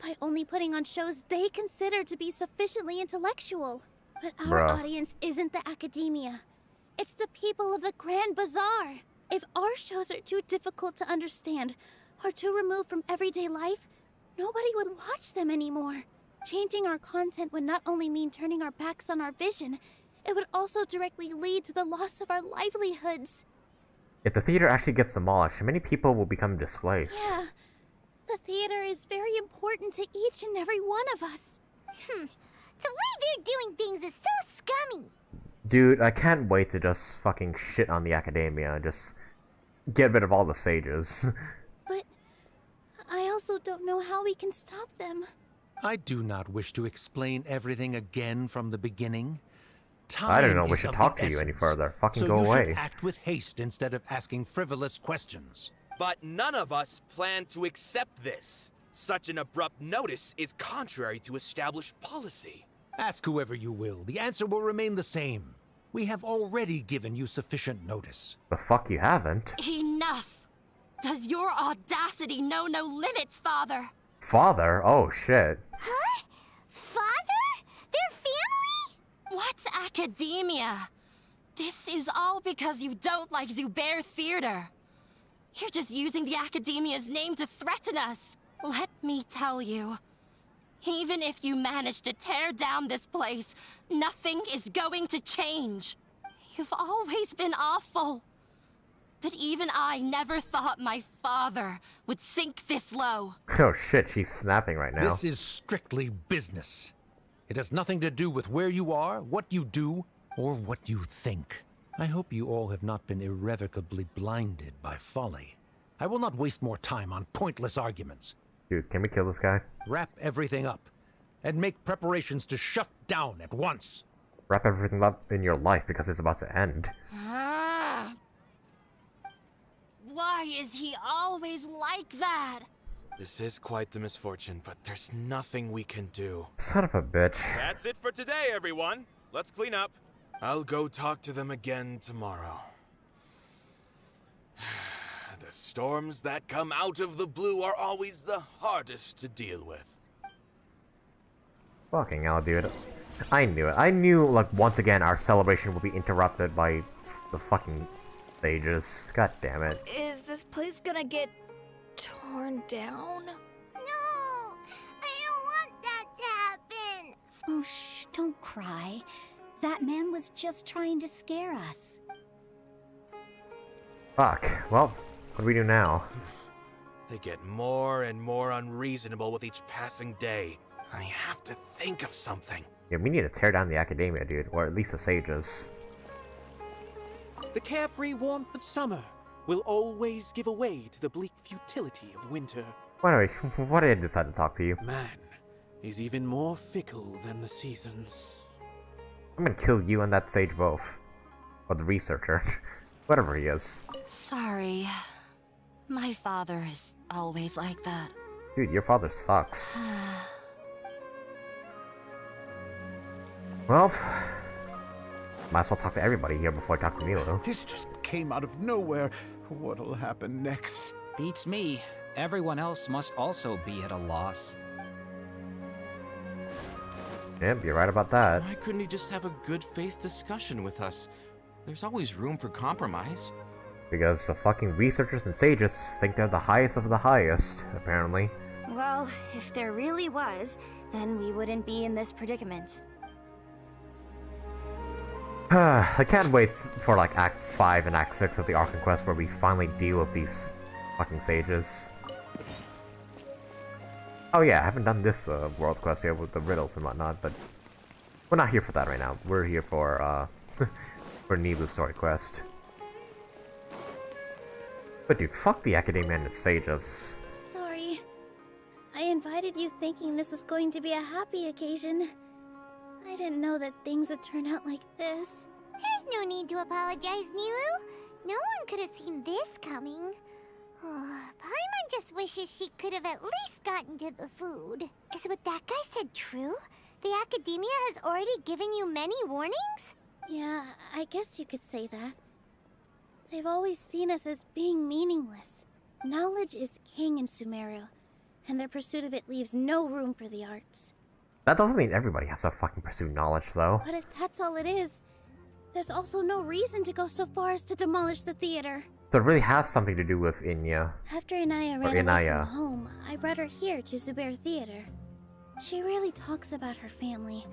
by only putting on shows they consider to be sufficiently intellectual. But our audience isn't the academia. It's the people of the Grand Bazaar. If our shows are too difficult to understand or too removed from everyday life, nobody would watch them anymore. Changing our content would not only mean turning our backs on our vision, it would also directly lead to the loss of our livelihoods. If the theater actually gets demolished, many people will become displaced. Yeah. The theater is very important to each and every one of us. The way they're doing things is so scummy. Dude, I can't wait to just fucking shit on the academia and just get rid of all the sages. But I also don't know how we can stop them. I do not wish to explain everything again from the beginning. I don't know Time we is should of talk the to you any essence, further. Fucking so go you away. should act with haste instead of asking frivolous questions. But none of us plan to accept this. Such an abrupt notice is contrary to established policy. Ask whoever you will. The answer will remain the same. We have already given you sufficient notice. The fuck you haven't? Enough! Does your audacity know no limits, Father? Father? Oh shit. Huh? Father? Their family? What academia? This is all because you don't like Zubair Theater. You're just using the academia's name to threaten us. Let me tell you, even if you manage to tear down this place, nothing is going to change. You've always been awful. But even I never thought my father would sink this low. Oh shit, she's snapping right now. This is strictly business. It has nothing to do with where you are, what you do, or what you think. I hope you all have not been irrevocably blinded by folly. I will not waste more time on pointless arguments. Dude, can we kill this guy? Wrap everything up, and make preparations to shut down at once. Wrap everything up in your life because it's about to end. Why is he always like that? This is quite the misfortune, but there's nothing we can do. Son of a bitch. That's it for today, everyone. Let's clean up. I'll go talk to them again tomorrow. The storms that come out of the blue are always the hardest to deal with. Fucking hell, dude. I knew it. I knew, like, once again, our celebration would be interrupted by the fucking stages. God damn it. Is this place gonna get torn down? No! I don't want that to happen! Oh, shh, don't cry. That man was just trying to scare us. Fuck. Well, what do we do now? They get more and more unreasonable with each passing day. I have to think of something. Yeah, we need to tear down the academia, dude. Or at least the sages. The carefree warmth of summer will always give way to the bleak futility of winter. Why did I decide to talk to you? Man is even more fickle than the seasons. I'm gonna kill you and that sage both. Or the researcher. Whatever he is. Sorry. My father is always like that. Dude, your father sucks. Well, might as well talk to everybody here before I talk to Nilou. This just came out of nowhere. What'll happen next? Beats me. Everyone else must also be at a loss. Yep, you're right about that. Why couldn't he just have a good faith discussion with us? There's always room for compromise. Because the fucking researchers and sages think they're the highest of the highest, apparently. Well, if there really was, then we wouldn't be in this predicament. I can't wait for like Act 5 and Act 6 of the Arkham Quest where we finally deal with these fucking sages. Oh yeah, I haven't done this world quest yet with the riddles and whatnot, but we're not here for that right now. We're here for for Nilou's story quest. But dude, fuck the Academia and its sages. Sorry. I invited you thinking this was going to be a happy occasion. I didn't know that things would turn out like this. There's no need to apologize, Nilou. No one could have seen this coming. Paimon just wishes she could have at least gotten to the food. Is what that guy said true? The Academia has already given you many warnings? Yeah, I guess you could say that. They've always seen us as being meaningless. Knowledge is king in Sumeru, and their pursuit of it leaves no room for the arts. That doesn't mean everybody has to fucking pursue knowledge, though. But if that's all it is, there's also no reason to go so far as to demolish the theater. So it really has something to do with Inya. After Inaya ran away from home, I brought her here to Zubair Theater. She really talks about her family.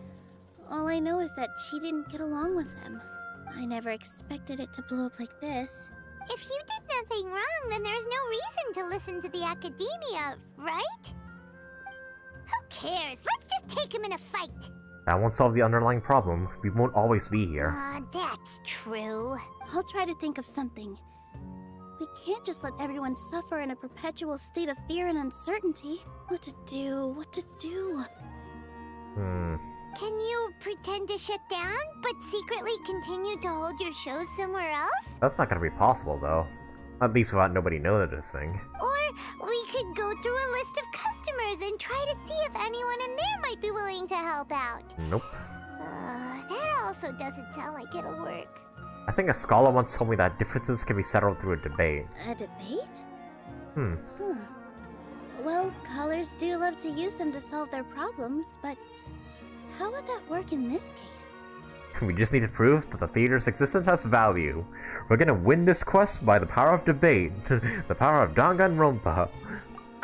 All I know is that she didn't get along with them. I never expected it to blow up like this. If you did nothing wrong, then there's no reason to listen to the Academia, right? Who cares? Let's just take him in a fight. That won't solve the underlying problem. We won't always be here. That's true. I'll try to think of something. We can't just let everyone suffer in a perpetual state of fear and uncertainty. What to do? Can you pretend to shut down, but secretly continue to hold your shows somewhere else? That's not gonna be possible, though. At least without nobody noticing. Or we could go through a list of customers and try to see if anyone in there might be willing to help out. Nope. That also doesn't sound like it'll work. I think a scholar once told me that differences can be settled through a debate. A debate? Huh. Well, scholars do love to use them to solve their problems, but how would that work in this case? We just need to prove that the theater's existence has value. We're gonna win this quest by the power of debate. The power of Danganronpa.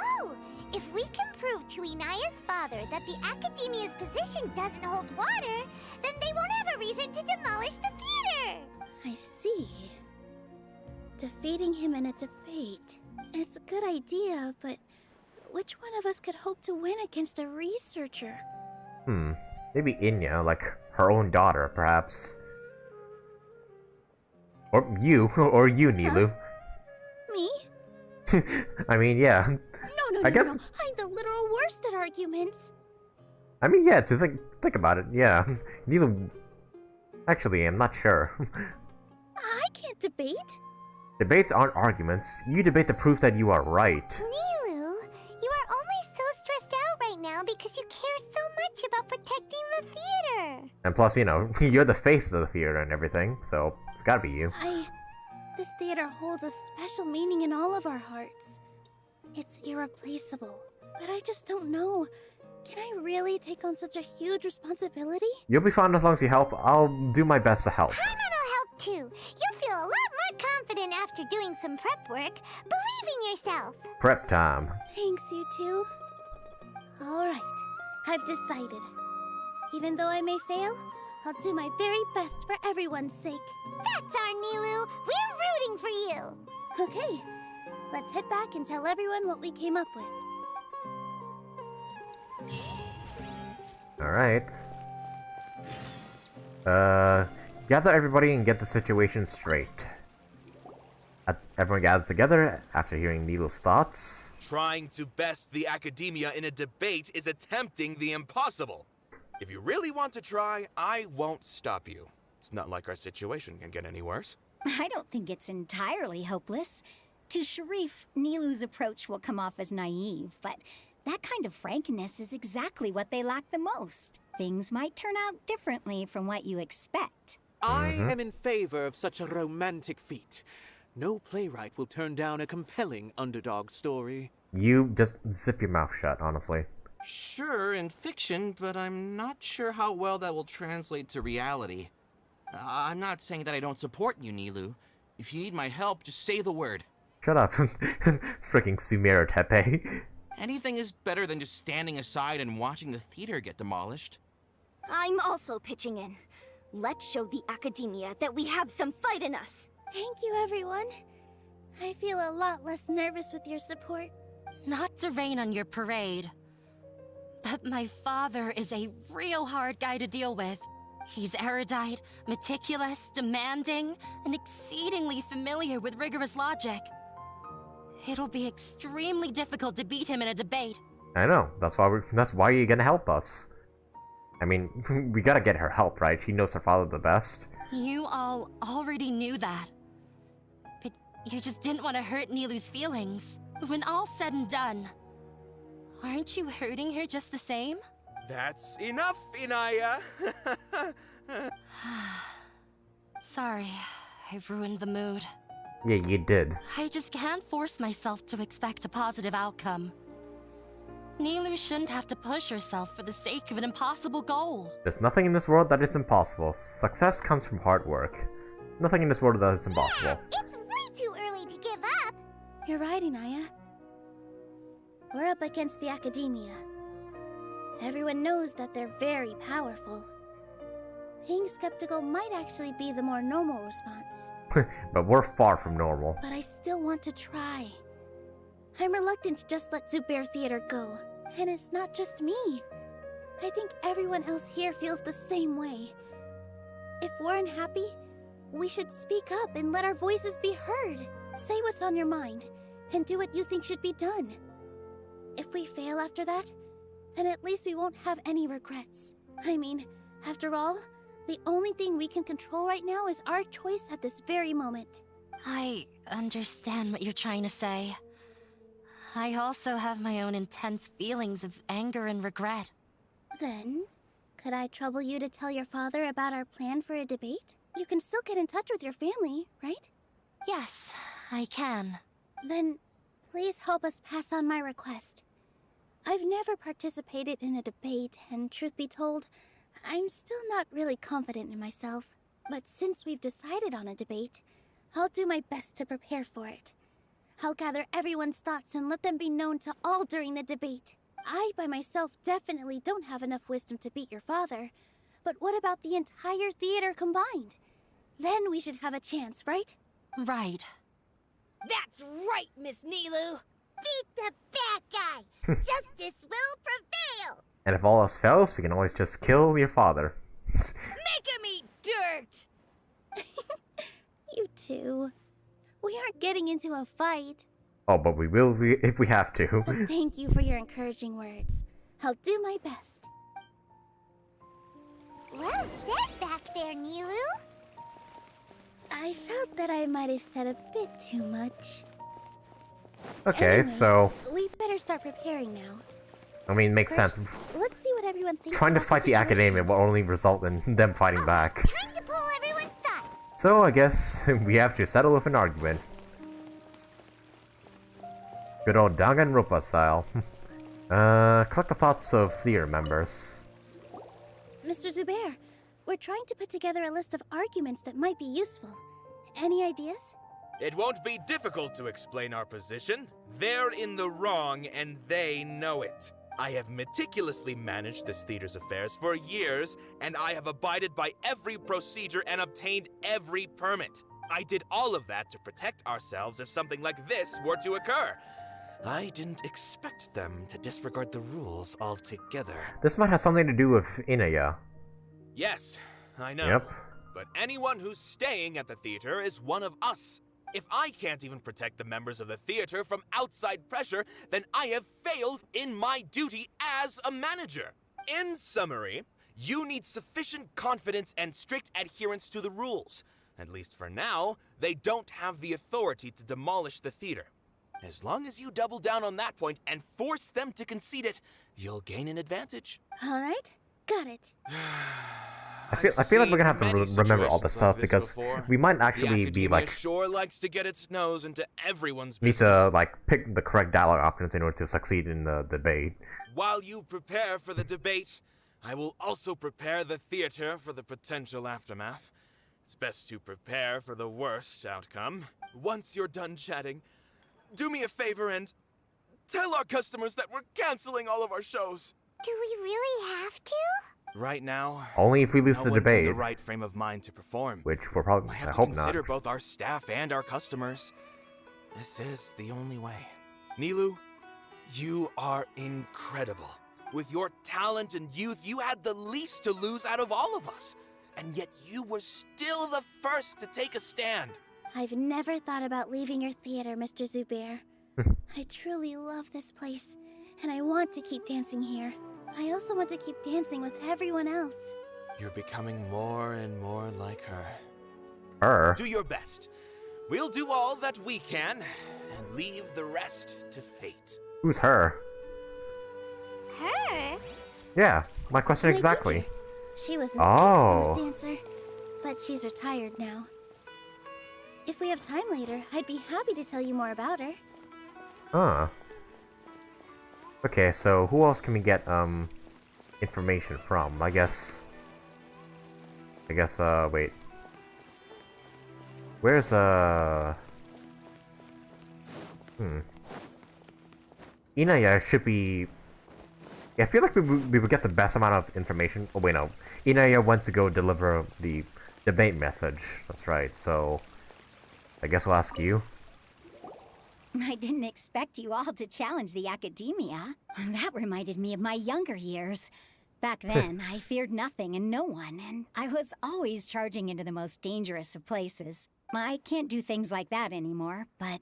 Oh! If we can prove to Inaya's father that the Academia's position doesn't hold water, then they won't have a reason to demolish the theater! I see. Defeating him in a debate. It's a good idea, but which one of us could hope to win against a researcher? Maybe Inya, like her own daughter, perhaps. Or you, Nilou. Me? I mean, yeah. No, I guess... no. I'm the literal worst at arguments. I mean, yeah, to think about it, yeah. Nilou... Actually, I'm not sure. I can't debate. Debates aren't arguments. You debate the proof that you are right. Nilou, you are only so stressed out right now because you care so much about protecting the theater. And plus, you know, you're the face of the theater and everything, so it's gotta be you. This theater holds a special meaning in all of our hearts. It's irreplaceable, but I just don't know. Can I really take on such a huge responsibility? You'll be fine as long as you help. I'll do my best to help. Paimon will help too. You'll feel a lot more confident after doing some prep work. Believe in yourself. Prep time. Thanks, you two. Alright, I've decided. Even though I may fail, I'll do my very best for everyone's sake. That's our Nilou. We're rooting for you. Okay, let's head back and tell everyone what we came up with. Alright. Gather everybody and get the situation straight. Everyone gathers together after hearing Nilou's thoughts. Trying to best the Academia in a debate is attempting the impossible. If you really want to try, I won't stop you. It's not like our situation can get any worse. I don't think it's entirely hopeless. To Sharif, Nilou's approach will come off as naive, but that kind of frankness is exactly what they lack the most. Things might turn out differently from what you expect. I am in favor of such a romantic feat. No playwright will turn down a compelling underdog story. You just zip your mouth shut, honestly. Sure, in fiction, but I'm not sure how well that will translate to reality. I'm not saying that I don't support you, Nilou. If you need my help, just say the word. Shut up. Freaking Sumeru Tepe. Anything is better than just standing aside and watching the theater get demolished. I'm also pitching in. Let's show the academia that we have some fight in us. Thank you, everyone. I feel a lot less nervous with your support. Not to rain on your parade, but my father is a real hard guy to deal with. He's erudite, meticulous, demanding, and exceedingly familiar with rigorous logic. It'll be extremely difficult to beat him in a debate. I know. That's why you're gonna help us. I mean, we gotta get her help, right? She knows her father the best. You all already knew that. But you just didn't want to hurt Nilou's feelings. But when all's said and done, aren't you hurting her just the same? That's enough, Inaya. Sorry, I ruined the mood. Yeah, you did. I just can't force myself to expect a positive outcome. Nilou shouldn't have to push herself for the sake of an impossible goal. There's nothing in this world that is impossible. Success comes from hard work. Nothing in this world that is impossible. It's way too early to give up. You're right, Inaya. We're up against the academia. Everyone knows that they're very powerful. Being skeptical might actually be the more normal response. But we're far from normal. But I still want to try. I'm reluctant to just let Zubair Theater go. And it's not just me. I think everyone else here feels the same way. If we're unhappy, we should speak up and let our voices be heard. Say what's on your mind, and do what you think should be done. If we fail after that, then at least we won't have any regrets. I mean, after all, the only thing we can control right now is our choice at this very moment. I understand what you're trying to say. I also have my own intense feelings of anger and regret. Then, could I trouble you to tell your father about our plan for a debate? You can still get in touch with your family, right? Yes, I can. Then, please help us pass on my request. I've never participated in a debate, and truth be told, I'm still not really confident in myself. But since we've decided on a debate, I'll do my best to prepare for it. I'll gather everyone's thoughts and let them be known to all during the debate. I, by myself, definitely don't have enough wisdom to beat your father. But what about the entire theater combined? Then we should have a chance, right? Right. That's right, Miss Nilou. Beat the bad guy. Justice will prevail. And if all else fails, we can always just kill your father. Make him eat dirt! You two. We aren't getting into a fight. Oh, but we will if we have to. But thank you for your encouraging words. I'll do my best. Well said back there, Nilou. I felt that I might have said a bit too much. Okay, anyway, so... we better start preparing now. I mean, makes sense. Let's see what everyone thinks. Trying to about fight the academia will only result in them fighting back. Time to pull everyone's thoughts. So I guess we have to settle with an argument. Good old Danganronpa style. Collect the thoughts of theater members. Mr. Zubair, we're trying to put together a list of arguments that might be useful. Any ideas? It won't be difficult to explain our position. They're in the wrong, and they know it. I have meticulously managed this theater's affairs for years, and I have abided by every procedure and obtained every permit. I did all of that to protect ourselves if something like this were to occur. I didn't expect them to disregard the rules altogether. This might have something to do with Inaya. Yes, I know. Yep. But anyone who's staying at the theater is one of us. If I can't even protect the members of the theater from outside pressure, then I have failed in my duty as a manager. In summary, you need sufficient confidence and strict adherence to the rules. At least for now, they don't have the authority to demolish the theater. As long as you double down on that point and force them to concede it, you'll gain an advantage. All right, got it. I feel like we're gonna have to remember all this stuff because we might actually be like sure likes to get its nose into everyone's need business. to like pick the correct dialogue options in order to succeed in the debate. While you prepare for the debate, I will also prepare the theater for the potential aftermath. It's best to prepare for the worst outcome. Once you're done chatting, do me a favor and tell our customers that we're canceling all of our shows. Do we really have to? Right now, Only if we lose no the one's debate. in the right frame of mind to perform. Which we're probably. I have I to hope consider not. both our staff and our customers. This is the only way. Nilou, you are incredible. With your talent and youth, you had the least to lose out of all of us. And yet you were still the first to take a stand. I've never thought about leaving your theater, Mr. Zubair. I truly love this place, and I want to keep dancing here. I also want to keep dancing with everyone else. You're becoming more and more like her. Her? Do your best. We'll do all that we can, and leave the rest to fate. Who's her? Her? Yeah, my question My exactly. teacher. She was an Oh. excellent dancer, but she's retired now. If we have time later, I'd be happy to tell you more about her. Huh. Okay, so who else can we get information from? I guess wait. Where's Inaya should be. Yeah, I feel like we would get the best amount of information. Oh wait, no. Inaya went to go deliver the debate message. That's right. So I guess we'll ask you. I didn't expect you all to challenge the academia. That reminded me of my younger years. Back then, I feared nothing and no one, and I was always charging into the most dangerous of places. I can't do things like that anymore, but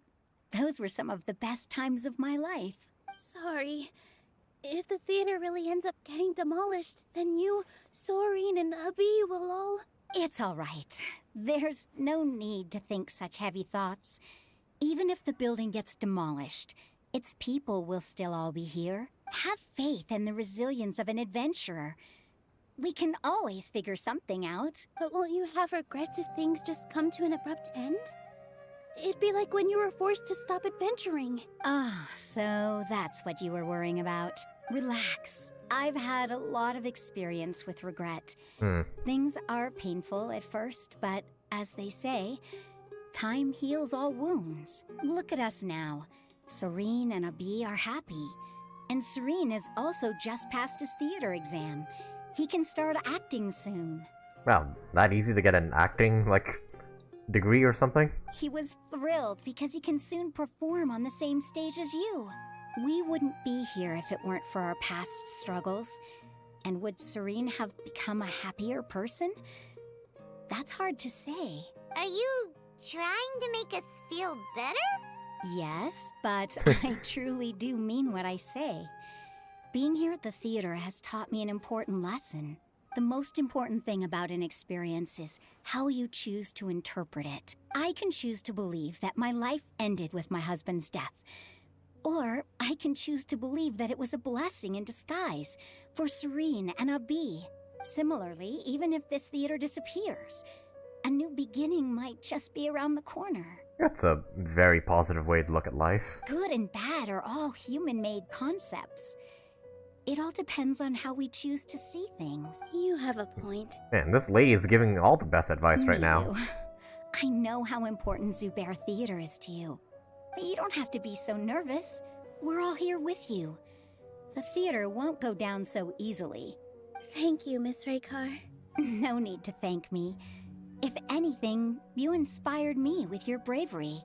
those were some of the best times of my life. Sorry. If the theater really ends up getting demolished, then you, Sorin, and Abi will all... It's all right. There's no need to think such heavy thoughts. Even if the building gets demolished, its people will still all be here. Have faith in the resilience of an adventurer. We can always figure something out. But won't you have regrets if things just come to an abrupt end? It'd be like when you were forced to stop adventuring. Ah, so that's what you were worrying about. Relax. I've had a lot of experience with regret. Things are painful at first, but as they say, time heals all wounds. Look at us now. Serene and Abi are happy. And Serene has also just passed his theater exam. He can start acting soon. Well, that easy to get an acting, like, degree or something? He was thrilled because he can soon perform on the same stage as you. We wouldn't be here if it weren't for our past struggles. And would Serene have become a happier person? That's hard to say. Are you trying to make us feel better? Yes, but I truly do mean what I say. Being here at the theater has taught me an important lesson. The most important thing about an experience is how you choose to interpret it. I can choose to believe that my life ended with my husband's death. Or I can choose to believe that it was a blessing in disguise for Serene and Abi. Similarly, even if this theater disappears, a new beginning might just be around the corner. That's a very positive way to look at life. Good and bad are all human-made concepts. It all depends on how we choose to see things. You have a point. Man, this lady is giving all the best advice right now. Nilou, I know how important Zubair Theater is to you. But you don't have to be so nervous. We're all here with you. The theater won't go down so easily. Thank you, Miss Raykar. No need to thank me. If anything, you inspired me with your bravery.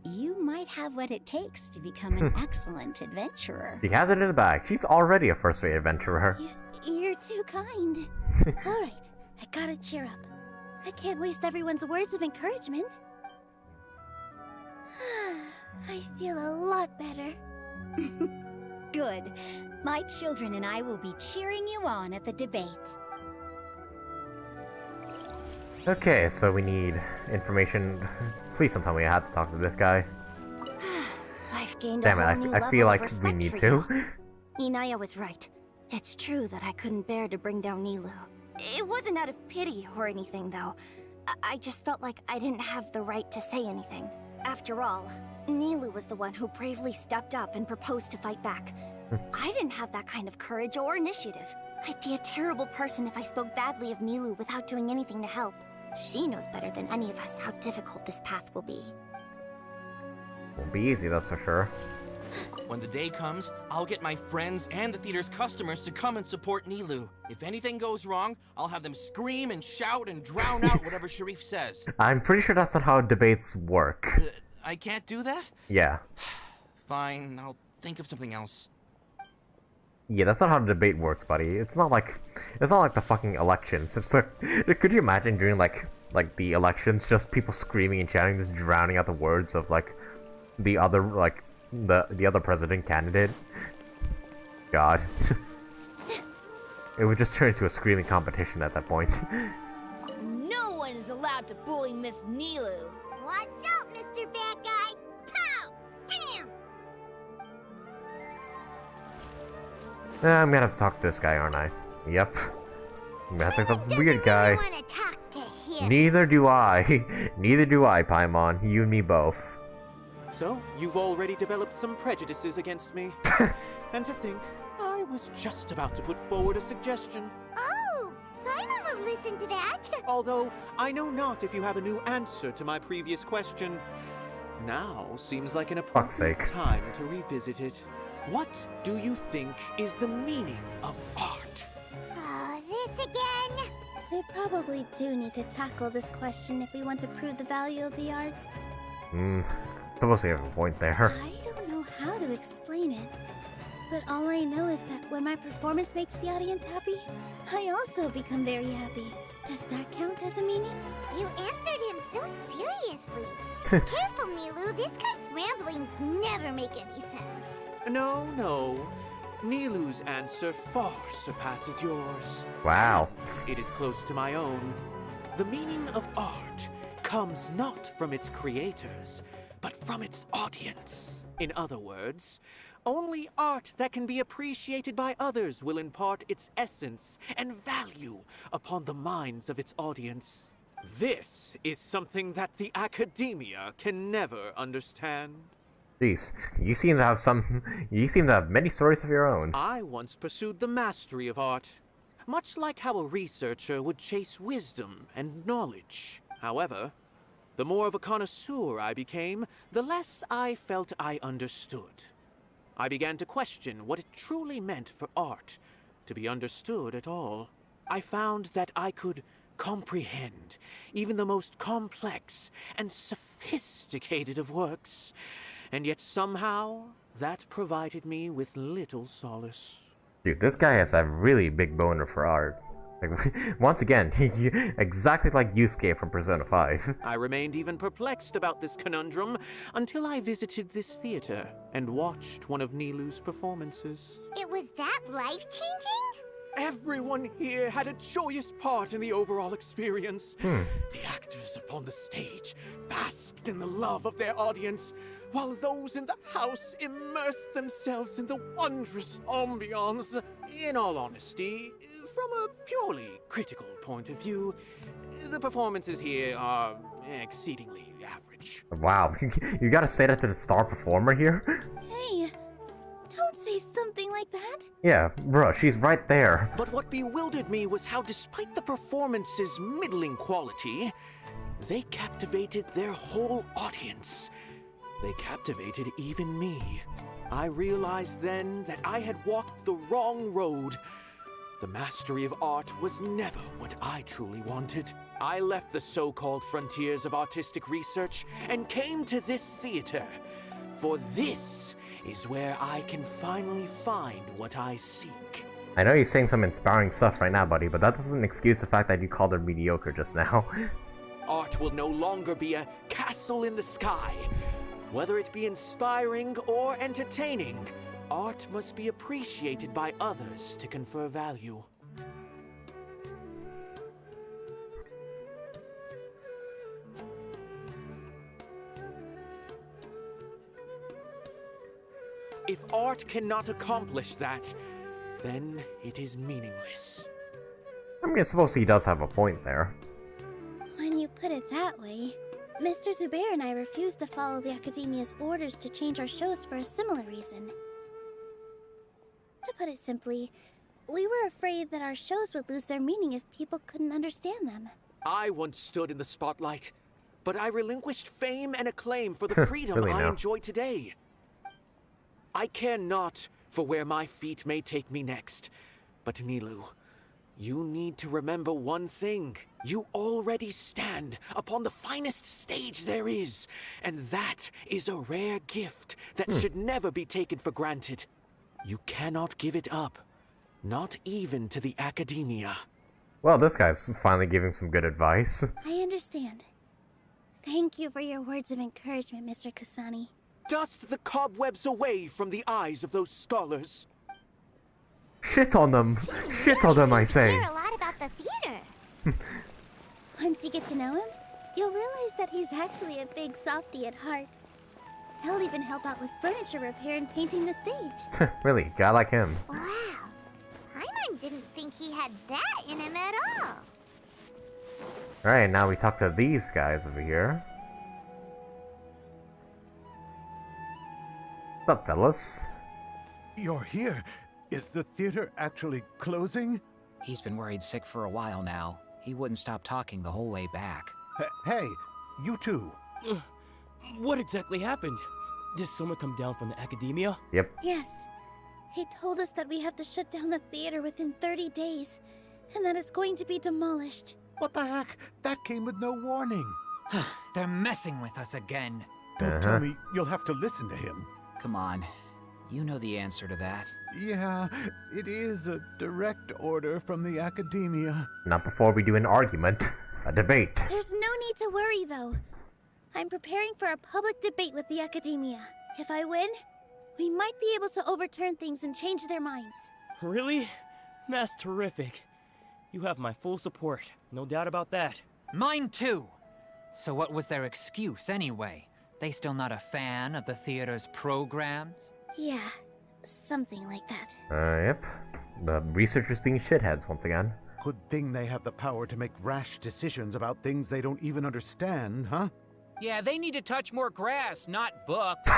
You might have what it takes to become an excellent adventurer. She has it in the bag. She's already a first-rate adventurer. You're too kind. All right, I gotta cheer up. I can't waste everyone's words of encouragement. I feel a lot better. Good. My children and I will be cheering you on at the debate. Okay, so we need information. Please don't tell me I have to talk to this guy. I've gained Damn a it, whole new I feel level like of we respect need for to. you. Inaya was right. It's true that I couldn't bear to bring down Nilou. It wasn't out of pity or anything, though. I just felt like I didn't have the right to say anything. After all, Nilou was the one who bravely stepped up and proposed to fight back. I didn't have that kind of courage or initiative. I'd be a terrible person if I spoke badly of Nilou without doing anything to help. She knows better than any of us how difficult this path will be. Won't be easy, that's for sure. When the day comes, I'll get my friends and the theater's customers to come and support Nilou. If anything goes wrong, I'll have them scream and shout and drown out whatever Sharif says. I'm pretty sure that's not how debates work. I can't do that? Yeah. Fine, I'll think of something else. Yeah, that's not how the debate works, buddy. It's not like the fucking elections. It's like, could you imagine during like the elections, just people screaming and shouting, just drowning out the words of like the other the other president candidate? God. It would just turn into a screaming competition at that point. No one is allowed to bully Miss Nilou. Watch out, Mr. Bad Guy! Pow! Bam! I'm gonna have to talk to this guy, aren't I? Yep. I'm gonna have to talk to some weird guy. Wanna talk to him. Neither do I. Neither do I, Paimon. You and me both. So, you've already developed some prejudices against me. And to think, I was just about to put forward a suggestion. Oh, Paimon will listen to that. Although, I know not if you have a new answer to my previous question. Now seems like an appropriate time to revisit it. What do you think is the meaning of art? Oh, this again? We probably do need to tackle this question if we want to prove the value of the arts. Supposed to have a point there. I don't know how to explain it, but all I know is that when my performance makes the audience happy, I also become very happy. Does that count as a meaning? You answered him so seriously. Careful, Nilou. This guy's ramblings never make any sense. No. Nilou's answer far surpasses yours. Wow. And it is close to my own. The meaning of art comes not from its creators, but from its audience. In other words, only art that can be appreciated by others will impart its essence and value upon the minds of its audience. This is something that the academia can never understand. Jeez, you seem to have many stories of your own. I once pursued the mastery of art, much like how a researcher would chase wisdom and knowledge. However, the more of a connoisseur I became, the less I felt I understood. I began to question what it truly meant for art to be understood at all. I found that I could comprehend even the most complex and sophisticated of works, and yet somehow that provided me with little solace. Dude, this guy has a really big boner for art. Like, once again, exactly like Yusuke from Persona 5. I remained even perplexed about this conundrum until I visited this theater and watched one of Nilou's performances. It was that life-changing? Everyone here had a joyous part in the overall experience. The actors upon the stage basked in the love of their audience, while those in the house immersed themselves in the wondrous ambiance. In all honesty, from a purely critical point of view, the performances here are exceedingly average. Wow, you gotta say that to the star performer here? Hey, don't say something like that. Yeah, bro, she's right there. But what bewildered me was how, despite the performance's middling quality, they captivated their whole audience. They captivated even me. I realized then that I had walked the wrong road. The mastery of art was never what I truly wanted. I left the so-called frontiers of artistic research and came to this theater. For this is where I can finally find what I seek. I know you're saying some inspiring stuff right now, buddy, but that doesn't excuse the fact that you called her mediocre just now. Art will no longer be a castle in the sky. Whether it be inspiring or entertaining, art must be appreciated by others to confer value. If art cannot accomplish that, then it is meaningless. I mean, I suppose he does have a point there. When you put it that way, Mr. Zubair and I refused to follow the Academia's orders to change our shows for a similar reason. To put it simply, we were afraid that our shows would lose their meaning if people couldn't understand them. I once stood in the spotlight, but I relinquished fame and acclaim for the freedom Really I now? enjoy today. I care not for where my feet may take me next, but Nilou, you need to remember one thing. You already stand upon the finest stage there is, and that is a rare gift that should never be taken for granted. You cannot give it up, not even to the Academia. Well, this guy's finally giving some good advice. I understand. Thank you for your words of encouragement, Mr. Kasani. Dust the cobwebs away from the eyes of those scholars. Shit on them! Shit on them, I say! Care a lot about the theater. Once you get to know him, you'll realize that he's actually a big softie at heart. He'll even help out with furniture repair and painting the stage. Really, guy like him. Wow. Paimon didn't think he had that in him at all. Alright, now we talk to these guys over here. What's up, fellas? You're here. Is the theater actually closing? He's been worried sick for a while now. He wouldn't stop talking the whole way back. Hey, you two. What exactly happened? Did someone come down from the Academia? Yep. Yes. He told us that we have to shut down the theater within 30 days, and that it's going to be demolished. What the heck? That came with no warning. They're messing with us again. Don't tell me you'll have to listen to him. Come on. You know the answer to that. Yeah, it is a direct order from the Academia. Not before we do an argument. A debate. There's no need to worry, though. I'm preparing for a public debate with the Academia. If I win, we might be able to overturn things and change their minds. Really? That's terrific. You have my full support, no doubt about that. Mine too. So what was their excuse anyway? They still not a fan of the theater's programs? Yeah, something like that. Yep. The researchers being shitheads once again. Good thing they have the power to make rash decisions about things they don't even understand, huh? Yeah, they need to touch more grass, not books.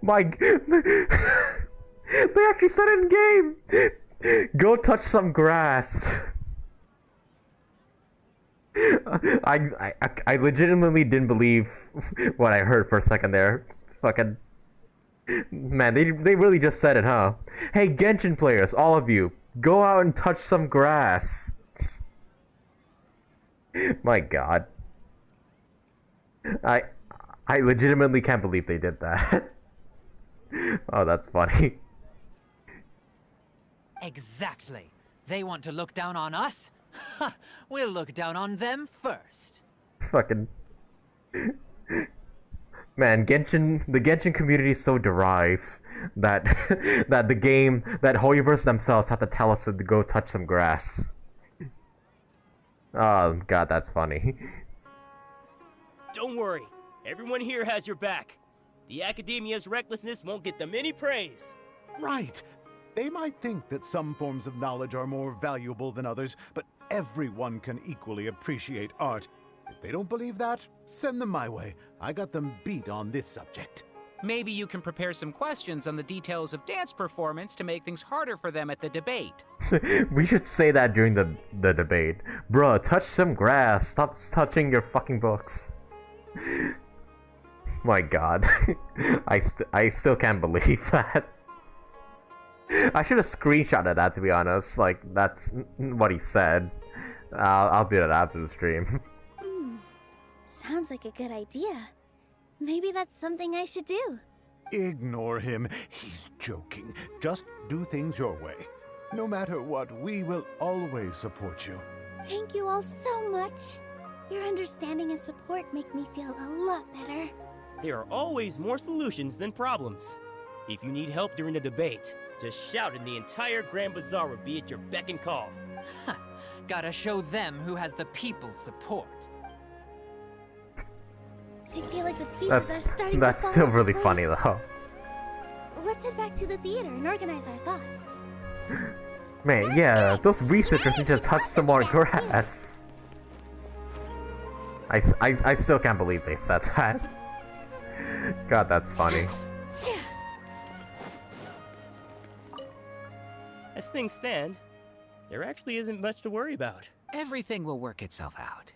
My... They actually said it in game! Go touch some grass. I legitimately didn't believe what I heard for a second there. Fucking... Man, they really just said it, huh? Hey, Genshin players, all of you, go out and touch some grass. My god. I legitimately can't believe they did that. Oh, that's funny. Exactly. They want to look down on us? Ha! We'll look down on them first. Fucking... Man, the Genshin community is so derived that that Hoyoverse themselves have to tell us to go touch some grass. Oh god, that's funny. Don't worry, everyone here has your back. The Academia's recklessness won't get them any praise. Right. They might think that some forms of knowledge are more valuable than others, but everyone can equally appreciate art. If they don't believe that, send them my way. I got them beat on this subject. Maybe you can prepare some questions on the details of dance performance to make things harder for them at the debate. We should say that during the debate. Bruh, touch some grass. Stop touching your fucking books. My god. I still can't believe that. I should have screenshotted that, to be honest. Like, that's what he said. I'll do that after the stream. Sounds like a good idea. Maybe that's something I should do. Ignore him. He's joking. Just do things your way. No matter what, we will always support you. Thank you all so much. Your understanding and support make me feel a lot better. There are always more solutions than problems. If you need help during the debate, just shout and the entire Grand Bazaar will be at your beck and call. Huh. Gotta show them who has the people's support. I feel like the pieces are starting to That's fall still into really place. funny though. Let's head back to the theater and organize our thoughts. Man, yeah, those researchers need to touch some more grass. I still can't believe they said that. God, that's funny. As things stand, there actually isn't much to worry about. Everything will work itself out.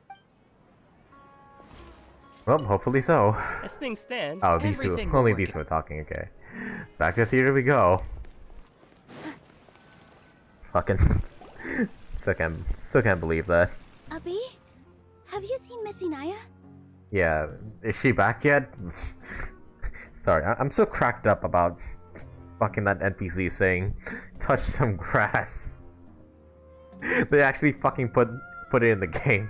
Well, hopefully so. As things stand, Oh, these two. Only these two are talking, okay. Back to the theater we go. Fucking. Still can't believe that. Abby? Have you seen Miss Inaya? Yeah, is she back yet? Sorry, I'm so cracked up about fucking that NPC saying, touch some grass. They actually fucking put it in the game.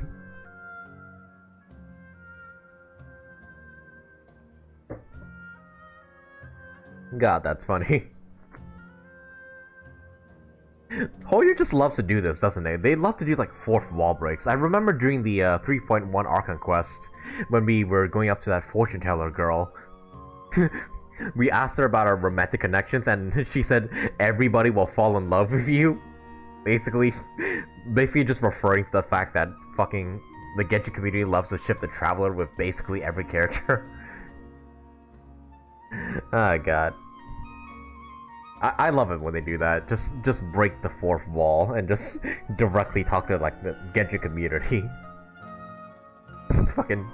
God, that's funny. Hoyo just loves to do this, doesn't they? They love to do like fourth wall breaks. I remember during the 3.1 Archon quest, when we were going up to that fortune teller girl, we asked her about our romantic connections, and she said everybody will fall in love with you. Basically just referring to the fact that fucking the Genshin community loves to ship the Traveler with basically every character. Oh god. I love it when they do that. Just break the fourth wall and just directly talk to like the Genshin community. Fucking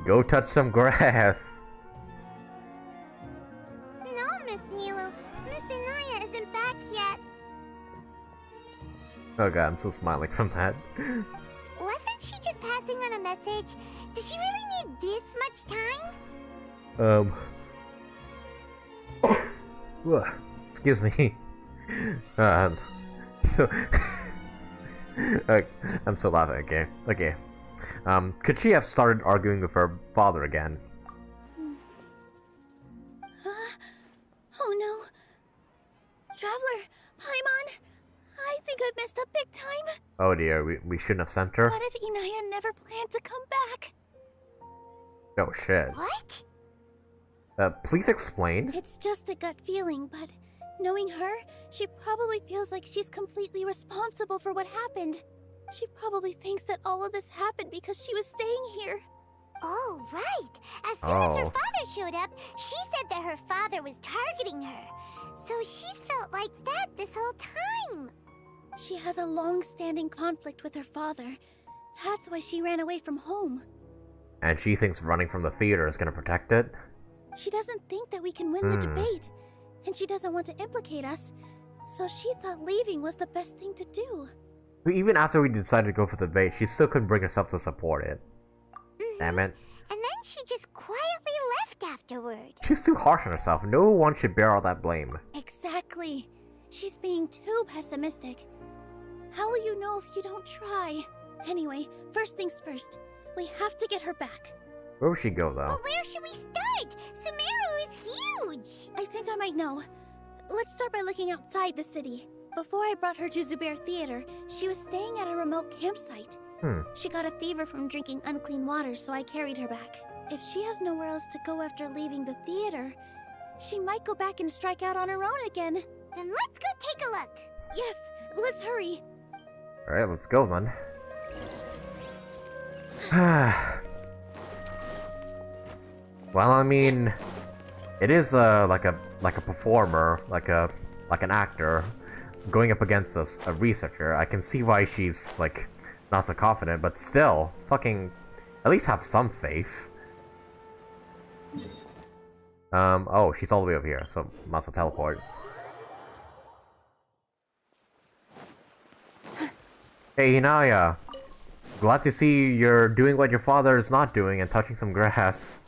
go touch some grass. No, Miss Nilou. Miss Inaya isn't back yet. Oh god, I'm so smiling from that. Wasn't she just passing on a message? Does she really need this much time? Excuse me. I'm so laughing. Okay. Could she have started arguing with her father again? Oh no. Traveler, Paimon, I think I've messed up big time. Oh dear, we shouldn't have sent her? What if Inaya never planned to come back? Oh shit. What? Please explain? It's just a gut feeling, but knowing her, she probably feels like she's completely responsible for what happened. She probably thinks that all of this happened because she was staying here. Oh, right. As soon as her father showed up, she said that her father was targeting her. So she's felt like that this whole time. She has a long-standing conflict with her father. That's why she ran away from home. And she thinks running from the theater is gonna protect it? She doesn't think that we can win the debate, and she doesn't want to implicate us, so she thought leaving was the best thing to do. But even after we decided to go for the debate, she still couldn't bring herself to support it. Damn it. And then she just quietly left afterward. She's too harsh on herself. No one should bear all that blame. Exactly. She's being too pessimistic. How will you know if you don't try? Anyway, first things first. We have to get her back. Where would she go, though? Well, where should we start? Sumeru is huge! I think I might know. Let's start by looking outside the city. Before I brought her to Zubair Theater, she was staying at a remote campsite. She got a fever from drinking unclean water, so I carried her back. If she has nowhere else to go after leaving the theater, she might go back and strike out on her own again. Then let's go take a look. Yes, let's hurry. Alright, let's go then. Well, I mean, it is like a performer, like an actor, going up against a researcher. I can see why she's like not so confident, but still, fucking, at least have some faith. Oh, she's all the way over here, so must have teleport. Hey, Inaya. Glad to see you're doing what your father is not doing and touching some grass.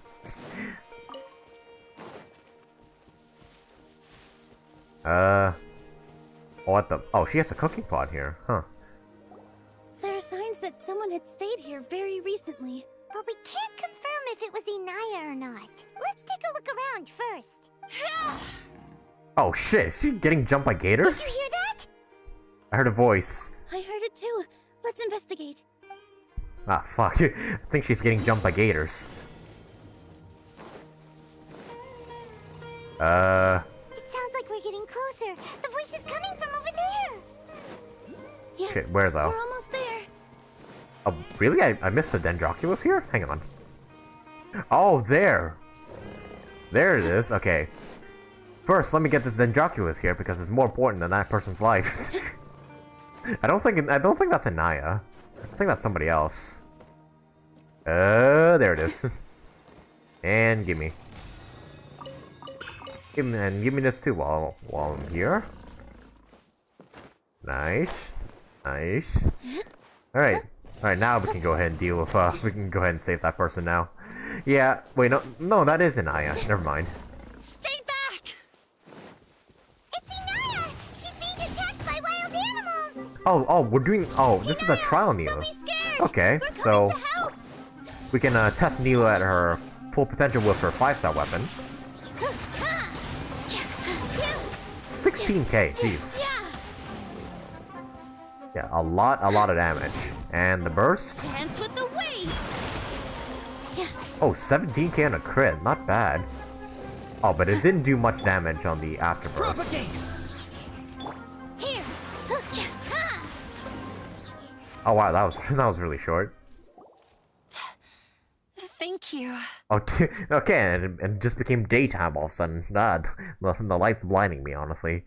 What the? Oh, she has a cooking pot here, huh? There are signs that someone had stayed here very recently. But we can't confirm if it was Inaya or not. Let's take a look around first. Oh shit, is she getting jumped by gators? Did you hear that? I heard a voice. I heard it too. Let's investigate. Ah, fuck. I think she's getting jumped by gators. It sounds like we're getting closer. The voice is coming from over there. Yes, Shit, where though? we're almost there. Oh, really? I missed the Dendroculus here? Hang on. Oh, there! There it is, okay. First, let me get this Dendroculus here because it's more important than that person's life. I don't think that's Anaya. I think that's somebody else. There it is. And gimme. Give me this too while I'm here. Nice. Nice. Alright. Alright, now we can go ahead and deal with we can go ahead and save that person now. Yeah, wait, no, that is Anaya. Never mind. Stay back! It's Inaya! She's being attacked by wild animals! This is the trial Nilou. Okay, so we can test Nilou at her full potential with her 5-star weapon. 16k, jeez. Yeah, a lot of damage. And the burst? Dance with the waves. Oh, 17k on a crit, not bad. Oh, but it didn't do much damage on the afterburst. Here. Oh wow, that was really short. Thank you. Okay, and it just became daytime all of a sudden. The light's blinding me, honestly.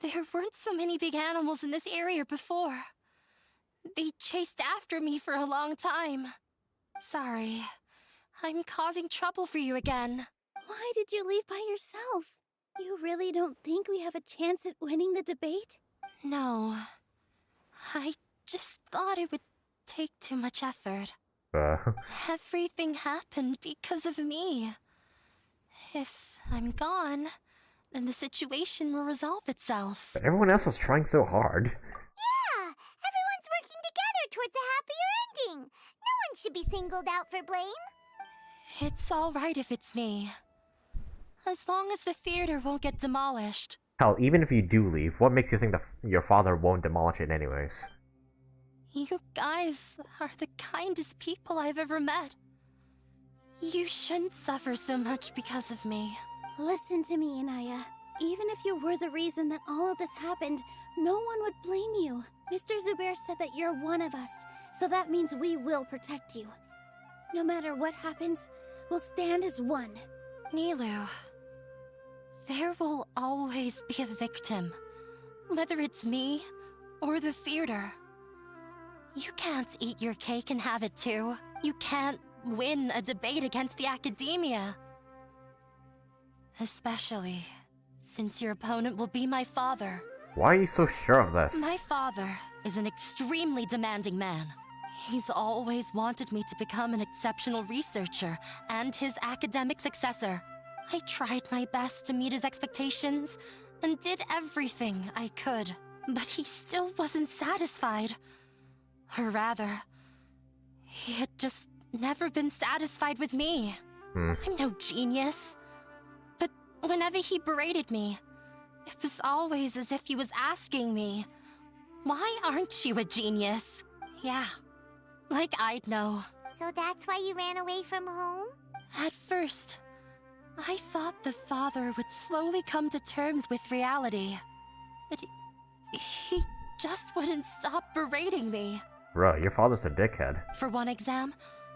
There weren't so many big animals in this area before. They chased after me for a long time. Sorry. I'm causing trouble for you again. Why did you leave by yourself? You really don't think we have a chance at winning the debate? No. I just thought it would take too much effort. Everything happened because of me. If I'm gone, then the situation will resolve itself. But everyone else was trying so hard. Yeah! Everyone's working together towards a happier ending! No one should be singled out for blame! It's alright if it's me. As long as the theater won't get demolished. Hell, even if you do leave, what makes you think that your father won't demolish it anyways? You guys are the kindest people I've ever met. You shouldn't suffer so much because of me. Listen to me, Inaya. Even if you were the reason that all of this happened, no one would blame you. Mr. Zubair said that you're one of us, so that means we will protect you. No matter what happens, we'll stand as one. Nilou, there will always be a victim, whether it's me or the theater. You can't eat your cake and have it too. You can't win a debate against the academia. Especially since your opponent will be my father. Why are you so sure of this? My father is an extremely demanding man. He's always wanted me to become an exceptional researcher and his academic successor. I tried my best to meet his expectations and did everything I could, but he still wasn't satisfied. Or rather, he had just never been satisfied with me. I'm no genius. But whenever he berated me, it was always as if he was asking me, "Why aren't you a genius?" Yeah, like I'd know. So that's why you ran away from home? At first, I thought the father would slowly come to terms with reality. But he just wouldn't stop berating me. Bruh, your father's a dickhead. For one exam,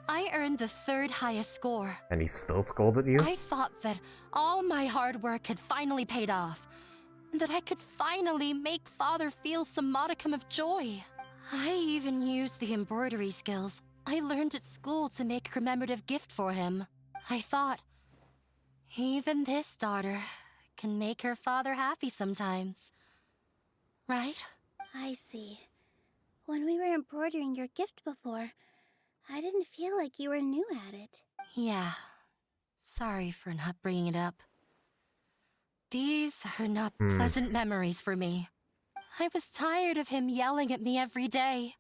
I earned the 3rd highest score. And he still scolded you? I thought that all my hard work had finally paid off, and that I could finally make father feel some modicum of joy. I even used the embroidery skills I learned at school to make a commemorative gift for him. I thought, even this daughter can make her father happy sometimes. Right? I see. When we were embroidering your gift before, I didn't feel like you were new at it. Yeah. Sorry for not bringing it up. These are not pleasant memories for me. I was tired of him yelling at me every day.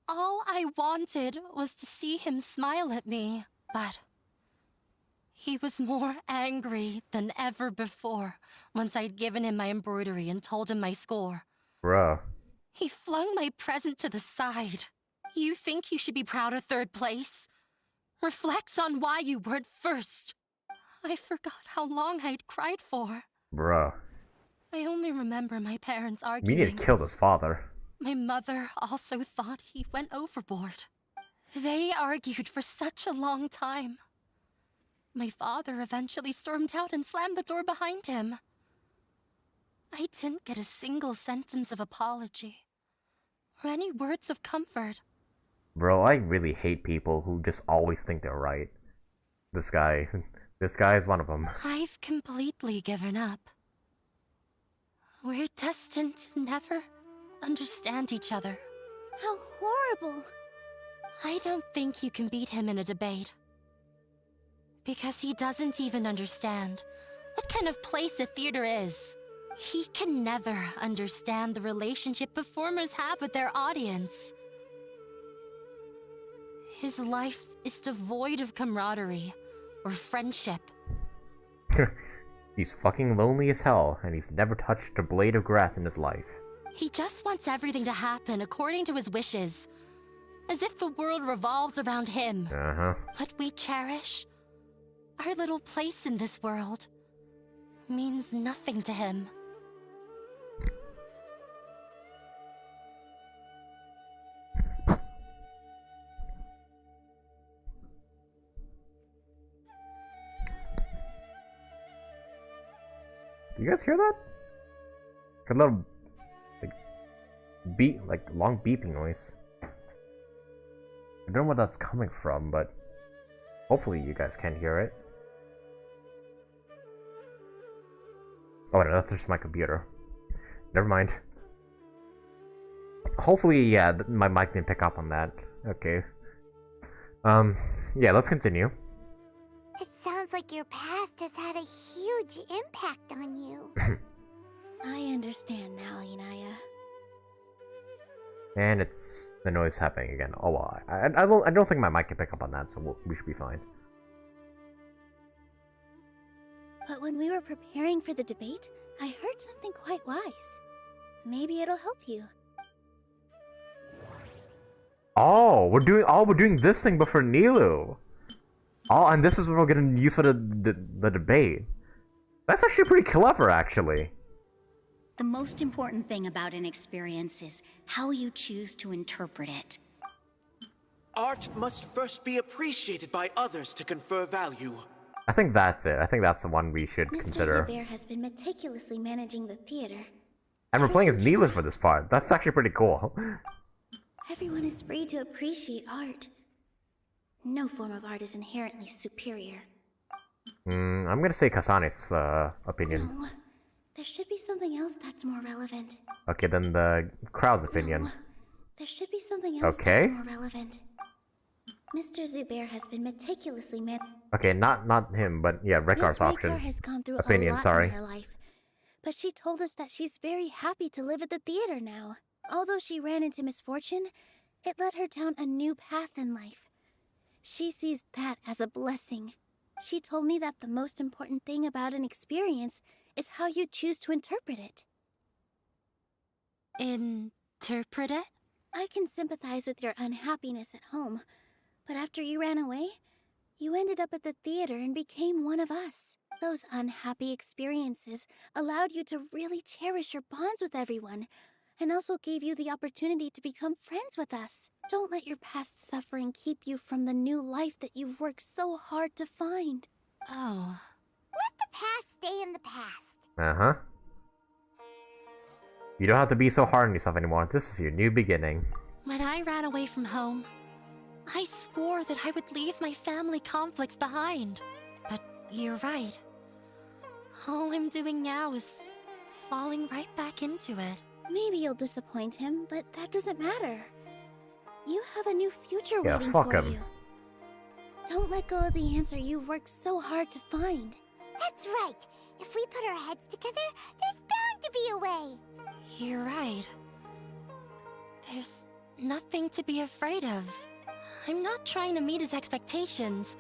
All I wanted was to see him smile at me, but he was more angry than ever before once I'd given him my embroidery and told him my score. Bruh. He flung my present to the side. You think you should be proud of 3rd place? Reflect on why you weren't first. I forgot how long I'd cried for. Bruh. I only remember my parents We arguing. need to kill this father. My mother also thought he went overboard. They argued for such a long time. My father eventually stormed out and slammed the door behind him. I didn't get a single sentence of apology or any words of comfort. Bro, I really hate people who just always think they're right. This guy is one of them. I've completely given up. We're destined to never understand each other. How horrible! I don't think you can beat him in a debate. Because he doesn't even understand what kind of place a theater is. He can never understand the relationship performers have with their audience. His life is devoid of camaraderie or friendship. He's fucking lonely as hell, and he's never touched a blade of grass in his life. He just wants everything to happen according to his wishes. As if the world revolves around him. Uh-huh. What we cherish, our little place in this world, means nothing to him. Do you guys hear that? A little, like long beeping noise. I don't know where that's coming from, but hopefully you guys can hear it. Oh no, that's just my computer. Never mind. Hopefully, yeah, my mic didn't pick up on that. Okay. Yeah, let's continue. It sounds like your past has had a huge impact on you. I understand now, Inaya. And it's the noise happening again. Oh well, I don't think my mic can pick up on that, so we should be fine. But when we were preparing for the debate, I heard something quite wise. Maybe it'll help you. Oh, we're doing this thing, but for Nilou. Oh, and this is what we're gonna use for the debate. That's actually pretty clever, actually. The most important thing about an experience is how you choose to interpret it. Art must first be appreciated by others to confer value. I think that's it. I think that's the one we should consider. Mr. Zubair has been meticulously managing the theater. And we're playing as Nilou for this part. That's actually pretty cool. Everyone is free to appreciate art. No form of art is inherently superior. I'm gonna say Kasane's opinion. No, there should be something else that's more relevant. Okay, then the crowd's opinion. No, there should be something else Okay. that's more relevant. Mr. Zubair has been meticulously Okay, not him, but yeah, Rekar's option. Has gone through Opinion, a lot sorry. in her life, but she told us that she's very happy to live at the theater now. Although she ran into misfortune, it led her down a new path in life. She sees that as a blessing. She told me that the most important thing about an experience is how you choose to interpret it. Interpret it? I can sympathize with your unhappiness at home, but after you ran away, you ended up at the theater and became one of us. Those unhappy experiences allowed you to really cherish your bonds with everyone, and also gave you the opportunity to become friends with us. Don't let your past suffering keep you from the new life that you've worked so hard to find. Oh. Let the past stay in the past. Uh-huh. You don't have to be so hard on yourself anymore. This is your new beginning. When I ran away from home, I swore that I would leave my family conflicts behind. But you're right. All I'm doing now is falling right back into it. Maybe you'll disappoint him, but that doesn't matter. You have a new future Yeah, waiting fuck for him. you. Don't let go of the answer you've worked so hard to find. That's right. If we put our heads together, there's bound to be a way. You're right. There's nothing to be afraid of. I'm not trying to meet his expectations.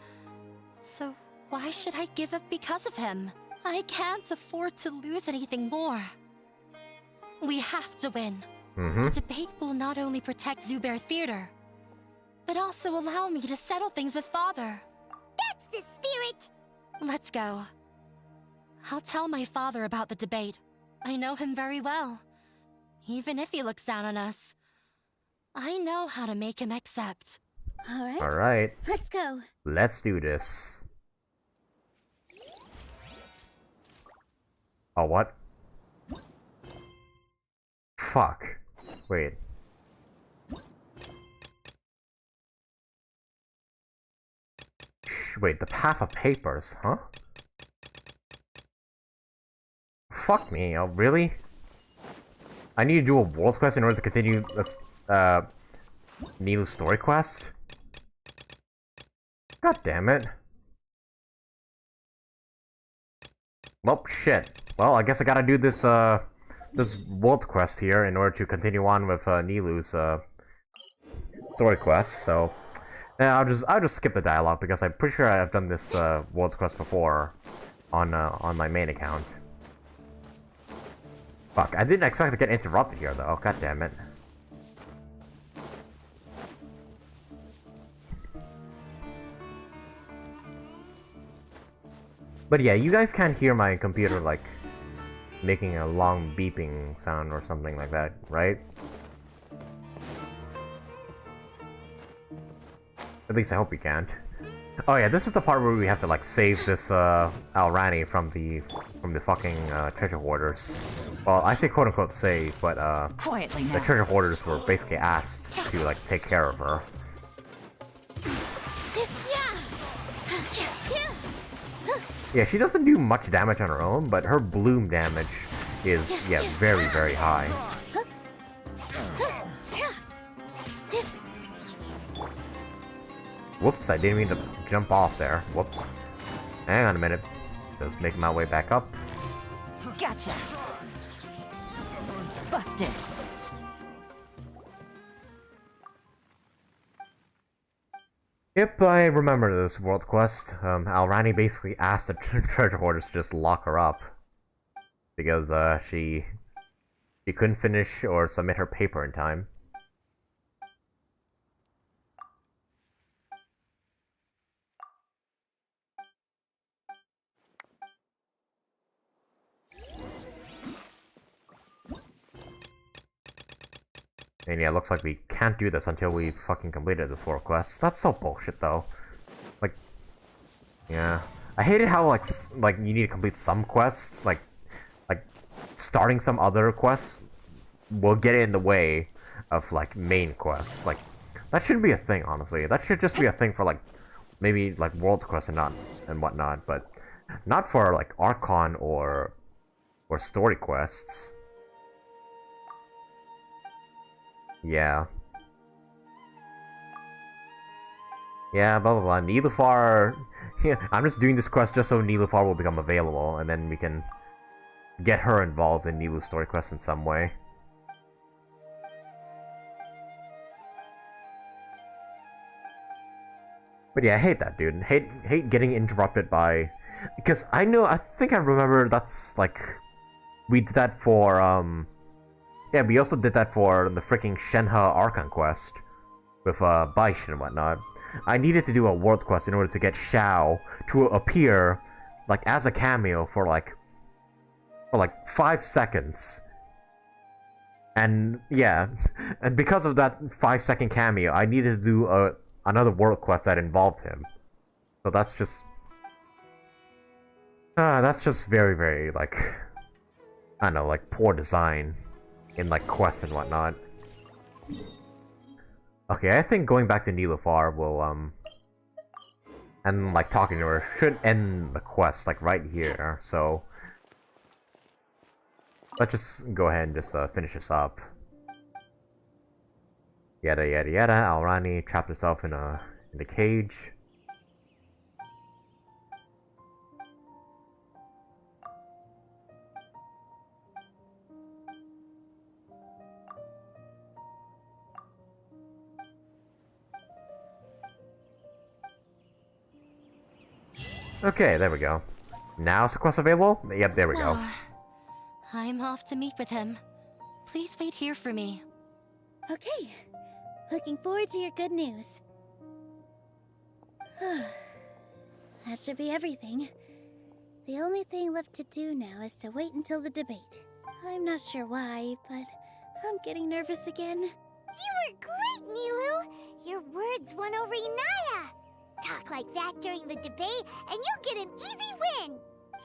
So why should I give up because of him? I can't afford to lose anything more. We have to win. The debate will not only protect Zubair Theater, but also allow me to settle things with Father. That's the spirit! Let's go. I'll tell my father about the debate. I know him very well. Even if he looks down on us, I know how to make him accept. Alright. Let's go. Let's do this. Oh, what? Fuck. Wait. Wait, the path of papers, huh? Fuck me, oh really? I need to do a world quest in order to continue this, Nilou's story quest? God damn it. Well, shit. Well, I guess I gotta do this, this world quest here in order to continue on with, Nilou's, story quest, so... Yeah, I'll just skip the dialogue because I'm pretty sure I've done this, world quest before on my main account. Fuck, I didn't expect to get interrupted here though, god damn it. But yeah, you guys can't hear my computer, like, making a long beeping sound or something like that, right? At least I hope you can't. Oh yeah, this is the part where we have to, like, save this, Alrani from the fucking, treasure hoarders. Well, I say quote-unquote save, but, Quietly now. the treasure hoarders were basically asked to, like, take care of her. Yeah, she doesn't do much damage on her own, but her bloom damage is, yeah, very, very high. Whoops, I didn't mean to jump off there. Whoops. Hang on a minute. Just making my way back up. Gotcha. Busted. Yep, I remember this world quest. Alrani basically asked the treasure hoarders to just lock her up. Because, she couldn't finish or submit her paper in time. And yeah, looks like we can't do this until we fucking completed this world quest. That's so bullshit, though. Like, yeah. I hated how, like, you need to complete some quests, like, starting some other quests will get in the way of, like, main quests. Like, that shouldn't be a thing, honestly. That should just be a thing for, like, maybe, like, world quests and whatnot, but not for, like, Archon or story quests. Yeah. Yeah, blah blah blah. Nilou. Yeah, I'm just doing this quest just so Nilou will become available, and then we can get her involved in Nilou's story quest in some way. But yeah, I hate that, dude. Hate getting interrupted by... Because I think I remember that's, like... We did that for, yeah, we also did that for the freaking Shenhe Archon quest with Baish and whatnot. I needed to do a world quest in order to get Xiao to appear, like, as a cameo for like 5 seconds. And yeah, and because of that 5-second cameo, I needed to do another world quest that involved him. So that's just very, very, like, I don't know, like, poor design in, like, quests and whatnot. Okay, I think going back to Nilou will, and, like, talking to her should end the quest, like, right here, so... Let's just go ahead and just, finish this up. Yada yada yada, Alrani trapped herself in a cage. Okay, there we go. Now is the quest available? Yep, there we go. I'm off to meet with him. Please wait here for me. Okay. Looking forward to your good news. That should be everything. The only thing left to do now is to wait until the debate. I'm not sure why, but I'm getting nervous again. You were great, Nilou! Your words won over Inaya! Talk like that during the debate, and you'll get an easy win!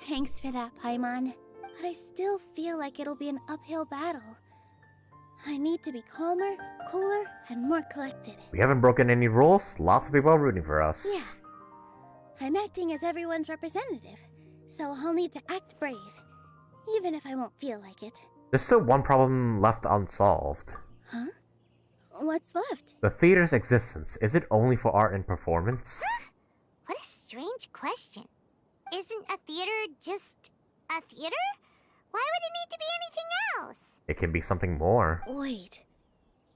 Thanks for that, Paimon. But I still feel like it'll be an uphill battle. I need to be calmer, cooler, and more collected. We haven't broken any rules. Lots of people are rooting for us. Yeah. I'm acting as everyone's representative, so I'll need to act brave, even if I won't feel like it. There's still one problem left unsolved. Huh? What's left? The theater's existence. Is it only for art and performance? What a strange question. Isn't a theater just a theater? Why would it need to be anything else? It can be something more. Wait.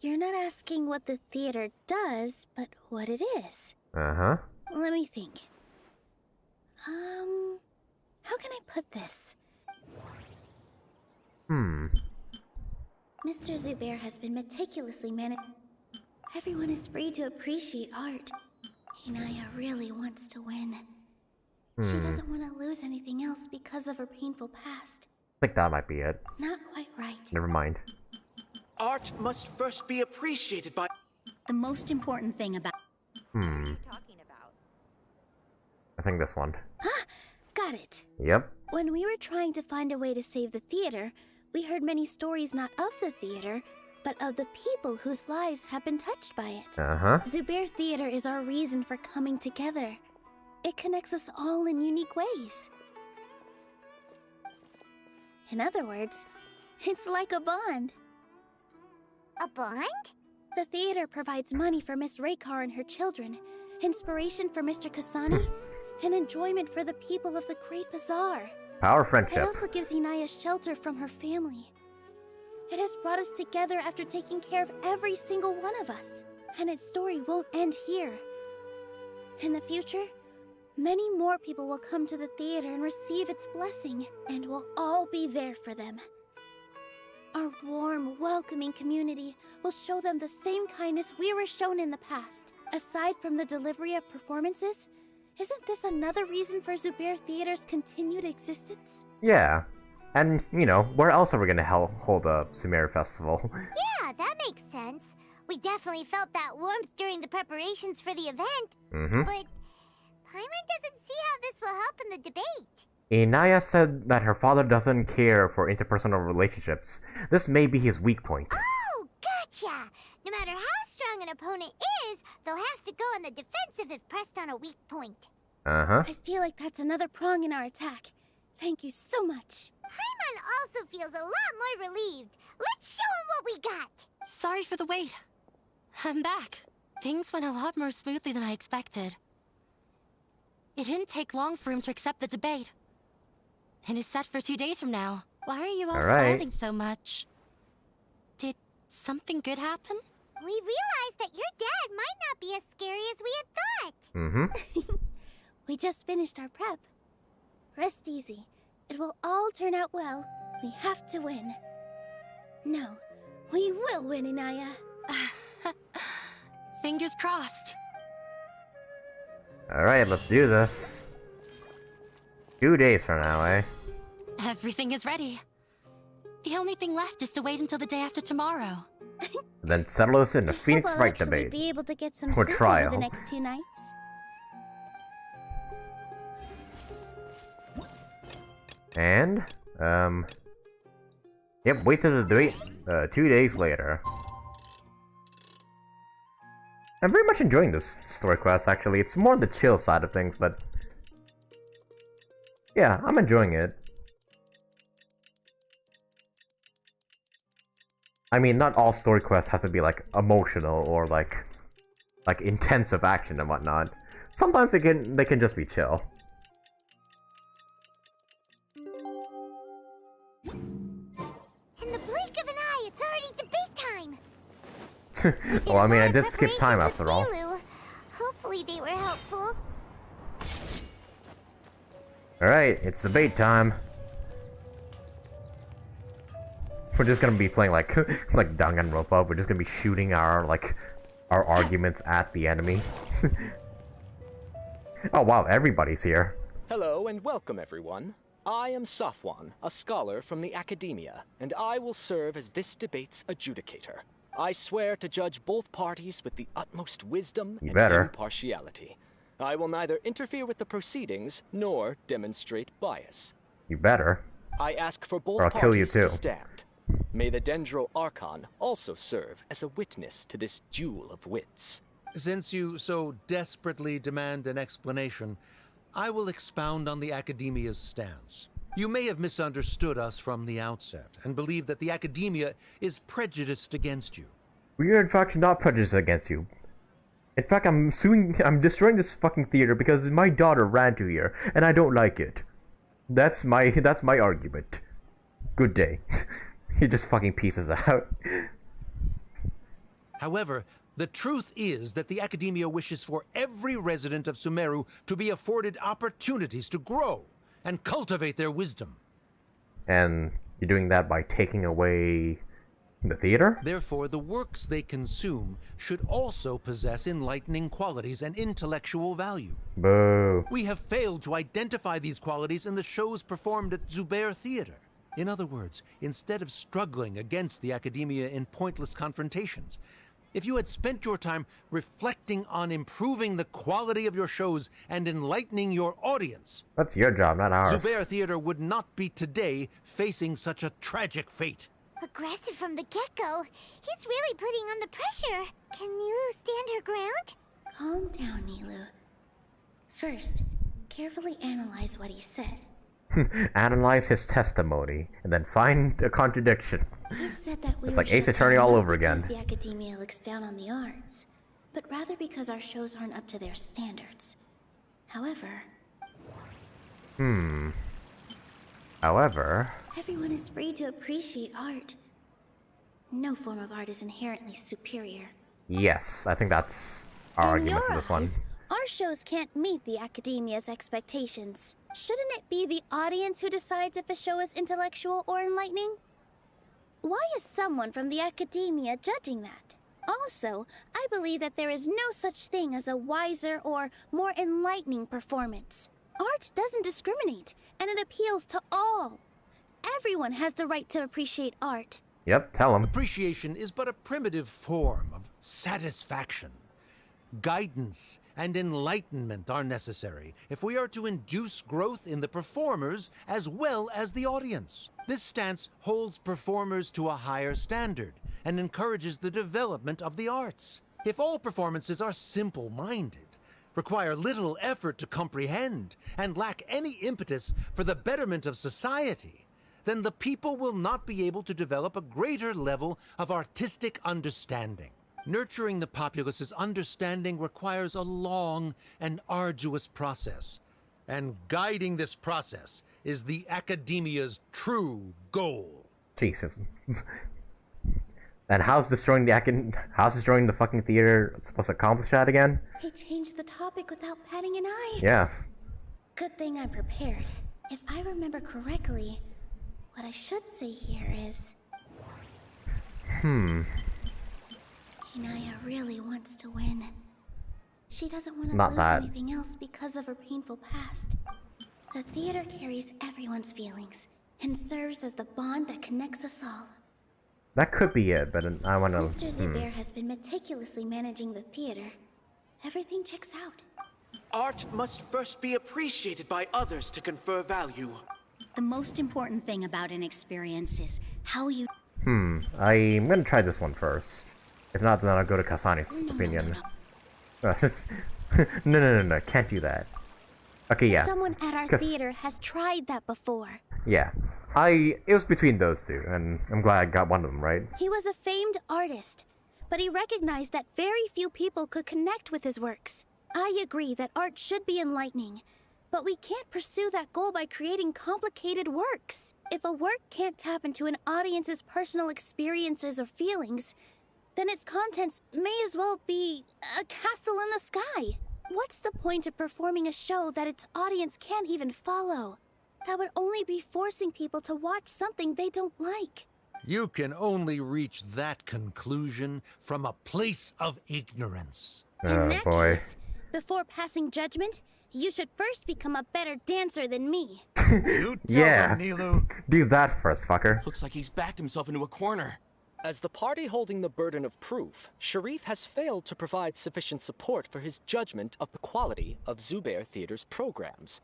You're not asking what the theater does, but what it is. Uh-huh. Let me think. How can I put this? Mr. Zubair has been meticulously managed. Everyone is free to appreciate art. Inaya really wants to win. She doesn't want to lose anything else because of her painful past. I think that might be it. Not quite right. Never mind. Art must first be appreciated by... The most important thing about... I think this one. Ah! Got it. Yep. When we were trying to find a way to save the theater, we heard many stories not of the theater, but of the people whose lives have been touched by it. Uh-huh. Zubair Theater is our reason for coming together. It connects us all in unique ways. In other words, it's like a bond. A bond? The theater provides money for Miss Raykar and her children, inspiration for Mr. Kasani, and enjoyment for the people of the Great Bazaar. Power It friendship. also gives Inaya shelter from her family. It has brought us together after taking care of every single one of us. And its story won't end here. In the future, many more people will come to the theater and receive its blessing, and we'll all be there for them. Our warm, welcoming community will show them the same kindness we were shown in the past. Aside from the delivery of performances, isn't this another reason for Zubair Theater's continued existence? Yeah. And, you know, where else are we gonna hold a Sumeru festival? Yeah, that makes sense. We definitely felt that warmth during the preparations for the event. Mm-hmm. But Paimon doesn't see how this will help in the debate. Inaya said that her father doesn't care for interpersonal relationships. This may be his weak point. Oh, gotcha! No matter how strong an opponent is, they'll have to go on the defensive if pressed on a weak point. Uh-huh. I feel like that's another prong in our attack. Thank you so much. Paimon also feels a lot more relieved. Let's show him what we got! Sorry for the wait. I'm back. Things went a lot more smoothly than I expected. It didn't take long for him to accept the debate. And is set for 2 days from now. Why are you all smiling so much? Did something good happen? We realized that your dad might not be as scary as we had thought. Mm-hmm. We just finished our prep. Rest easy. It will all turn out well. We have to win. No, we will win, Inaya. Fingers crossed. Alright, let's do this. 2 days from now, eh? Everything is ready. The only thing left is to wait until the day after tomorrow. Then settle this in the Phoenix We'll Wright actually debate. be able to get some Or sleep over trial. the next 2 nights. And, yep, wait till the debate, 2 days later. I'm very much enjoying this story quest, actually. It's more the chill side of things, but... yeah, I'm enjoying it. I mean, not all story quests have to be, like, emotional or, like intensive action and whatnot. Sometimes they can just be chill. In the blink of an eye, it's already debate time! Well, I mean, I did skip time after all. Nilou. Hopefully they were helpful. Alright, it's debate time. We're just gonna be playing like like Danganronpa. We're just gonna be shooting our arguments at the enemy. Oh wow, everybody's here. Hello and welcome everyone. I am Safwan, a scholar from the academia, and I will serve as this debate's adjudicator. I swear to judge both parties with the utmost wisdom and impartiality. I will neither interfere with the proceedings nor demonstrate bias. You better. I ask for both or I'll kill you parties too. to stand. May the Dendro Archon also serve as a witness to this duel of wits. Since you so desperately demand an explanation, I will expound on the Academia's stance. You may have misunderstood us from the outset and believe that the Academia is prejudiced against you. We are in fact not prejudiced against you. In fact, I'm destroying this fucking theater because my daughter ran to here, and I don't like it. That's my argument. Good day. He just fucking pieces out. However, the truth is that the Academia wishes for every resident of Sumeru to be afforded opportunities to grow and cultivate their wisdom. And you're doing that by taking away the theater? Therefore, the works they consume should also possess enlightening qualities and intellectual value. Boo. We have failed to identify these qualities in the shows performed at Zubair Theater. In other words, instead of struggling against the Academia in pointless confrontations, if you had spent your time reflecting on improving the quality of your shows and enlightening your audience, that's your job, not ours. Zubair Theater would not be today facing such a tragic fate. Aggressive from the get-go. He's really putting on the pressure. Can Nilou stand her ground? Calm down, Nilou. First, carefully analyze what he said. Analyze his testimony, and then find a contradiction. He said that It's like Ace Attorney all over again. The Academia looks down on the arts, but rather because our shows aren't up to their standards. However... However... everyone is free to appreciate art. No form of art is inherently superior. Yes, I think that's our argument for this one. Our shows can't meet the Academia's expectations. Shouldn't it be the audience who decides if a show is intellectual or enlightening? Why is someone from the Academia judging that? Also, I believe that there is no such thing as a wiser or more enlightening performance. Art doesn't discriminate, and it appeals to all. Everyone has the right to appreciate art. Yep, tell him. Appreciation is but a primitive form of satisfaction. Guidance and enlightenment are necessary if we are to induce growth in the performers as well as the audience. This stance holds performers to a higher standard and encourages the development of the arts. If all performances are simple-minded, require little effort to comprehend, and lack any impetus for the betterment of society, then the people will not be able to develop a greater level of artistic understanding. Nurturing the populace's understanding requires a long and arduous process, and guiding this process is the Academia's true goal. Jesus. And how's destroying the fucking theater supposed to accomplish that again? He changed the topic without batting an eye. Yeah. Good thing I'm prepared. If I remember correctly, what I should say here is... Inaya really wants to win. She doesn't want to lose anything else because of her painful past. The theater carries everyone's feelings and serves as the bond that connects us all. That could be it, but I want to... Mr. Zubair has been meticulously managing the theater. Everything checks out. Art must first be appreciated by others to confer value. The most important thing about an experience is how you... I'm gonna try this one first. If not, then I'll go to Kasani's opinion. No, can't do that. Okay, yeah. Someone at our theater has tried that before. Yeah. It was between those two, and I'm glad I got one of them right. He was a famed artist, but he recognized that very few people could connect with his works. I agree that art should be enlightening, but we can't pursue that goal by creating complicated works. If a work can't tap into an audience's personal experiences or feelings, then its contents may as well be a castle in the sky. What's the point of performing a show that its audience can't even follow? That would only be forcing people to watch something they don't like. You can only reach that conclusion from a place of ignorance. In that case, before passing judgment, you should first become a better dancer than me. You tell him, Nilou. Do that first, fucker. Looks like he's backed himself into a corner. As the party holding the burden of proof, Sharif has failed to provide sufficient support for his judgment of the quality of Zubair Theater's programs.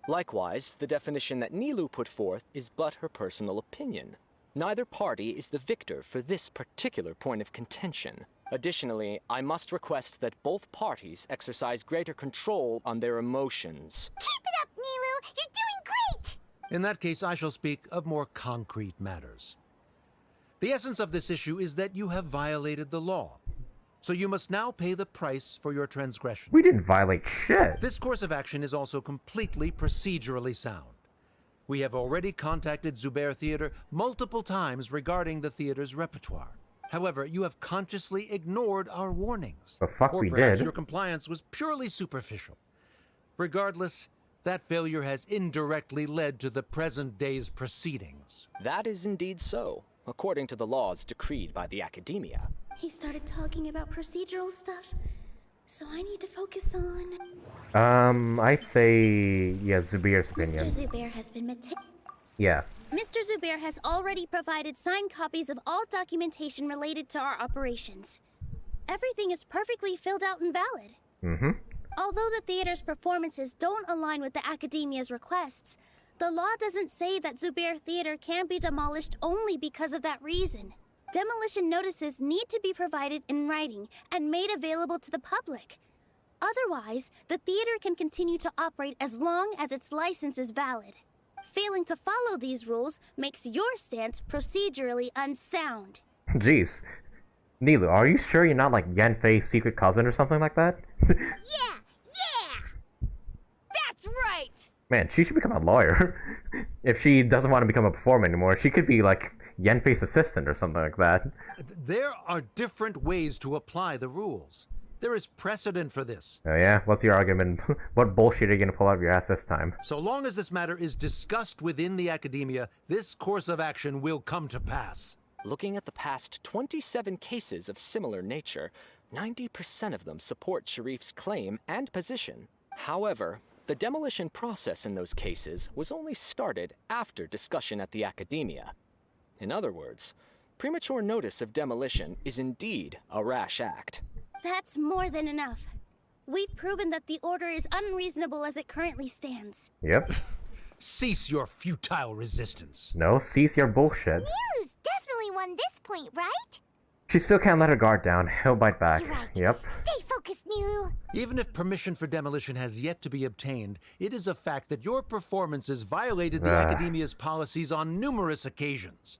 Likewise, the definition that Nilou put forth is but her personal opinion. Neither party is the victor for this particular point of contention. Additionally, I must request that both parties exercise greater control on their emotions. Keep it up, Nilou! You're doing great! In that case, I shall speak of more concrete matters. The essence of this issue is that you have violated the law. So you must now pay the price for your transgression. We didn't violate shit. This course of action is also completely procedurally sound. We have already contacted Zubair Theater multiple times regarding the theater's repertoire. However, you have consciously ignored our warnings. The fuck or we perhaps did. Your compliance was purely superficial. Regardless, that failure has indirectly led to the present day's proceedings. That is indeed so, according to the laws decreed by the Academia. He started talking about procedural stuff, so I need to focus on... I say, yeah, Zubair's opinion. Mr. Zubair has been Yeah. Mr. Zubair has already provided signed copies of all documentation related to our operations. Everything is perfectly filled out and valid. Mm-hmm. Although the theater's performances don't align with the Academia's requests, the law doesn't say that Zubair Theater can be demolished only because of that reason. Demolition notices need to be provided in writing and made available to the public. Otherwise, the theater can continue to operate as long as its license is valid. Failing to follow these rules makes your stance procedurally unsound. Jeez. Nilou, are you sure you're not like Yanfei's secret cousin or something like that? Yeah! That's right! Man, she should become a lawyer. If she doesn't want to become a performer anymore, she could be like Yanfei's assistant or something like that. There are different ways to apply the rules. There is precedent for this. Oh yeah? What's your argument? What bullshit are you gonna pull out of your ass this time? So long as this matter is discussed within the Academia, this course of action will come to pass. Looking at the past 27 cases of similar nature, 90% of them support Sharif's claim and position. However, the demolition process in those cases was only started after discussion at the Academia. In other words, premature notice of demolition is indeed a rash act. That's more than enough. We've proven that the order is unreasonable as it currently stands. Yep. Cease your futile resistance. No, cease your bullshit. Nilou's definitely won this point, right? She still can't let her guard down. He'll bite back. You're right. Yep. Stay focused, Nilou. Even if permission for demolition has yet to be obtained, it is a fact that your performances violated the Academia's policies on numerous occasions.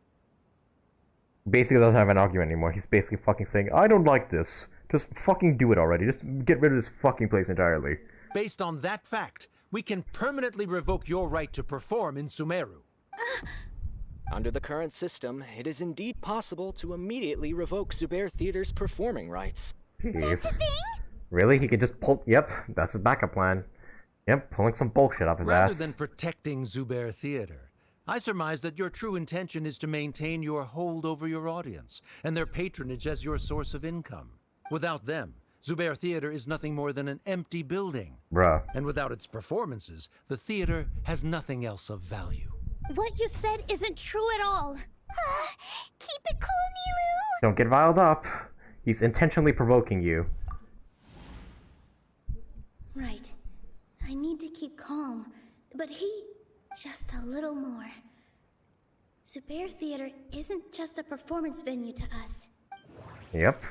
Basically doesn't have an argument anymore. He's basically fucking saying, I don't like this. Just fucking do it already. Just get rid of this fucking place entirely. Based on that fact, we can permanently revoke your right to perform in Sumeru. Under the current system, it is indeed possible to immediately revoke Zubair Theater's performing rights. Jeez. Really? He can just pull... Yep, that's his backup plan. Yep, pulling some bullshit off his Rather ass. than protecting Zubair Theater, I surmise that your true intention is to maintain your hold over your audience and their patronage as your source of income. Without them, Zubair Theater is nothing more than an empty building. Bruh. And without its performances, the theater has nothing else of value. What you said isn't true at all. Keep it cool, Nilou. Don't get riled up. He's intentionally provoking you. Right. I need to keep calm, but just a little more. Zubair Theater isn't just a performance venue to us. Yep.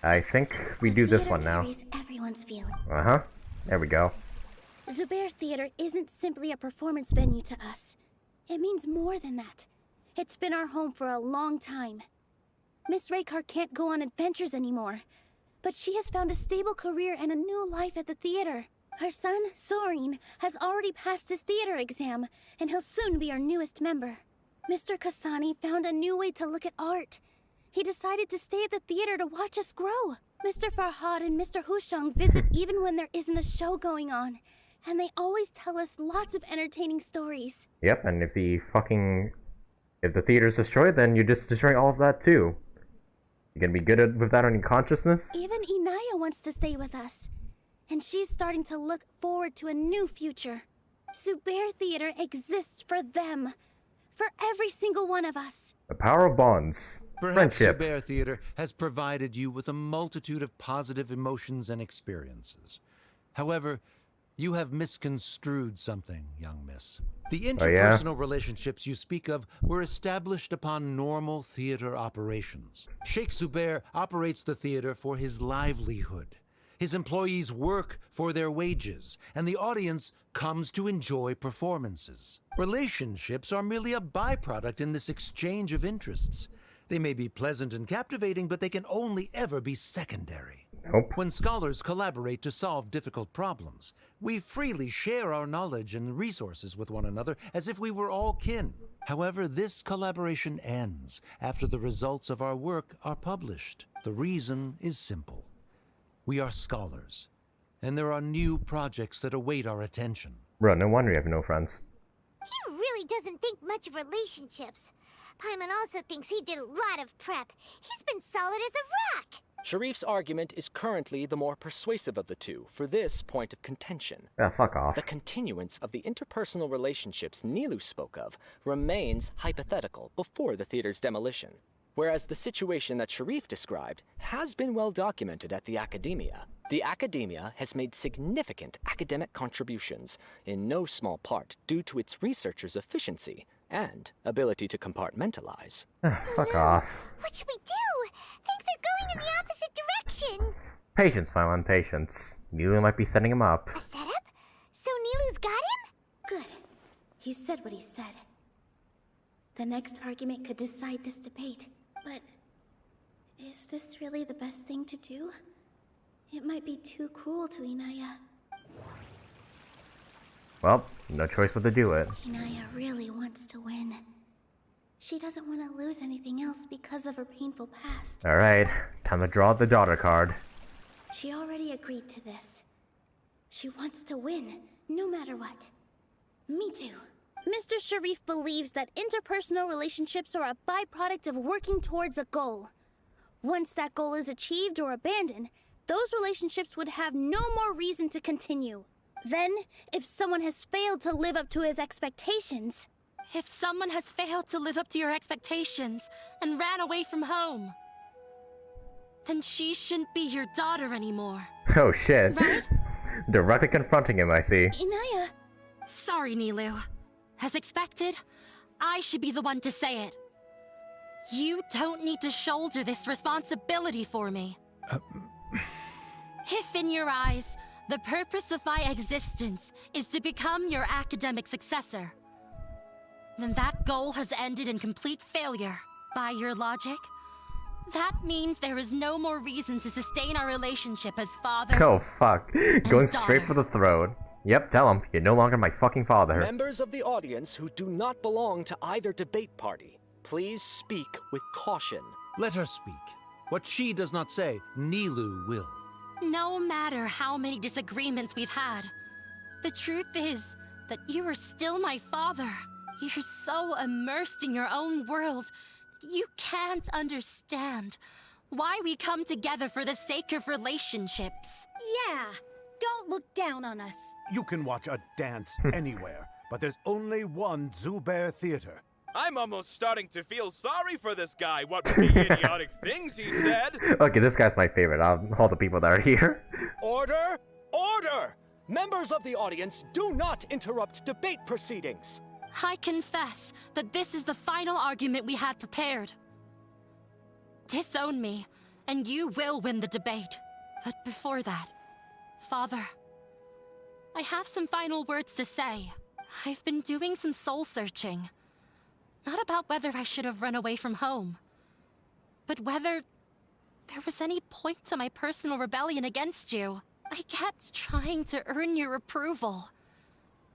I think we do this one now. Everyone's feeling. Uh-huh. There we go. Zubair Theater isn't simply a performance venue to us. It means more than that. It's been our home for a long time. Miss Raykar can't go on adventures anymore, but she has found a stable career and a new life at the theater. Her son, Sorin, has already passed his theater exam, and he'll soon be our newest member. Mr. Kasani found a new way to look at art. He decided to stay at the theater to watch us grow. Mr. Farhad and Mr. Hushang visit even when there isn't a show going on, and they always tell us lots of entertaining stories. Yep, and if the theater's destroyed, then you're just destroying all of that too. You gonna be good with that on your consciousness? Even Inaya wants to stay with us, and she's starting to look forward to a new future. Zubair Theater exists for them. For every single one of us. The power of bonds. Perhaps Friendship. Zubair Theater has provided you with a multitude of positive emotions and experiences. However, you have misconstrued something, young miss. The interpersonal relationships you speak of were established upon normal theater operations. Sheikh Zubair operates the theater for his livelihood. His employees work for their wages, and the audience comes to enjoy performances. Relationships are merely a byproduct in this exchange of interests. They may be pleasant and captivating, but they can only ever be secondary. Nope. When scholars collaborate to solve difficult problems, we freely share our knowledge and resources with one another as if we were all kin. However, this collaboration ends after the results of our work are published. The reason is simple. We are scholars, and there are new projects that await our attention. Bro, no wonder you have no friends. He really doesn't think much of relationships. Paimon also thinks he did a lot of prep. He's been solid as a rock. Sharif's argument is currently the more persuasive of the two for this point of contention. Yeah, fuck off. The continuance of the interpersonal relationships Nilou spoke of remains hypothetical before the theater's demolition, whereas the situation that Sharif described has been well documented at the Academia. The Academia has made significant academic contributions, in no small part due to its researchers' efficiency and ability to compartmentalize. Fuck off. What should we do? Things are going in the opposite direction. Patience, Paimon, patience. Nilou might be setting him up. A setup? So Nilou's got him? Good. He said what he said. The next argument could decide this debate. But is this really the best thing to do? It might be too cruel to Inaya. Well, no choice but to do it. Inaya really wants to win. She doesn't want to lose anything else because of her painful past. Alright, time to draw the daughter card. She already agreed to this. She wants to win, no matter what. Me too. Mr. Sharif believes that interpersonal relationships are a byproduct of working towards a goal. Once that goal is achieved or abandoned, those relationships would have no more reason to continue. Then, if someone has failed to live up to his expectations... If someone has failed to live up to your expectations and ran away from home, then she shouldn't be your daughter anymore. Oh shit. Right? Directly confronting him, I see. Inaya... Sorry, Nilou. As expected, I should be the one to say it. You don't need to shoulder this responsibility for me. If in your eyes, the purpose of my existence is to become your academic successor, then that goal has ended in complete failure. By your logic, that means there is no more reason to sustain our relationship as father. Oh fuck. Going straight for the throat. Yep, tell him. You're no longer my fucking father. Members of the audience who do not belong to either debate party, please speak with caution. Let her speak. What she does not say, Nilou will. No matter how many disagreements we've had, the truth is that you are still my father. You're so immersed in your own world, you can't understand why we come together for the sake of relationships. Yeah, don't look down on us. You can watch a dance anywhere, but there's only one Zubair Theater. I'm almost starting to feel sorry for this guy. What were the idiotic things he said? Okay, this guy's my favorite. All the people that are here. Order! Order! Members of the audience, do not interrupt debate proceedings. I confess that this is the final argument we had prepared. Disown me, and you will win the debate. But before that, Father, I have some final words to say. I've been doing some soul-searching. Not about whether I should have run away from home, but whether there was any point to my personal rebellion against you. I kept trying to earn your approval,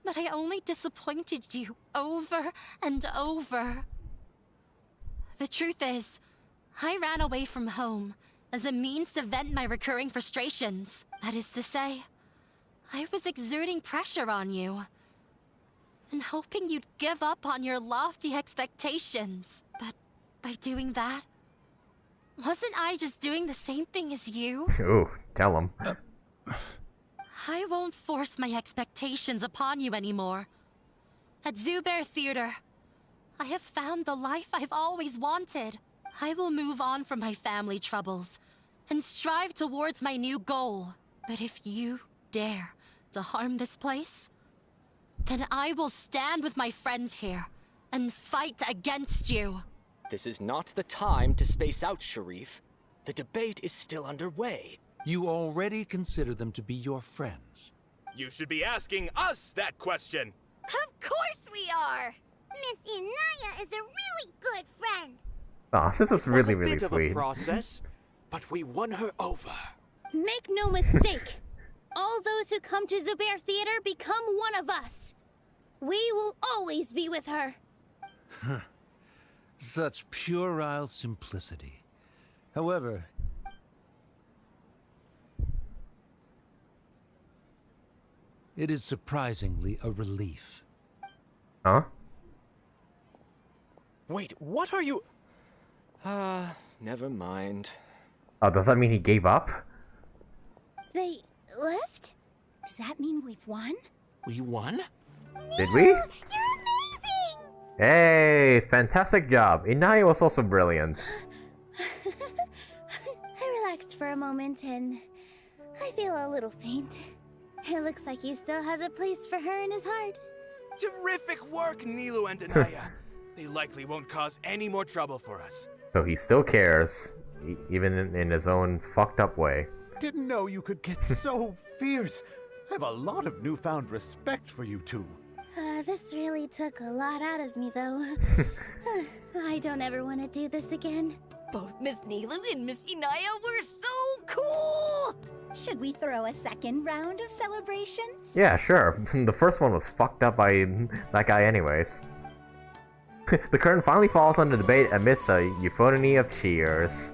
but I only disappointed you over and over. The truth is, I ran away from home as a means to vent my recurring frustrations. That is to say, I was exerting pressure on you, and hoping you'd give up on your lofty expectations. But by doing that, wasn't I just doing the same thing as you? Ooh, tell him. I won't force my expectations upon you anymore. At Zubair Theater, I have found the life I've always wanted. I will move on from my family troubles and strive towards my new goal. But if you dare to harm this place, then I will stand with my friends here and fight against you. This is not the time to space out, Sharif. The debate is still underway. You already consider them to be your friends. You should be asking us that question. Of course we are! Miss Inaya is a really good friend. Oh, this is really, really It was a bit sweet. of a process, but we won her over. Make no mistake. All those who come to Zubair Theater become one of us. We will always be with her. Such puerile simplicity. However, it is surprisingly a relief. Huh? Wait, what are you... never mind. Oh, does that mean he gave up? They left? Does that mean we've won? We won? Did we? You're amazing! Hey, fantastic job. Inaya was also brilliant. I relaxed for a moment and I feel a little faint. It looks like he still has a place for her in his heart. Terrific work, Nilou and Dehya. They likely won't cause any more trouble for us. So he still cares, even in his own fucked up way. Didn't know you could get so fierce. I have a lot of newfound respect for you two. This really took a lot out of me, though. I don't ever want to do this again. Both Miss Nilou and Miss Inaya were so cool! Should we throw a second round of celebrations? Yeah, sure. The first one was fucked up by that guy anyways. The curtain finally falls on the debate amidst a euphony of cheers.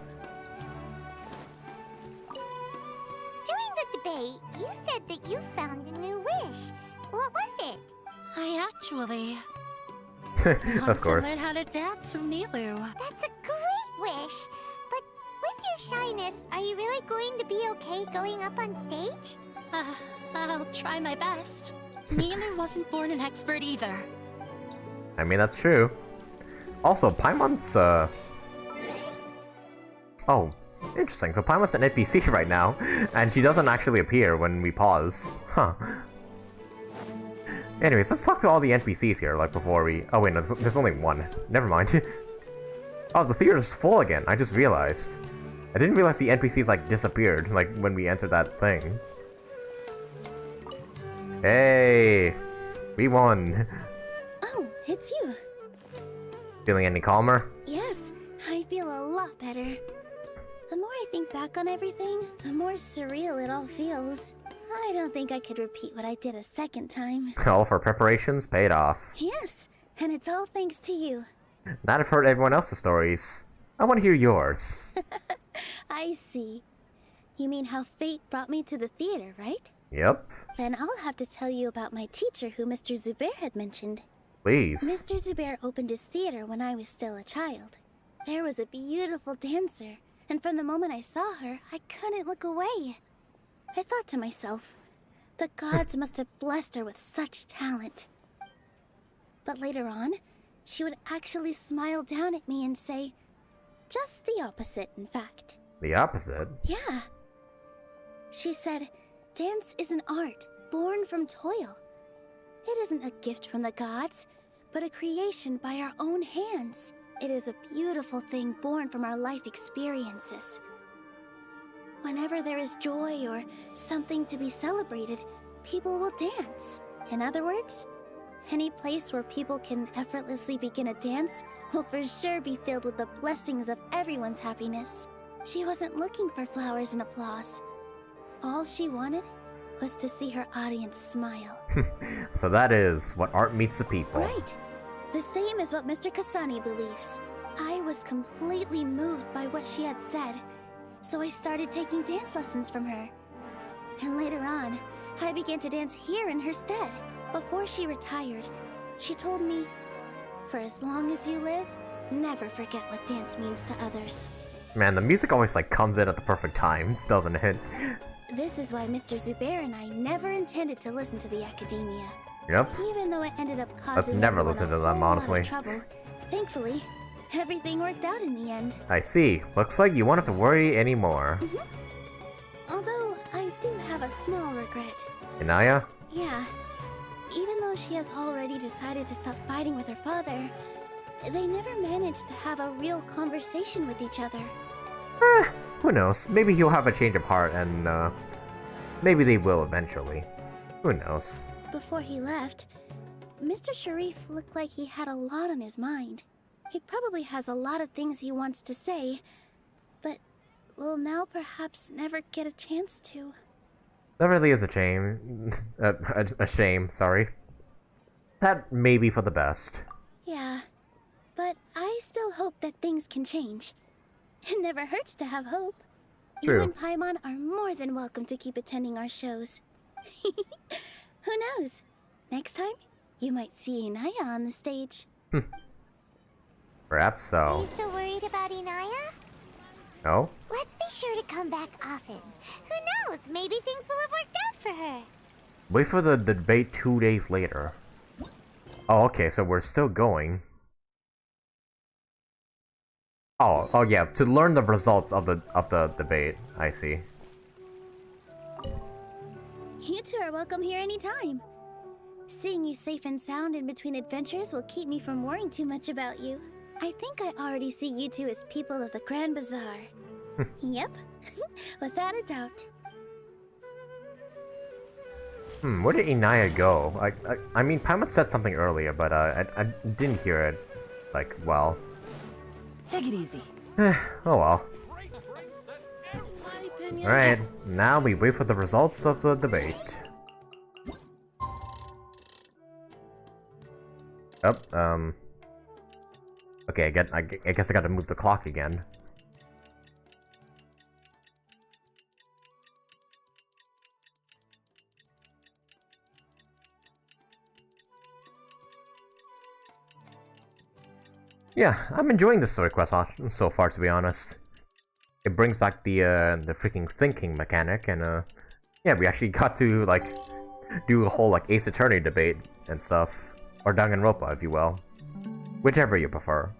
During the debate, you said that you found a new wish. What was it? I actually Of want course. to learn how to dance from Nilou. That's a great wish. But with your shyness, are you really going to be okay going up on stage? I'll try my best. Nilou wasn't born an expert either. I mean, that's true. Also, Paimon's, Oh, interesting. So Paimon's an NPC right now, and she doesn't actually appear when we pause. Huh. Anyways, let's talk to all the NPCs here, like, before we... Oh, wait, no, there's only one. Never mind. Oh, the theater's full again. I just realized. I didn't realize the NPCs, like, disappeared, like, when we entered that thing. Hey! We won. Oh, it's you. Feeling any calmer? Yes, I feel a lot better. The more I think back on everything, the more surreal it all feels. I don't think I could repeat what I did a second time. All of our preparations paid off. Yes, and it's all thanks to you. Now I've heard everyone else's stories. I want to hear yours. I see. You mean how fate brought me to the theater, right? Yep. Then I'll have to tell you about my teacher who Mr. Zubair had mentioned. Please. Mr. Zubair opened his theater when I was still a child. There was a beautiful dancer, and from the moment I saw her, I couldn't look away. I thought to myself, the gods must have blessed her with such talent. But later on, she would actually smile down at me and say, just the opposite, in fact. The opposite? Yeah. She said, dance is an art born from toil. It isn't a gift from the gods, but a creation by our own hands. It is a beautiful thing born from our life experiences. Whenever there is joy or something to be celebrated, people will dance. In other words, any place where people can effortlessly begin a dance will for sure be filled with the blessings of everyone's happiness. She wasn't looking for flowers and applause. All she wanted was to see her audience smile. So that is what art meets the people. Right. The same as what Mr. Kasani believes. I was completely moved by what she had said, so I started taking dance lessons from her. And later on, I began to dance here in her stead. Before she retired, she told me, for as long as you live, never forget what dance means to others. Man, the music always like comes in at the perfect times, doesn't it? This is why Mr. Zubair and I never intended to listen to the academia. Yep. Even though it ended up causing Let's never everyone listen a to them, whole lot honestly. of trouble, thankfully, everything worked out in the end. I see. Looks like you won't have to worry anymore. Although, I do have a small regret. Inaya? Yeah. Even though she has already decided to stop fighting with her father, they never managed to have a real conversation with each other. Who knows? Maybe he'll have a change of heart and, maybe they will eventually. Who knows? Before he left, Mr. Sharif looked like he had a lot on his mind. He probably has a lot of things he wants to say, but will now perhaps never get a chance to. That really is a shame. A shame, sorry. That may be for the best. Yeah, but I still hope that things can change. It never hurts to have hope. True. You and Paimon are more than welcome to keep attending our shows. Who knows? Next time, you might see Inaya on the stage. Perhaps so. Are you still worried about Inaya? No? Let's be sure to come back often. Who knows? Maybe things will have worked out for her. Wait for the debate 2 days later. Oh, okay, so we're still going. Oh yeah, to learn the results of the debate. I see. You two are welcome here anytime. Seeing you safe and sound in between adventures will keep me from worrying too much about you. I think I already see you two as people of the Grand Bazaar. Yep, without a doubt. Where did Inaya go? I mean, Paimon said something earlier, but I didn't hear it, like, well. Take it easy. Oh well. Alright, now we wait for the results of the debate. Okay, I guess I gotta move the clock again. Yeah, I'm enjoying the story quest so far, to be honest. It brings back the freaking thinking mechanic, and yeah, we actually got to like do a whole like Ace Attorney debate and stuff, or Danganronpa, if you will, whichever you prefer.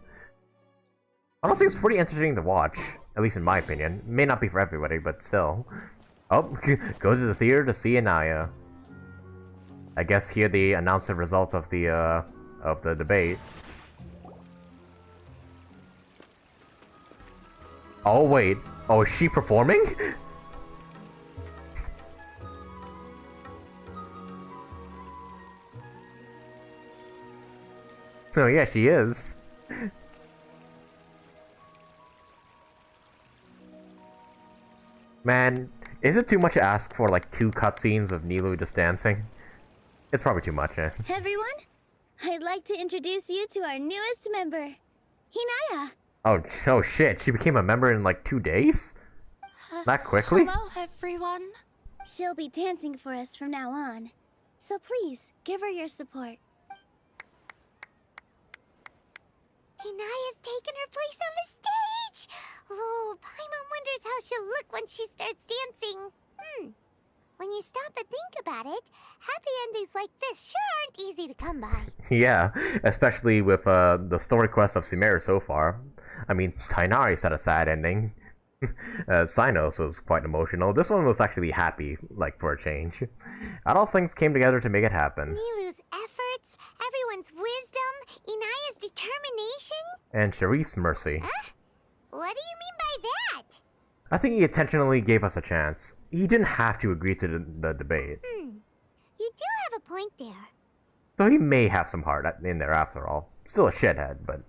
Honestly, it's pretty entertaining to watch, at least in my opinion. May not be for everybody, but still. Oh, go to the theater to see Inaya. I guess here they announce the results of the debate. Oh wait, oh, is she performing? Oh yeah, she is. Man, is it too much to ask for like 2 cutscenes of Nilou just dancing? It's probably too much, eh? Everyone, I'd like to introduce you to our newest member, Inaya. Oh shit, she became a member in like 2 days? That quickly? Hello, everyone. She'll be dancing for us from now on. So please, give her your support. Inaya's taken her place on the stage! Oh, Paimon wonders how she'll look when she starts dancing. When you stop and think about it, happy endings like this sure aren't easy to come by. Yeah, especially with the story quest of Sumeru so far. I mean, Tighnari had a sad ending. Cyno was quite emotional. This one was actually happy, like, for a change. All things came together to make it happen. Nilou's efforts, everyone's wisdom, Inaya's determination. And Sharif's mercy. Huh? What do you mean by that? I think he intentionally gave us a chance. He didn't have to agree to the debate. You do have a point there. So he may have some heart in there after all. Still a shithead, but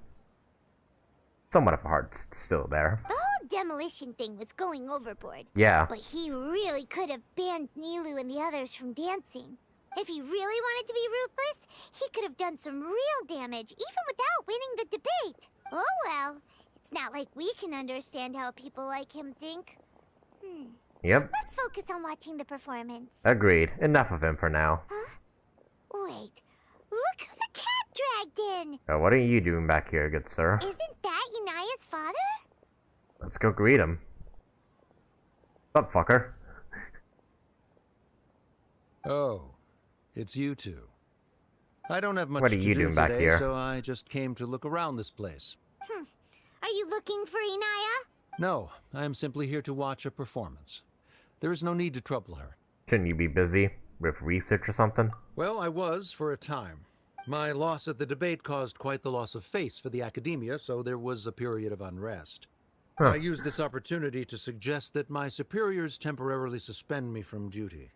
somewhat of a heart still there. The whole demolition thing was going overboard. Yeah. But he really could have banned Nilou and the others from dancing. If he really wanted to be ruthless, he could have done some real damage, even without winning the debate. Oh well, it's not like we can understand how people like him think. Yep. Let's focus on watching the performance. Agreed. Enough of him for now. Wait, look who the cat dragged in! What are you doing back here, good sir? Isn't that Inaya's father? Let's go greet him. What's up, fucker? Oh, it's you two. I don't have much What are to you do doing back today, here? so I just came to look around this place. Are you looking for Inaya? No, I am simply here to watch a performance. There is no need to trouble her. Shouldn't you be busy with research or something? Well, I was for a time. My loss at the debate caused quite the loss of face for the academia, so there was a period of unrest. Huh. I used this opportunity to suggest that my superiors temporarily suspend me from duty.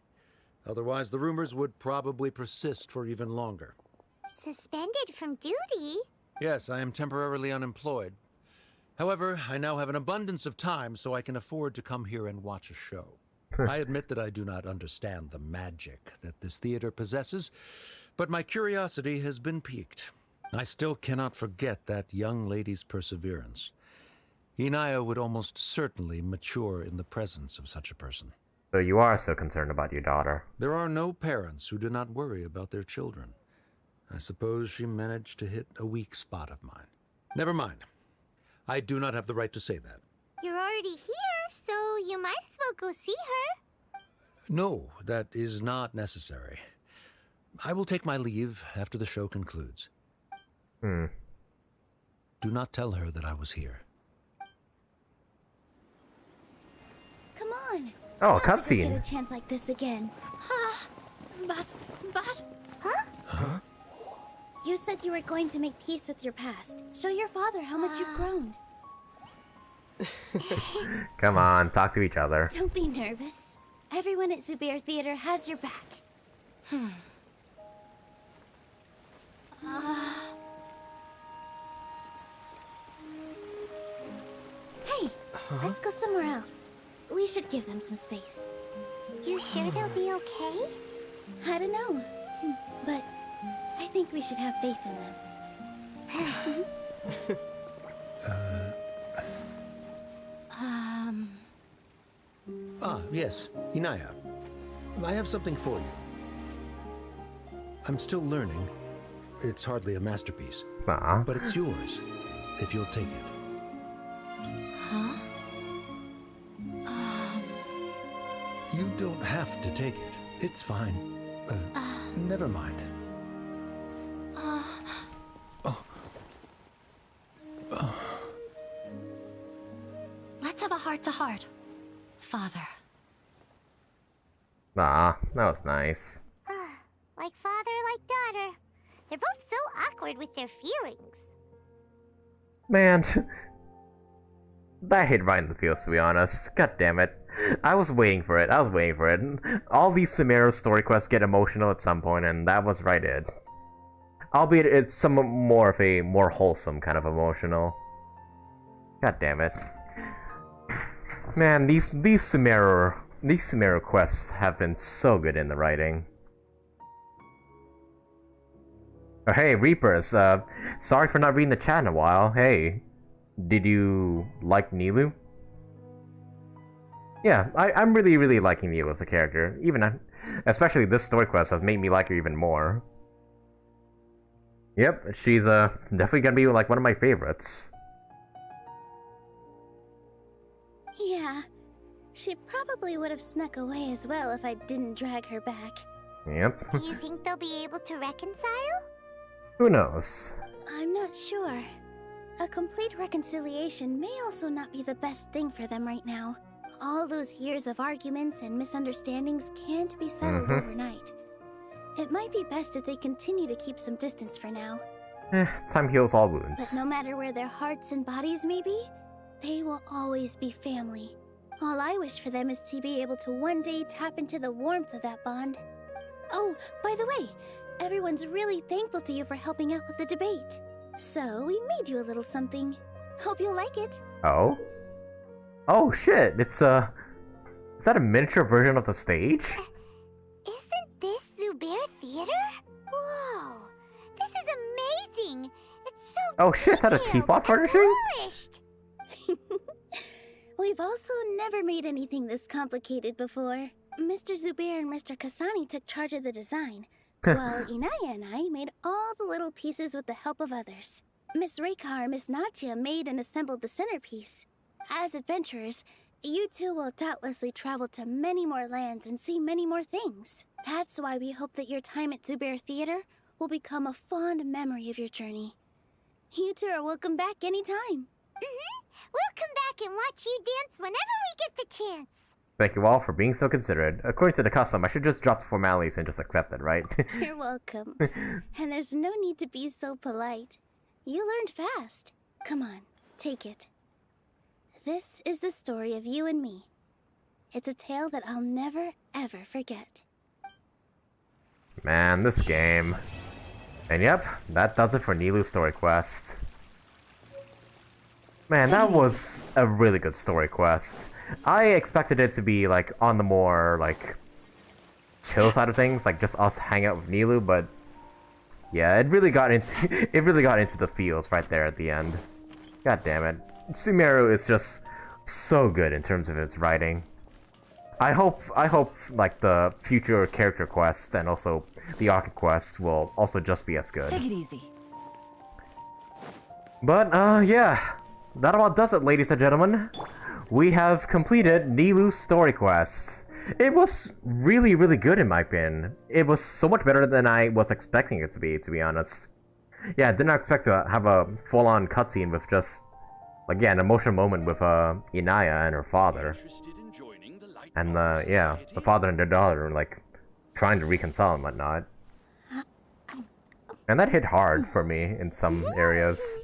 Otherwise, the rumors would probably persist for even longer. Suspended from duty? Yes, I am temporarily unemployed. However, I now have an abundance of time, so I can afford to come here and watch a show. I admit that I do not understand the magic that this theater possesses, but my curiosity has been piqued. I still cannot forget that young lady's perseverance. Inaya would almost certainly mature in the presence of such a person. So you are still concerned about your daughter. There are no parents who do not worry about their children. I suppose she managed to hit a weak spot of mine. Never mind. I do not have the right to say that. You're already here, so you might as well go see her. No, that is not necessary. I will take my leave after the show concludes. Do not tell her that I was here. Come on. Oh, a Get cutscene. a chance like this again. But... Huh? You said you were going to make peace with your past. Show your father how much you've grown. Come on, talk to each other. Don't be nervous. Everyone at Zubair Theater has your back. Hey, let's go somewhere else. We should give them some space. You sure they'll be okay? I don't know, but I think we should have faith in them. Yes, Inaya. I have something for you. I'm still learning. It's hardly a masterpiece. But it's yours, if you'll take it. You don't have to take it. It's fine. Never mind. Let's have a heart-to-heart, Father. That was nice. Like father, like daughter. They're both so awkward with their feelings. Man, that hit right in the feels, to be honest. God damn it. I was waiting for it. All these Sumeru story quests get emotional at some point, and that was right it. Albeit it's some more of a more wholesome kind of emotional. God damn it. Man, these Sumeru quests have been so good in the writing. Oh, hey, Reapers, sorry for not reading the chat in a while. Hey, did you like Nilou? Yeah, I'm really liking Nilou as a character. Especially this story quest has made me like her even more. Yep, she's definitely gonna be like one of my favorites. Yeah, she probably would have snuck away as well if I didn't drag her back. Yep. Do you think they'll be able to reconcile? Who knows? I'm not sure. A complete reconciliation may also not be the best thing for them right now. All those years of arguments and misunderstandings can't be settled overnight. It might be best if they continue to keep some distance for now. Time heals all wounds. But no matter where their hearts and bodies may be, they will always be family. All I wish for them is to be able to one day tap into the warmth of that bond. Oh, by the way, everyone's really thankful to you for helping out with the debate. So, we made you a little something. Hope you'll like it. Oh? Oh shit, it's is that a miniature version of the stage? Isn't this Zubair Theater? Whoa, this is amazing! It's so Oh shit, is that a teapot furnishing? polished! We've also never made anything this complicated before. Mr. Zubair and Mr. Kasani took charge of the design, while Inaya and I made all the little pieces with the help of others. Miss Reikar and Miss Nadia made and assembled the centerpiece. As adventurers, You two will doubtlessly travel to many more lands and see many more things. That's why we hope that your time at Zubair Theater will become a fond memory of your journey. You two are welcome back anytime. We'll come back and watch you dance whenever we get the chance. Thank you all for being so considerate. According to the custom, I should just drop the formalities and just accept it, right? You're welcome. And there's no need to be so polite. You learned fast. Come on, take it. This is the story of you and me. It's a tale that I'll never, ever forget. Man, this game. And yep, that does it for Nilou's story quest. Man, that was a really good story quest. I expected it to be, like, on the more, like, chill side of things, like just us hang out with Nilou, but yeah, it really got into the feels right there at the end. God damn it. Sumeru is just so good in terms of its writing. I hope like the future character quests and also the arc quests will also just be as good. Take it easy. But yeah, that about does it, ladies and gentlemen. We have completed Nilou's story quest. It was really, really good in my opinion. It was so much better than I was expecting it to be honest. Yeah, I did not expect to have a full-on cutscene with just, like, yeah, an emotional moment with Inaya and her father. And yeah, the father and their daughter, like, trying to reconcile and whatnot. And that hit hard for me in some areas.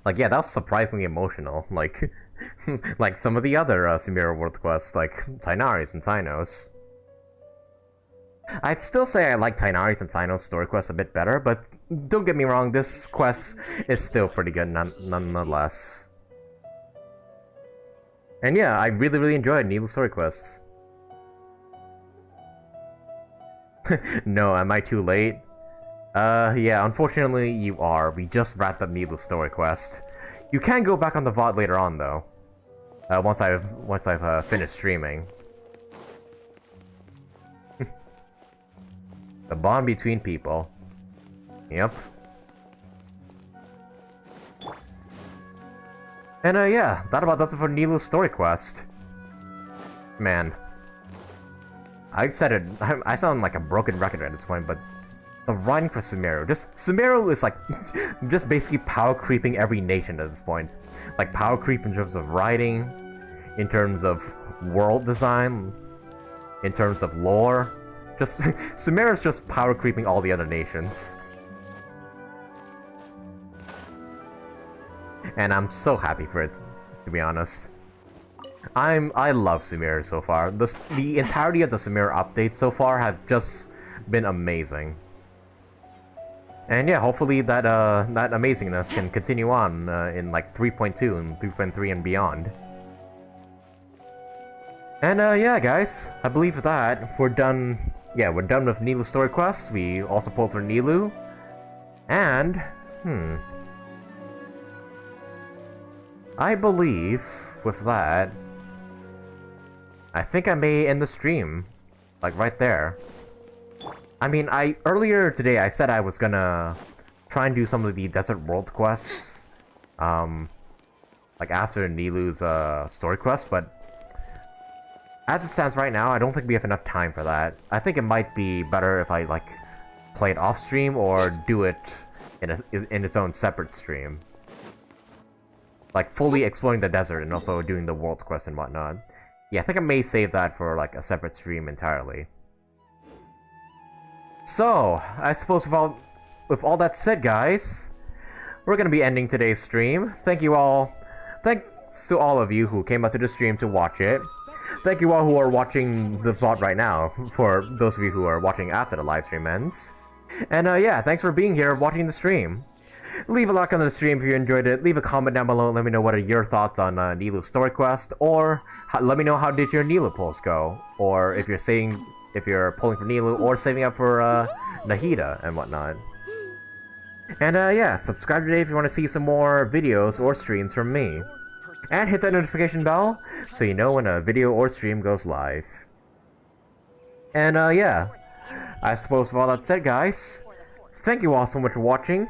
Like, yeah, that was surprisingly emotional. Like, like some of the other Sumeru world quests, like Tighnari's and Cyno's. I'd still say I like Tighnari's and Cyno's story quests a bit better, but don't get me wrong, this quest is still pretty good nonetheless. And yeah, I really, really enjoyed Nilou's story quests. No, am I too late? Yeah, unfortunately you are. We just wrapped up Nilou's story quest. You can go back on the VOD later on, though. Once I've finished streaming. The bond between people. Yep. And yeah, that about does it for Nilou's story quest. Man. I've said it, I sound like a broken record at this point, but the writing for Sumeru, Sumeru is like, just basically power creeping every nation at this point. Like, power creep in terms of writing, in terms of world design, in terms of lore. Just, Sumeru's just power creeping all the other nations. And I'm so happy for it, to be honest. I love Sumeru so far. The entirety of the Sumeru updates so far have just been amazing. And yeah, hopefully that that amazingness can continue on in like 3.2 and 3.3 and beyond. And yeah, guys, I believe that we're done. Yeah, we're done with Nilou's story quest. We also pulled for Nilou, and I believe with that, I think I may end the stream, like right there. I mean, earlier today I said I was gonna try and do some of the Desert World quests, like after Nilou's story quest, but as it stands right now, I don't think we have enough time for that. I think it might be better if I like play it off stream or do it in its own separate stream, like fully exploring the desert and also doing the world quest and whatnot. Yeah, I think I may save that for like a separate stream entirely. So, I suppose with all that said, guys, we're gonna be ending today's stream. Thanks to all of you who came out to the stream to watch it. Thank you all who are watching the VOD right now, for those of you who are watching after the live stream ends. And yeah, thanks for being here watching the stream. Leave a like on the stream if you enjoyed it. Leave a comment down below and let me know what are your thoughts on Nilou's story quest, or let me know how did your Nilou pulls go, or if you're pulling for Nilou or saving up for Nahida and whatnot. And yeah, subscribe today if you want to see some more videos or streams from me. And hit that notification bell so you know when a video or stream goes live. And yeah, I suppose with all that said, guys, thank you all so much for watching,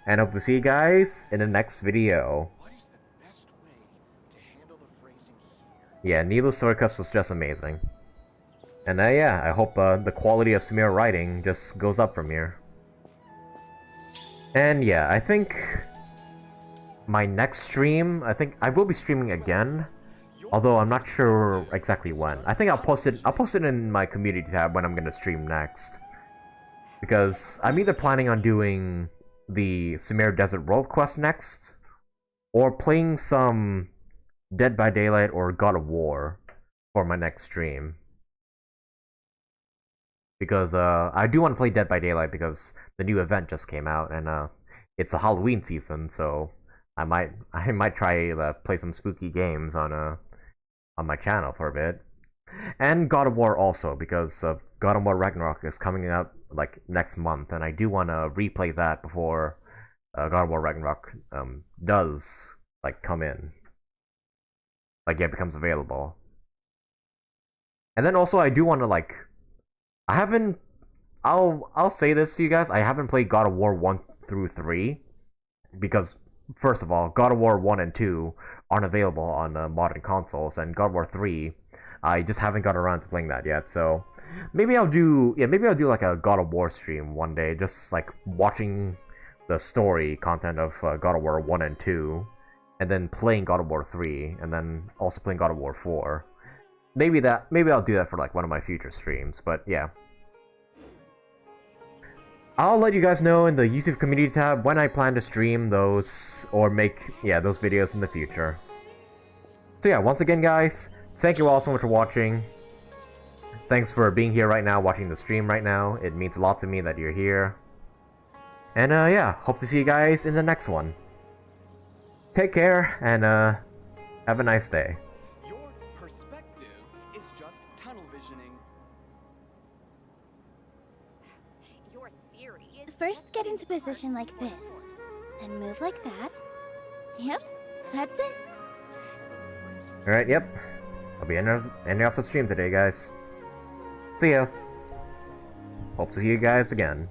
and hope to see you guys in the next video. Yeah, Nilou's story quest was just amazing. And yeah, I hope the quality of Sumeru writing just goes up from here. And yeah, I think my next stream, I think I will be streaming again. Although I'm not sure exactly when. I think I'll post it in my community tab when I'm gonna stream next. Because I'm either planning on doing the Sumeru Desert World quest next, or playing some Dead by Daylight or God of War for my next stream. Because I do want to play Dead by Daylight because the new event just came out and it's a Halloween season, so I might try to play some spooky games on my channel for a bit. And God of War also, because God of War Ragnarok is coming out like next month, and I do want to replay that before God of War Ragnarok does like come in, like it becomes available. And then also I do want to like, I'll say this to you guys, I haven't played God of War 1 through 3 because first of all, God of War 1 and 2 aren't available on modern consoles, and God of War 3, I just haven't got around to playing that yet. So maybe I'll do like a God of War stream one day, just like watching the story content of God of War 1 and 2, and then playing God of War 3, and then also playing God of War 4. Maybe I'll do that for like one of my future streams, but yeah. I'll let you guys know in the YouTube community tab when I plan to stream those or make those videos in the future. So yeah, once again guys, thank you all so much for watching. Thanks for being here right now, watching the stream right now. It means a lot to me that you're here. And yeah, hope to see you guys in the next one. Take care and have a nice day. Your perspective is just tunnel visioning. Your theory is First get into position like this, then move like that. Yep, that's it. Alright, yep. I'll be ending off the stream today, guys. See ya. Hope to see you guys again.